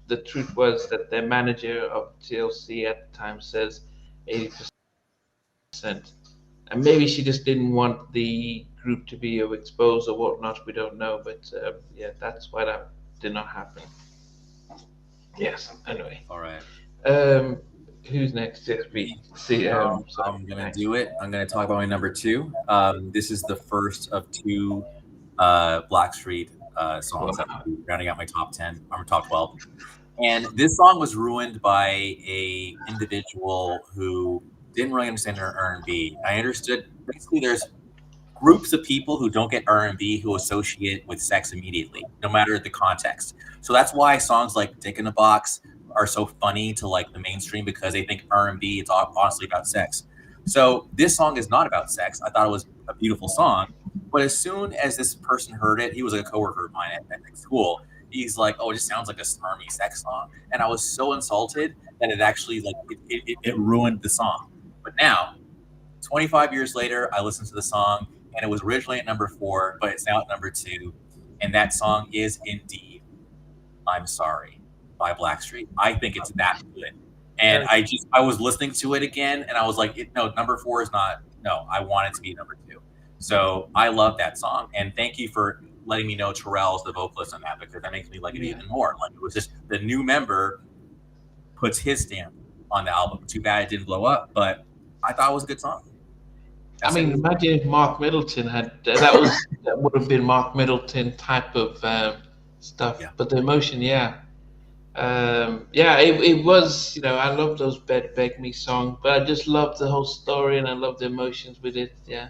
A: The truth was that their manager of TLC at the time says 80%, and maybe she just didn't want the group to be exposed or whatnot. We don't know, but that's why that did not happen. Yes. Anyway.
D: All right.
A: Who's next? Yes, we see.
D: I'm gonna do it. I'm gonna talk about my number 2. This is the first of 2 Blackstreet songs that will be rounding out my top 10, or top 12. And this song was ruined by a individual who didn't really understand R&B. I understood basically there's groups of people who don't get R&B who associate with sex immediately, no matter the context. So that's why songs like Dick in a Box are so funny to like the mainstream, because they think R&B it's honestly about sex. So this song is not about sex. I thought it was a beautiful song, but as soon as this person heard it, he was like a coworker of mine at school. He's like, oh, it just sounds like a smarmy sex song. And I was so insulted that it actually it ruined the song. But now, 25 years later, I listened to the song, and it was originally at number 4, but it's now at number 2. And that song is indeed I'm Sorry by Blackstreet. I think it's that good. And I was listening to it again, and I was like, no, number 4 is not, no, I want it to be number 2. So I love that song. And thank you for letting me know Terrell's the vocalist on that, because that makes me like it even more. Like, it was just the new member puts his stamp on the album. Too bad it didn't blow up, but I thought it was a good song.
A: Imagine if Mark Middleton had that would have been Mark Middleton type of stuff. Yeah. But the emotion, it was. I love those Beg Me songs, but I just love the whole story, and I love the emotions with it. Yeah.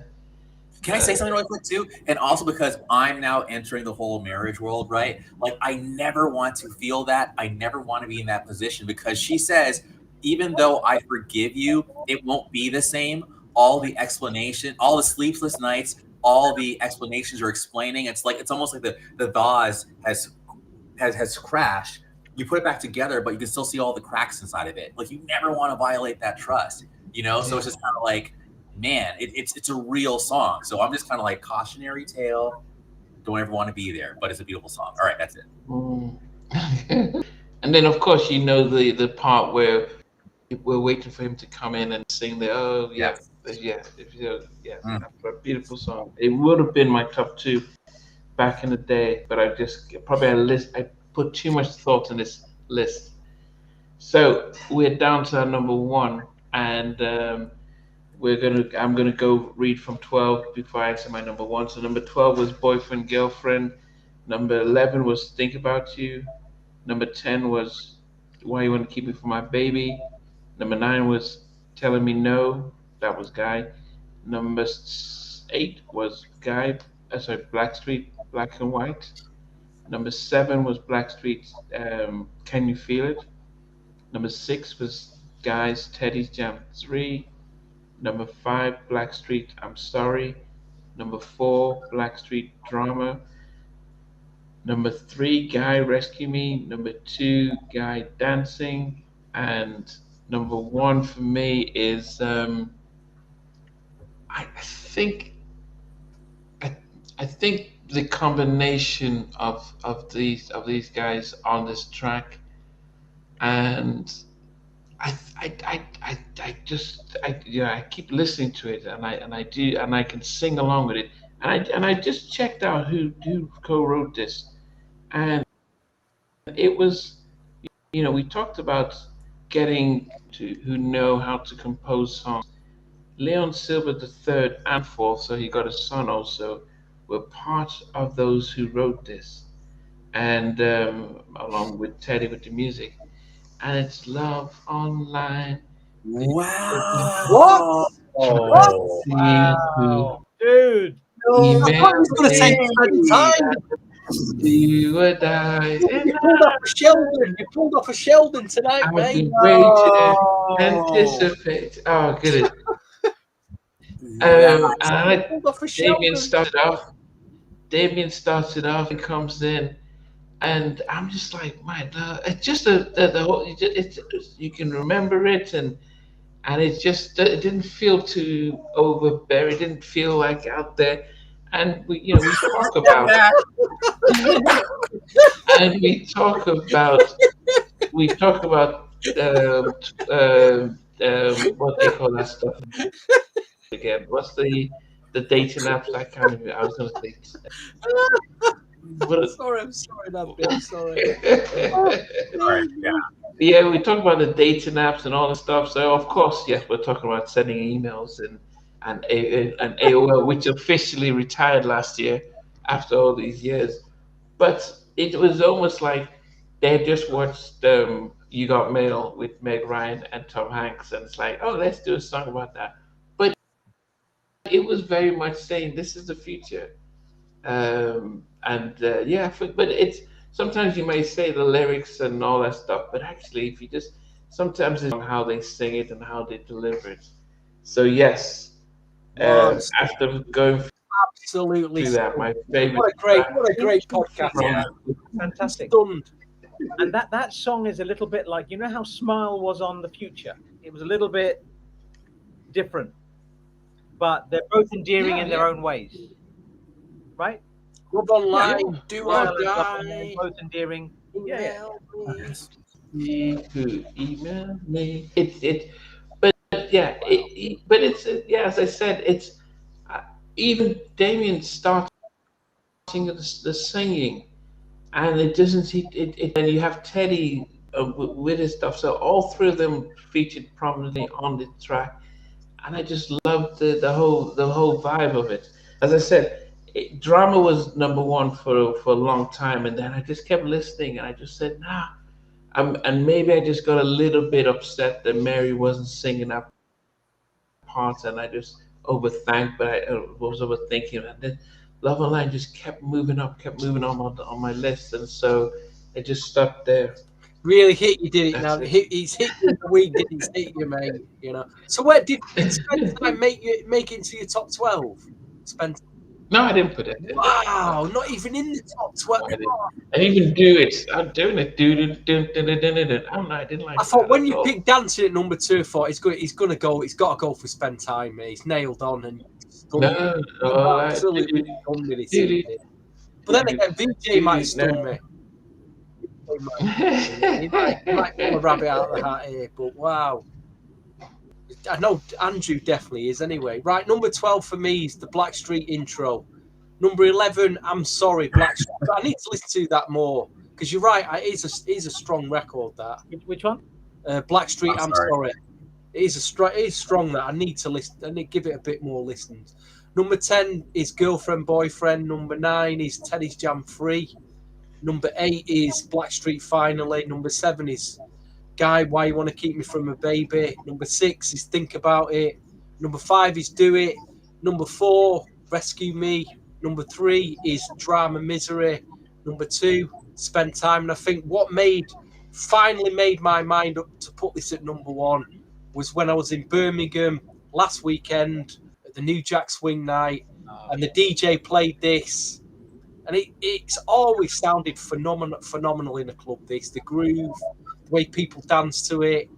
D: Can I say something really quick too? And also because I'm now entering the whole marriage world, right? Like, I never want to feel that. I never want to be in that position, because she says, even though I forgive you, it won't be the same. All the explanation, all the sleepless nights, all the explanations are explaining. It's like, it's almost like the vase has crashed. You put it back together, but you can still see all the cracks inside of it. Like, you never want to violate that trust, So it's just kind of like, man, it's a real song. So I'm just kind of like, cautionary tale. Don't ever want to be there, but it's a beautiful song. All right, that's it.
A: And then, of course, the part where we're waiting for him to come in and sing the a beautiful song. It would have been my top 2 back in the day, but I put too much thought in this list. So we're down to our number 1, and I'm gonna go read from 12 before I answer my number 1. So number 12 was Boyfriend Girlfriend. Number 11 was Think About You. Number 10 was Why You Want to Keep Me From My Baby. Number 9 was Telling Me No. That was Guy. Number 8 was Blackstreet, Black and White. Number 7 was Blackstreet, Can You Feel It? Number 6 was Guy's Teddy's Jam 3. Number 5, Blackstreet, I'm Sorry. Number 4, Blackstreet Drama. Number 3, Guy Rescue Me. Number 2, Guy Dancing. And number 1 for me is I think I think the combination of these guys on this track, and I keep listening to it, and I can sing along with it, and I just checked out who co-wrote this, and it was, we talked about getting to who know how to compose songs. Leon Silver III and IV, so he got a son also, were part of those who wrote this, and along with Teddy with the music, and it's Love Online.
D: Wow!
B: What?
C: Oh, wow. Dude!
B: I thought it was going to take time.
A: You would die.
B: You pulled off a Sheldon. You pulled off a Sheldon tonight,
A: I've
B: mate.
A: been waiting to anticipate. Oh, goodness. And
B: Pulled off a Sheldon.
A: Damien started off and comes in, and I'm just like, man, it's just the whole. You can remember it, and it's just, it didn't feel too overbearing. It didn't feel like out there, and we talk about and we talk about what they call that stuff again. What's the dating apps? I can't even. I was going to say.
B: I'm sorry, Nabby, I'm sorry.
D: Sorry, yeah.
A: Yeah, we talk about the dating apps and all the stuff. So of course, yes, we're talking about sending emails and AOL, which officially retired last year after all these years. But it was almost like they had just watched You Got Mail with Meg Ryan and Tom Hanks, and it's like, oh, let's do a song about that. But it was very much saying this is the future. But it's sometimes you may say the lyrics and all that stuff, but actually, if you just sometimes it's how they sing it and how they deliver it. So yes, after going
B: absolutely
A: through that, my favorite.
B: What a great podcast!
C: Yeah. Fantastic.
B: Stunned.
C: And that song is a little bit like, you know how Smile was on The Future? It was a little bit different, but they're both endearing in their own ways, right?
B: Love Online, Do or Die.
C: Both endearing. Yeah.
A: Email me. But as I said, it's even Damien starting the singing, and it doesn't. And you have Teddy with his stuff. So all three of them featured prominently on the track, and I just loved the whole vibe of it. As I said. Drama was number one for a long time, and then I just kept listening, and I just said, nah. And maybe I just got a little bit upset that Mary wasn't singing that part, and I just overthanked, but I was overthinking, and then Love Online just kept moving on my list, and so it just stopped there.
B: Really hit you, did it? Now he's hit you the week, didn't he? Hit you, mate. So where did Spencer make it into your top 12? Spencer.
A: No, I didn't put it in.
B: Wow, not even in the top 12.
A: I didn't even do it. I'm doing it. I didn't like.
B: I thought when you picked Dancing at number 2, I thought he's gonna go. He's got to go for Spend Time. Mate. He's nailed on and absolutely done with it. But then again, VJ might stun me. He might pull a rabbit out of the hat here. But wow. I know Andrew definitely is anyway. Right, number 12 for me is the Blackstreet intro. Number 11, I'm Sorry, Blackstreet. I need to listen to that more because you're right. It is a strong record. That
C: which one?
B: Blackstreet, I'm Sorry. It is strong. That I need to listen. I need to give it a bit more listens. Number 10 is Girlfriend Boyfriend. Number 9 is Teddy's Jam 3. Number 8 is Blackstreet Finally. Number 7 is Guy, Why You Want to Keep Me From a Baby. Number 6 is Think About It. Number 5 is Do It. Number 4, Rescue Me. Number 3 is Drama Misery. Number 2, Spend Time. And I think what made finally made my mind up to put this at number one was when I was in Birmingham last weekend at the New Jack Swing Night, and the DJ played this, and it's always sounded phenomenal in a club. The groove, the way people dance to it,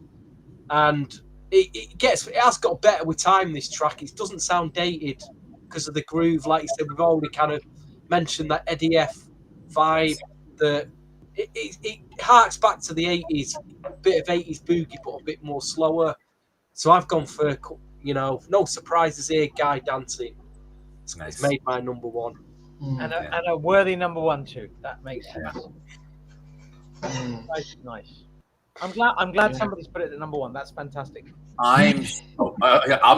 B: and it has got better with time. This track, it doesn't sound dated because of the groove. Like you said, we've already kind of mentioned that Eddie F vibe. That it harks back to the 80s, a bit of 80s boogie, but a bit more slower. So I've gone for, no surprises here, Guy dancing. It's made my number one.
C: And a worthy number one too. That makes sense. Nice. I'm glad somebody's put it at number one. That's fantastic.
D: I'm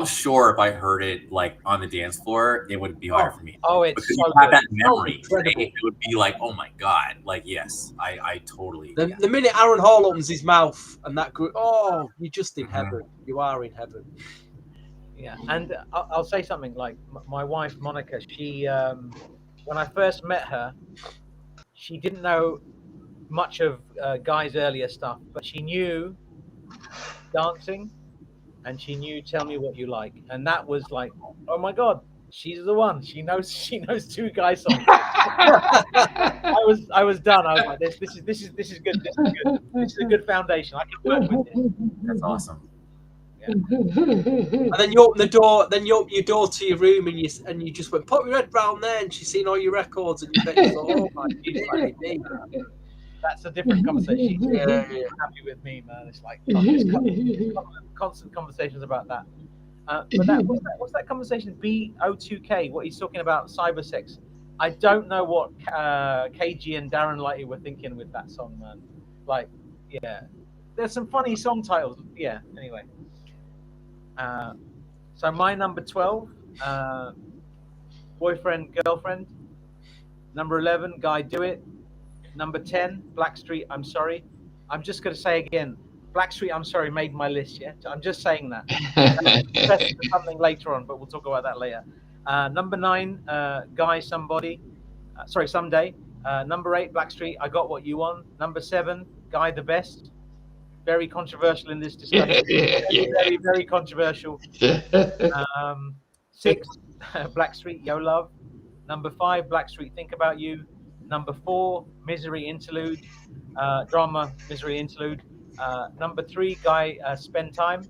D: sure if I heard it like on the dance floor, it would be hard for me.
C: Oh, it's
D: because
C: so
D: you have
C: good.
D: that memory. It would be like, oh my god, like yes, I totally.
B: The minute Aaron Hall opens his mouth and that group, you're just in heaven. You are in heaven.
C: Yeah, and I'll say something like my wife Monica. She, when I first met her, she didn't know much of Guy's earlier stuff, but she knew dancing, and she knew "Tell Me What You Like," and that was like, oh my god, she's the one. She knows two Guy songs. I was done. I was like, this is good. This is good. This is a good foundation. I can work with this.
D: That's awesome.
B: Yeah. And then you open the door. Then you open your door to your room, and you just went, put your head round there, and she's seen all your records, and you thought, oh my god.
C: That's a different conversation. She's happy with me, man. It's like constant conversations about that. But what's that conversation? B02K. What he's talking about, cyber sex. I don't know what KG and Darren Lighty were thinking with that song, man. Like, yeah, there's some funny song titles. Yeah. Anyway, so my number 12, Boyfriend Girlfriend. Number 11, Guy Do It. Number 10, Blackstreet, I'm Sorry. I'm just going to say again, Blackstreet, I'm Sorry, made my list, yeah? I'm just saying that. That's something later on, but we'll talk about that later. Number 9, Guy Someday. Number 8, Blackstreet, I Got What You Want. Number 7, Guy The Best. Very controversial in this discussion. Very, very controversial. 6, Blackstreet, Yo Love. Number 5, Blackstreet, Think About You. Number 4, Misery Interlude, drama Misery Interlude. Number 3, Guy Spend Time.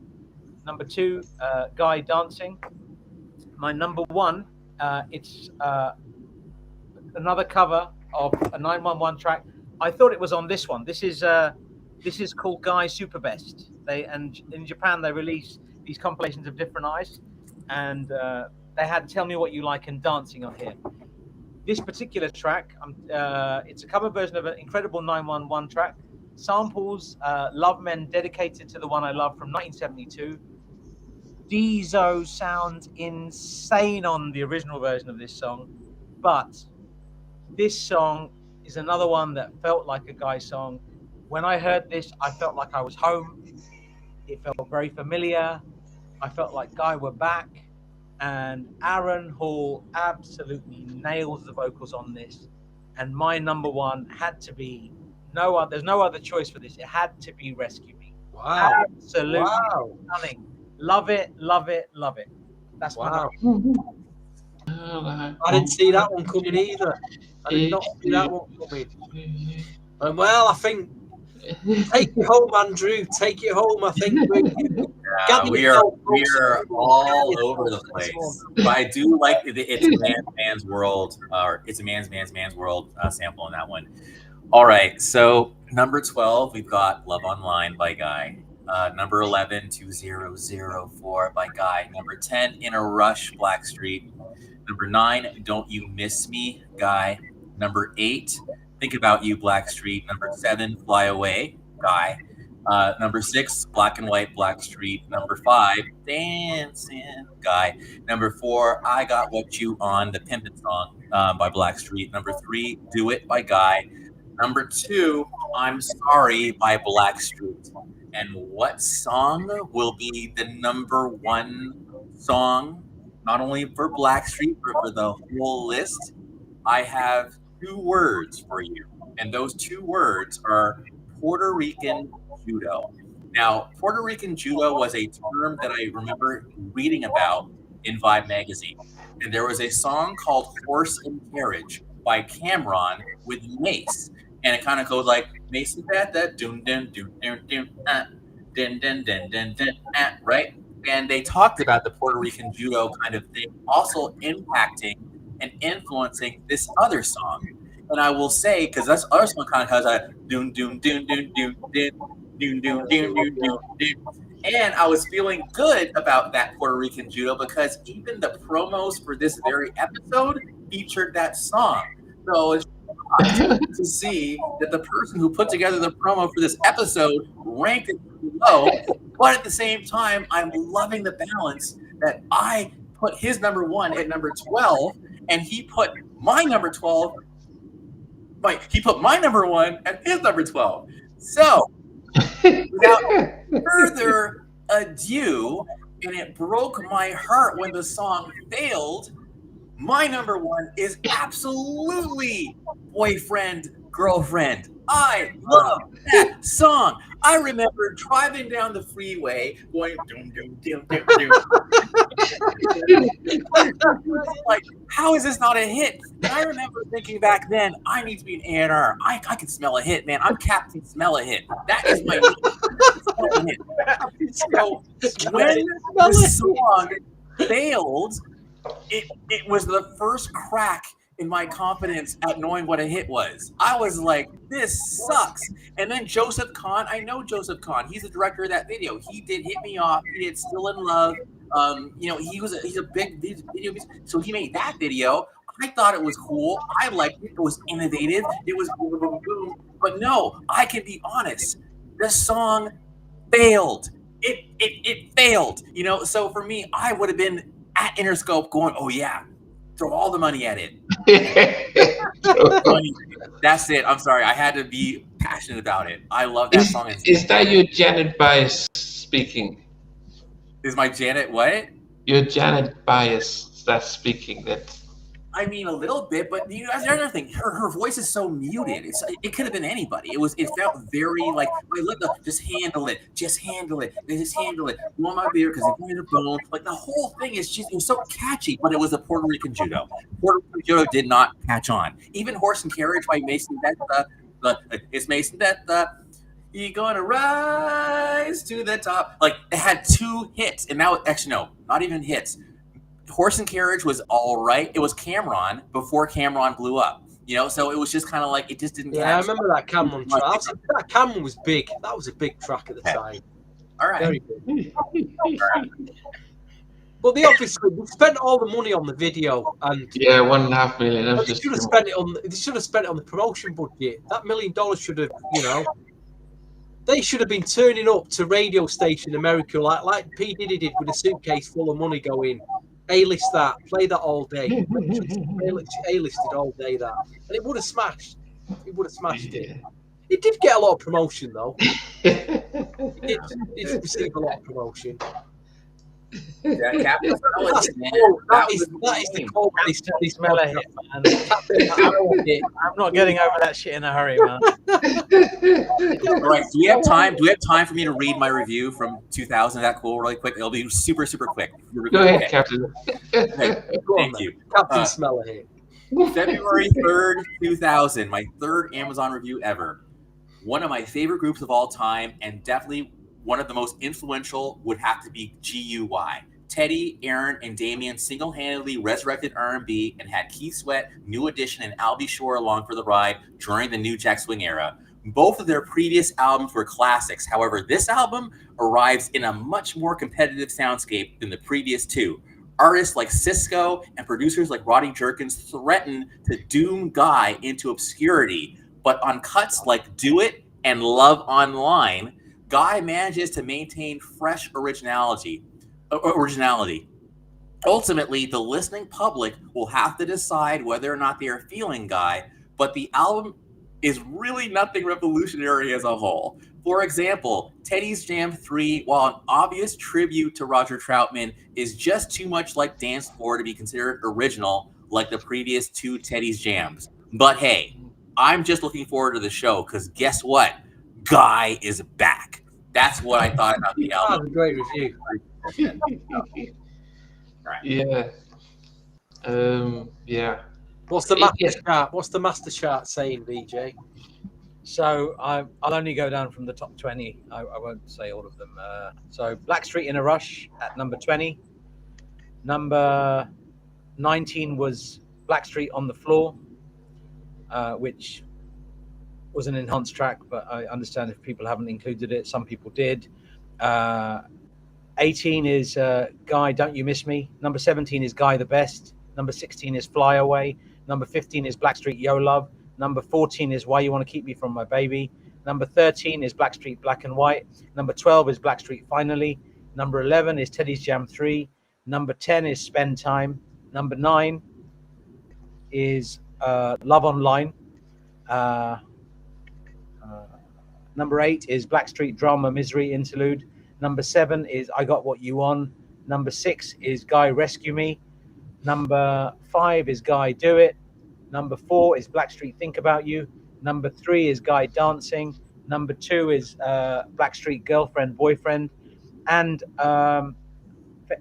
C: Number 2, Guy Dancing. My number 1, it's another cover of a 911 track. I thought it was on this one. This is called Guy Super Best. And in Japan they release these compilations of different eyes, and they had Tell Me What You Like and Dancing on here. This particular track, it's a cover version of an incredible 911 track. Samples Love Men Dedicated to the One I Love from 1972. Dieso sounds insane on the original version of this song, but this song is another one that felt like a Guy song. When I heard this, I felt like I was home. It felt very familiar. I felt like Guy were back. And Aaron Hall absolutely nails the vocals on this. And my number 1 had to be there's no other choice for this. It had to be Rescue Me.
B: Wow.
C: Absolutely stunning. Love it, love it, love it. That's
B: wow. I didn't see that one coming either. I did not see that one coming. And well, I think take it home, Andrew. Take it home. I think
D: we are all over the place. But I do like it's a man's world, or it's a man's world sample in that one. All right, so number 12, we've got Love Online by Guy. Number 11, 2004 by Guy. Number 10, In a Rush, Blackstreet. Number 9, Don't You Miss Me, Guy. Number 8, Think About You, Blackstreet. Number 7, Fly Away, Guy. Number 6, Black and White, Blackstreet. Number 5, Dancing, Guy. Number 4, I Got What You On, the Pimpin' Song by Blackstreet. Number 3, Do It by Guy. Number 2, I'm Sorry by Blackstreet. And what song will be the number 1 song, not only for Blackstreet, but for the whole list? I have 2 words for you. And those 2 words are Puerto Rican judo. Now, Puerto Rican judo was a term that I remember reading about in Vibe magazine. And there was a song called Horse and Carriage by Cameron with Mace. And it kind of goes like, Mace and that, dun dun dun dun dun, dun dun dun dun dun, right? And they talked about the Puerto Rican judo kind of thing also impacting and influencing this other song. And I will say, because this other song kind of has a dun dun dun dun dun dun dun dun dun dun dun. And I was feeling good about that Puerto Rican judo because even the promos for this very episode featured that song. So it's to see that the person who put together the promo for this episode ranked it low, but at the same time, I'm loving the balance that I put his number 1 at number 12, and he put my number 12. He put my number 1 at his number 12. So, without further ado, and it broke my heart when the song failed, my number 1 is absolutely Boyfriend, Girlfriend. I love that song. I remember driving down the freeway going doom, doom, doom, doom, doom. Like, how is this not a hit? And I remember thinking back then, I need to be an A&R. I can smell a hit, man. I'm Captain Smell a Hit. That is my hit. So when the song failed, it was the first crack in my confidence at knowing what a hit was. I was like, this sucks. And then Joseph Kahn, I know Joseph Kahn. He's the director of that video. He did Hit Me Off. He did Still in Love. He's a big video. So he made that video. I thought it was cool. I liked it. It was innovative. It was boom, boom, boom. But no, I can be honest. The song failed. It failed. So for me, I would have been at Interscope going, oh yeah, throw all the money at it. That's it. I'm sorry. I had to be passionate about it. I love that song.
A: Is that your Janet bias speaking?
D: Is my Janet what?
A: Your Janet bias that's speaking.
D: I mean, a little bit, but that's another thing. Her voice is so muted. It could have been anybody. It felt very like, just handle it. Just handle it. You want my beer because it's in the bone. Like the whole thing is it was so catchy, but it was a Puerto Rican judo. Puerto Rican judo did not catch on. Even Horse and Carriage by Mason Betta. It's Mason Betta. You're gonna rise to the top. Like it had 2 hits, and now actually no, not even hits. Horse and Carriage was all right. It was Cameron before Cameron blew up, so it was just kind of like it just didn't.
B: Yeah, I remember that Cameron track. That Cameron was big. That was a big track at the time.
D: All right.
B: Very big. All right. But they obviously spent all the money on the video, and
A: yeah, $1.5 million.
B: They should have spent it on. They should have spent it on the promotion budget. That $1 million should have, they should have been turning up to radio station in America like P Diddy did with a suitcase full of money going. A-list that, play that all day. A-listed all day that. And it would have smashed. It would have smashed it. It did get a lot of promotion though. It did receive a lot of promotion.
D: That
B: is the call.
C: They smell a hit, man. I'm not getting over that shit in a hurry, man.
D: All right, do we have time? Do we have time for me to read my review from 2000? That cool, really quick. It'll be super, super quick.
A: Go ahead, Captain.
D: Okay. Thank you.
B: Captain Smell a Hit.
D: February 3rd, 2000. My 3rd Amazon review ever. One of my favorite groups of all time, and definitely one of the most influential would have to be GUY. Teddy, Aaron, and Damian single-handedly resurrected R&B and had Keith Sweat, New Edition, and Al B. Shore along for the ride during the New Jack Swing era. Both of their previous albums were classics. However, this album arrives in a much more competitive soundscape than the previous 2. Artists like Cisco and producers like Rodney Jerkins threaten to doom Guy into obscurity, but on cuts like Do It and Love Online, Guy manages to maintain fresh originality. Ultimately, the listening public will have to decide whether or not they are feeling Guy, but the album is really nothing revolutionary as a whole. For example, Teddy's Jam 3, while an obvious tribute to Roger Troutman, is just too much like Dance Floor to be considered original like the previous 2 Teddy's Jams. But hey, I'm just looking forward to the show because guess what? Guy is back. That's what I thought about the album.
B: That's a great review.
D: Right.
A: Yeah. Yeah.
B: What's the master chart? What's the master chart saying, VJ?
C: So I'll only go down from the top 20. I won't say all of them. So Blackstreet in a Rush at number 20. Number 19 was Blackstreet on the Floor, which was an enhanced track, but I understand if people haven't included it. Some people did. 18 is Guy, Don't You Miss Me. Number 17 is Guy the Best. Number 16 is Fly Away. Number 15 is Blackstreet Yo Love. Number 14 is Why You Want to Keep Me From My Baby. Number 13 is Blackstreet Black and White. Number 12 is Blackstreet Finally. Number 11 is Teddy's Jam 3. Number 10 is Spend Time. Number 9 is Love Online. Number 8 is Blackstreet Drama Misery Interlude. Number 7 is I Got What You Want. Number 6 is Guy Rescue Me. Number 5 is Guy Do It. Number 4 is Blackstreet Think About You. Number 3 is Guy Dancing. Number 2 is Blackstreet Girlfriend Boyfriend. And for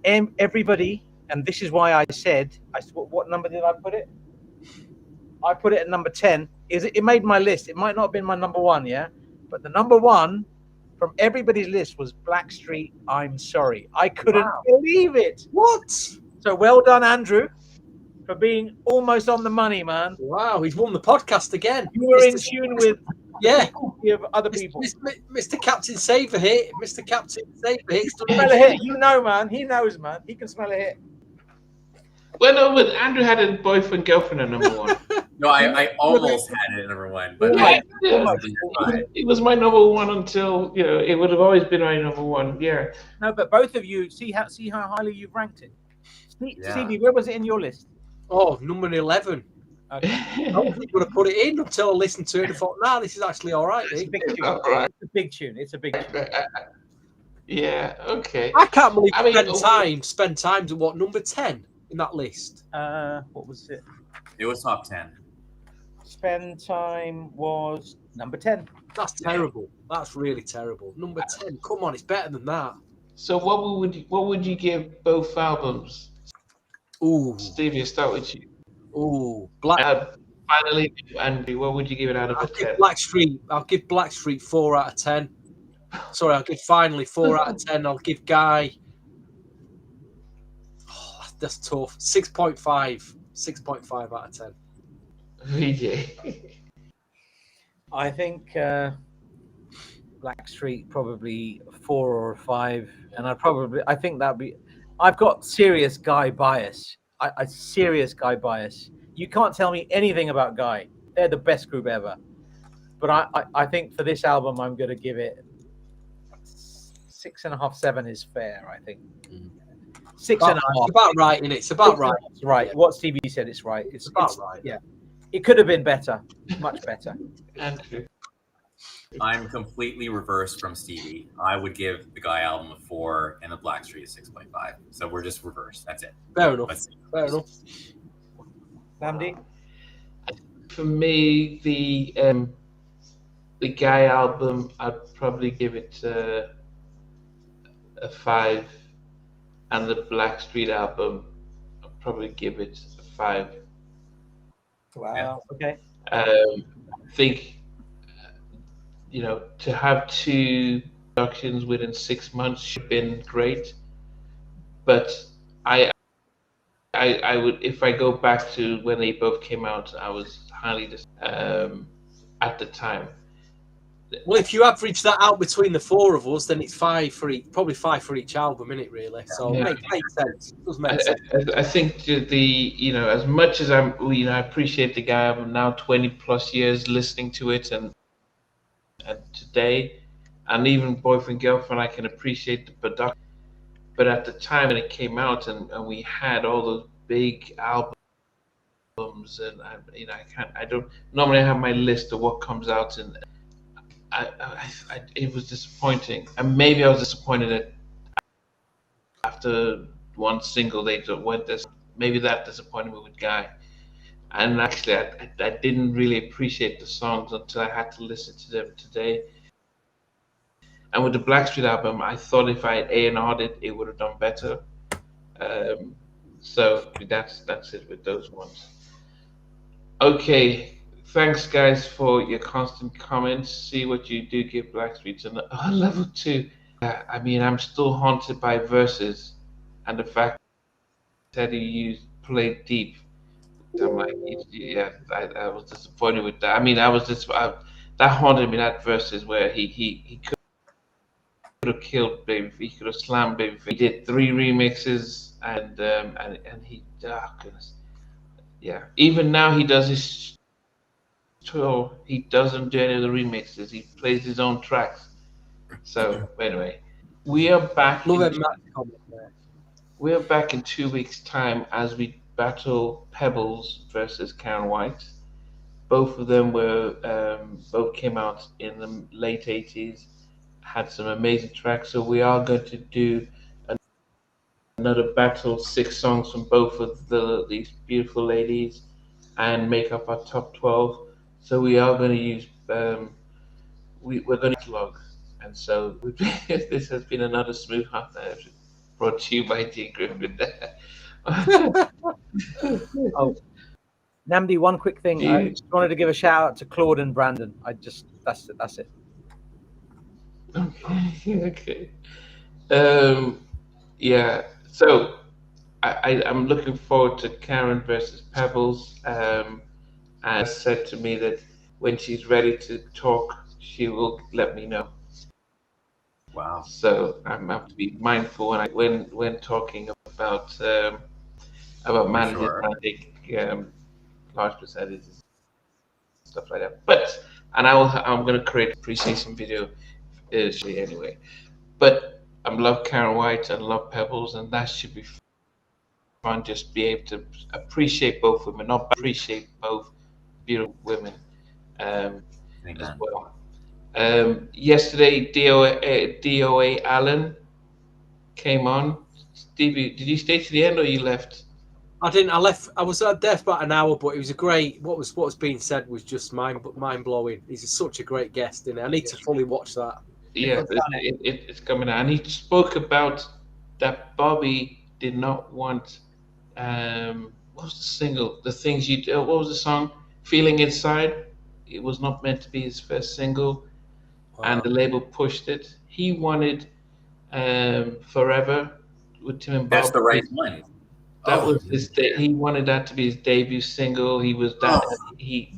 C: everybody, and this is why I said, what number did I put it? I put it at number 10. It made my list. It might not have been my number 1, yeah? But the number 1 from everybody's list was Blackstreet, I'm Sorry. I couldn't believe it.
B: What?
C: So well done, Andrew, for being almost on the money, man.
B: Wow, he's won the podcast again.
C: You were in tune with of other people.
B: Mr. Captain Save a Hit. Mr. Captain Save a Hit.
C: Smell a hit. You know, man. He knows, man. He can smell a hit.
A: Well, no, but Andrew had a boyfriend, girlfriend at number 1.
D: No, I almost had it at number 1, but
A: it was my number 1 until it would have always been my number 1. Yeah.
C: No, but both of you see how highly you've ranked it. Stevie, where was it in your list?
B: Oh, number 11. Okay. I wasn't going to put it in until I listened to it and thought, nah, this is actually all right.
C: It's a big tune. All right. It's a big tune. It's a big tune.
A: Yeah. Okay.
B: I can't believe spend time to what, number 10 in that list?
C: What was it?
D: It was top 10.
C: Spend Time was number 10.
B: That's terrible. That's really terrible. Number 10. Come on, it's better than that.
A: So what would you give both albums?
B: Ooh.
A: Stevie, I'll start with you.
B: Ooh.
A: Finally, Andy, what would you give it out of a 10?
B: I'll give Blackstreet 4 out of 10. Sorry, I'll give Finally 4 out of 10. I'll give Guy. Oh, that's tough. 6.5. 6.5 out of 10.
A: VJ.
C: I think Blackstreet probably 4 or 5, and I think that'd be. I've got serious Guy bias. I serious Guy bias. You can't tell me anything about Guy. They're the best group ever. But I think for this album, I'm going to give it 6.5, 7 is fair. I think 6.5.
B: It's about right, isn't it? It's about right.
C: It's right. What Stevie said, it's right.
B: It's about right.
C: Yeah. It could have been better, much better.
A: Andrew.
D: I'm completely reversed from Stevie. I would give the Guy album a 4 and the Blackstreet a 6.5. So we're just reversed. That's it.
B: Fair enough. Fair enough.
C: Namdi?
A: For me, the Guy album, I'd probably give it a 5, and the Blackstreet album, I'd probably give it a 5.
C: Wow. Okay.
A: I think to have 2 productions within 6 months should have been great, but I would, if I go back to when they both came out, I was highly at the time.
B: Well, if you average that out between the 4 of us, then it's 5 for each, probably 5 for each album, isn't it? Really, so it makes sense. It does make sense.
A: I think as much as I appreciate the Guy album now, 20+ years listening to it, and today, and even Boyfriend Girlfriend, I can appreciate the production. But at the time when it came out, and we had all those big albums, and I don't normally have my list of what comes out, and it was disappointing. And maybe I was disappointed that after one single they went this. Maybe that disappointed me with Guy. And actually, I didn't really appreciate the songs until I had to listen to them today. And with the Blackstreet album, I thought if I had A&R'd it, it would have done better. So that's it with those ones. Okay, thanks guys for your constant comments. See what you do give Blackstreet a level 2. I mean, I'm still haunted by Versus and the fact that he played deep. I'm like, yeah, I was disappointed with that. I mean, that haunted me, that Versus where he could have killed Babyface, he could have slammed Babyface. He did 3 remixes and he, oh goodness, yeah. Even now he does his tour. He doesn't do any of the remixes. He plays his own tracks. So anyway, we are back. We are back in 2 weeks' time as we battle Pebbles versus Karen White. Both of them both came out in the late 80s. Had some amazing tracks. So we are going to do another battle, 6 songs from both of these beautiful ladies, and make up our top 12. So we are going to use we're going to log, and so this has been another Smooth Half Hour brought to you by D Griffin.
C: Oh, Namdi, one quick thing. I just wanted to give a shout out to Claude and Brandon. That's it.
A: Okay. Yeah. So I'm looking forward to Karen versus Pebbles. And said to me that when she's ready to talk, she will let me know.
D: Wow.
A: So I have to be mindful when talking about managers. Sure. I think large percentages, stuff like that. But I'm going to create a appreciation video anyway. But I love Karen White and love Pebbles, and that should be fun. Just be able to appreciate both women, not appreciate both beautiful women as well. Yesterday, DOA Allen came on. Stevie, did you stay to the end or you left?
B: I didn't. I left. I was there for about an hour, but it was a great. What was being said was just mind blowing. He's such a great guest, and I need to fully watch that.
A: Yeah, it's coming out, and he spoke about that Bobby did not want. What was the single? The things you do. What was the song? Feeling Inside. It was not meant to be his first single, and the label pushed it. He wanted Forever with Tim and Bob.
D: That's the right one.
A: That was his. He wanted that to be his debut single. He was that.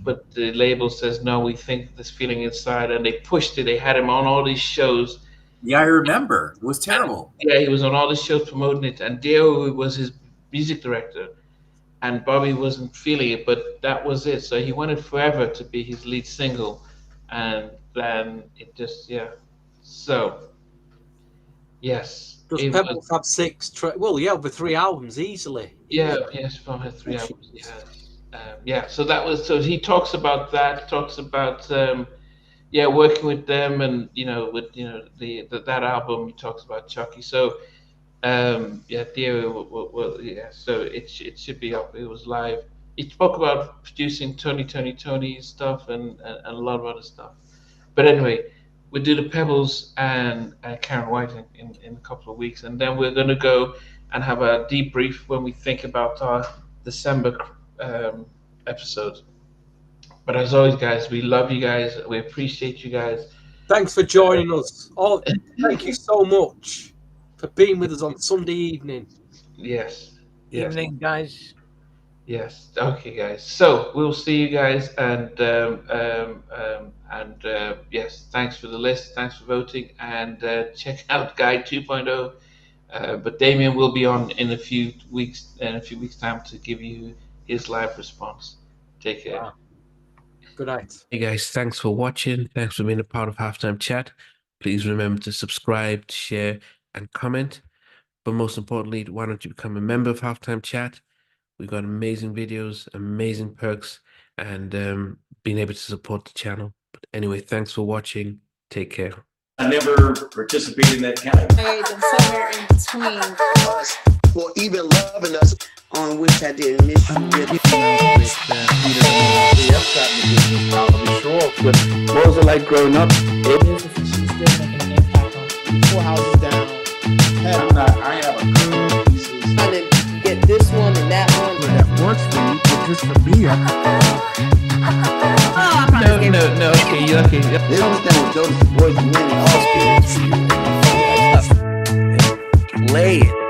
A: But the label says no. We think this Feeling Inside, and they pushed it. They had him on all these shows.
D: Yeah, I remember. It was terrible.
A: Yeah, he was on all the shows promoting it, and Dio was his music director, and Bobby wasn't feeling it, but that was it. So he wanted Forever to be his lead single, and then it just, yeah. So, yes.
B: Does Pebbles have 6 tracks? Well, yeah, over 3 albums easily.
A: Yeah, yes, Bob had 3 albums. Yeah. So that was. So he talks about that. Talks about working with them, and that album. He talks about Chucky. So Theo. So it should be up. It was live. He spoke about producing Tony stuff and a lot of other stuff. But anyway, we'll do the Pebbles and Karen White in a couple of weeks, and then we're going to go and have a debrief when we think about our December episode. But as always, guys, we love you guys. We appreciate you guys.
B: Thanks for joining us. Thank you so much for being with us on Sunday evening.
A: Yes.
C: Evening, guys.
A: Yes. Okay, guys. So we'll see you guys, and yes, thanks for the list. Thanks for voting, and check out Guide 2.0. But Damien will be on in a few weeks time to give you his live response. Take care.
B: Wow. Good night.
A: Hey guys, thanks for watching. Thanks for being a part of Halftime Chat. Please remember to subscribe, share, and comment. But most importantly, why don't you become a member of Halftime Chat? We've got amazing videos, amazing perks, and being able to support the channel. But anyway, thanks for watching. Take care.
E: I never participated in that category.
F: And somewhere in between us,
G: or even loving us, on which I did miss you with
H: I'll be sure. What was it like growing up?
F: still make an impact
H: 4 houses down.
E: I have a couple of pieces.
I: Trying to get this one and that one.
H: That works for you, but just for me,
A: No, okay.
G: They don't understand what Joe's voice means.
I: Play it.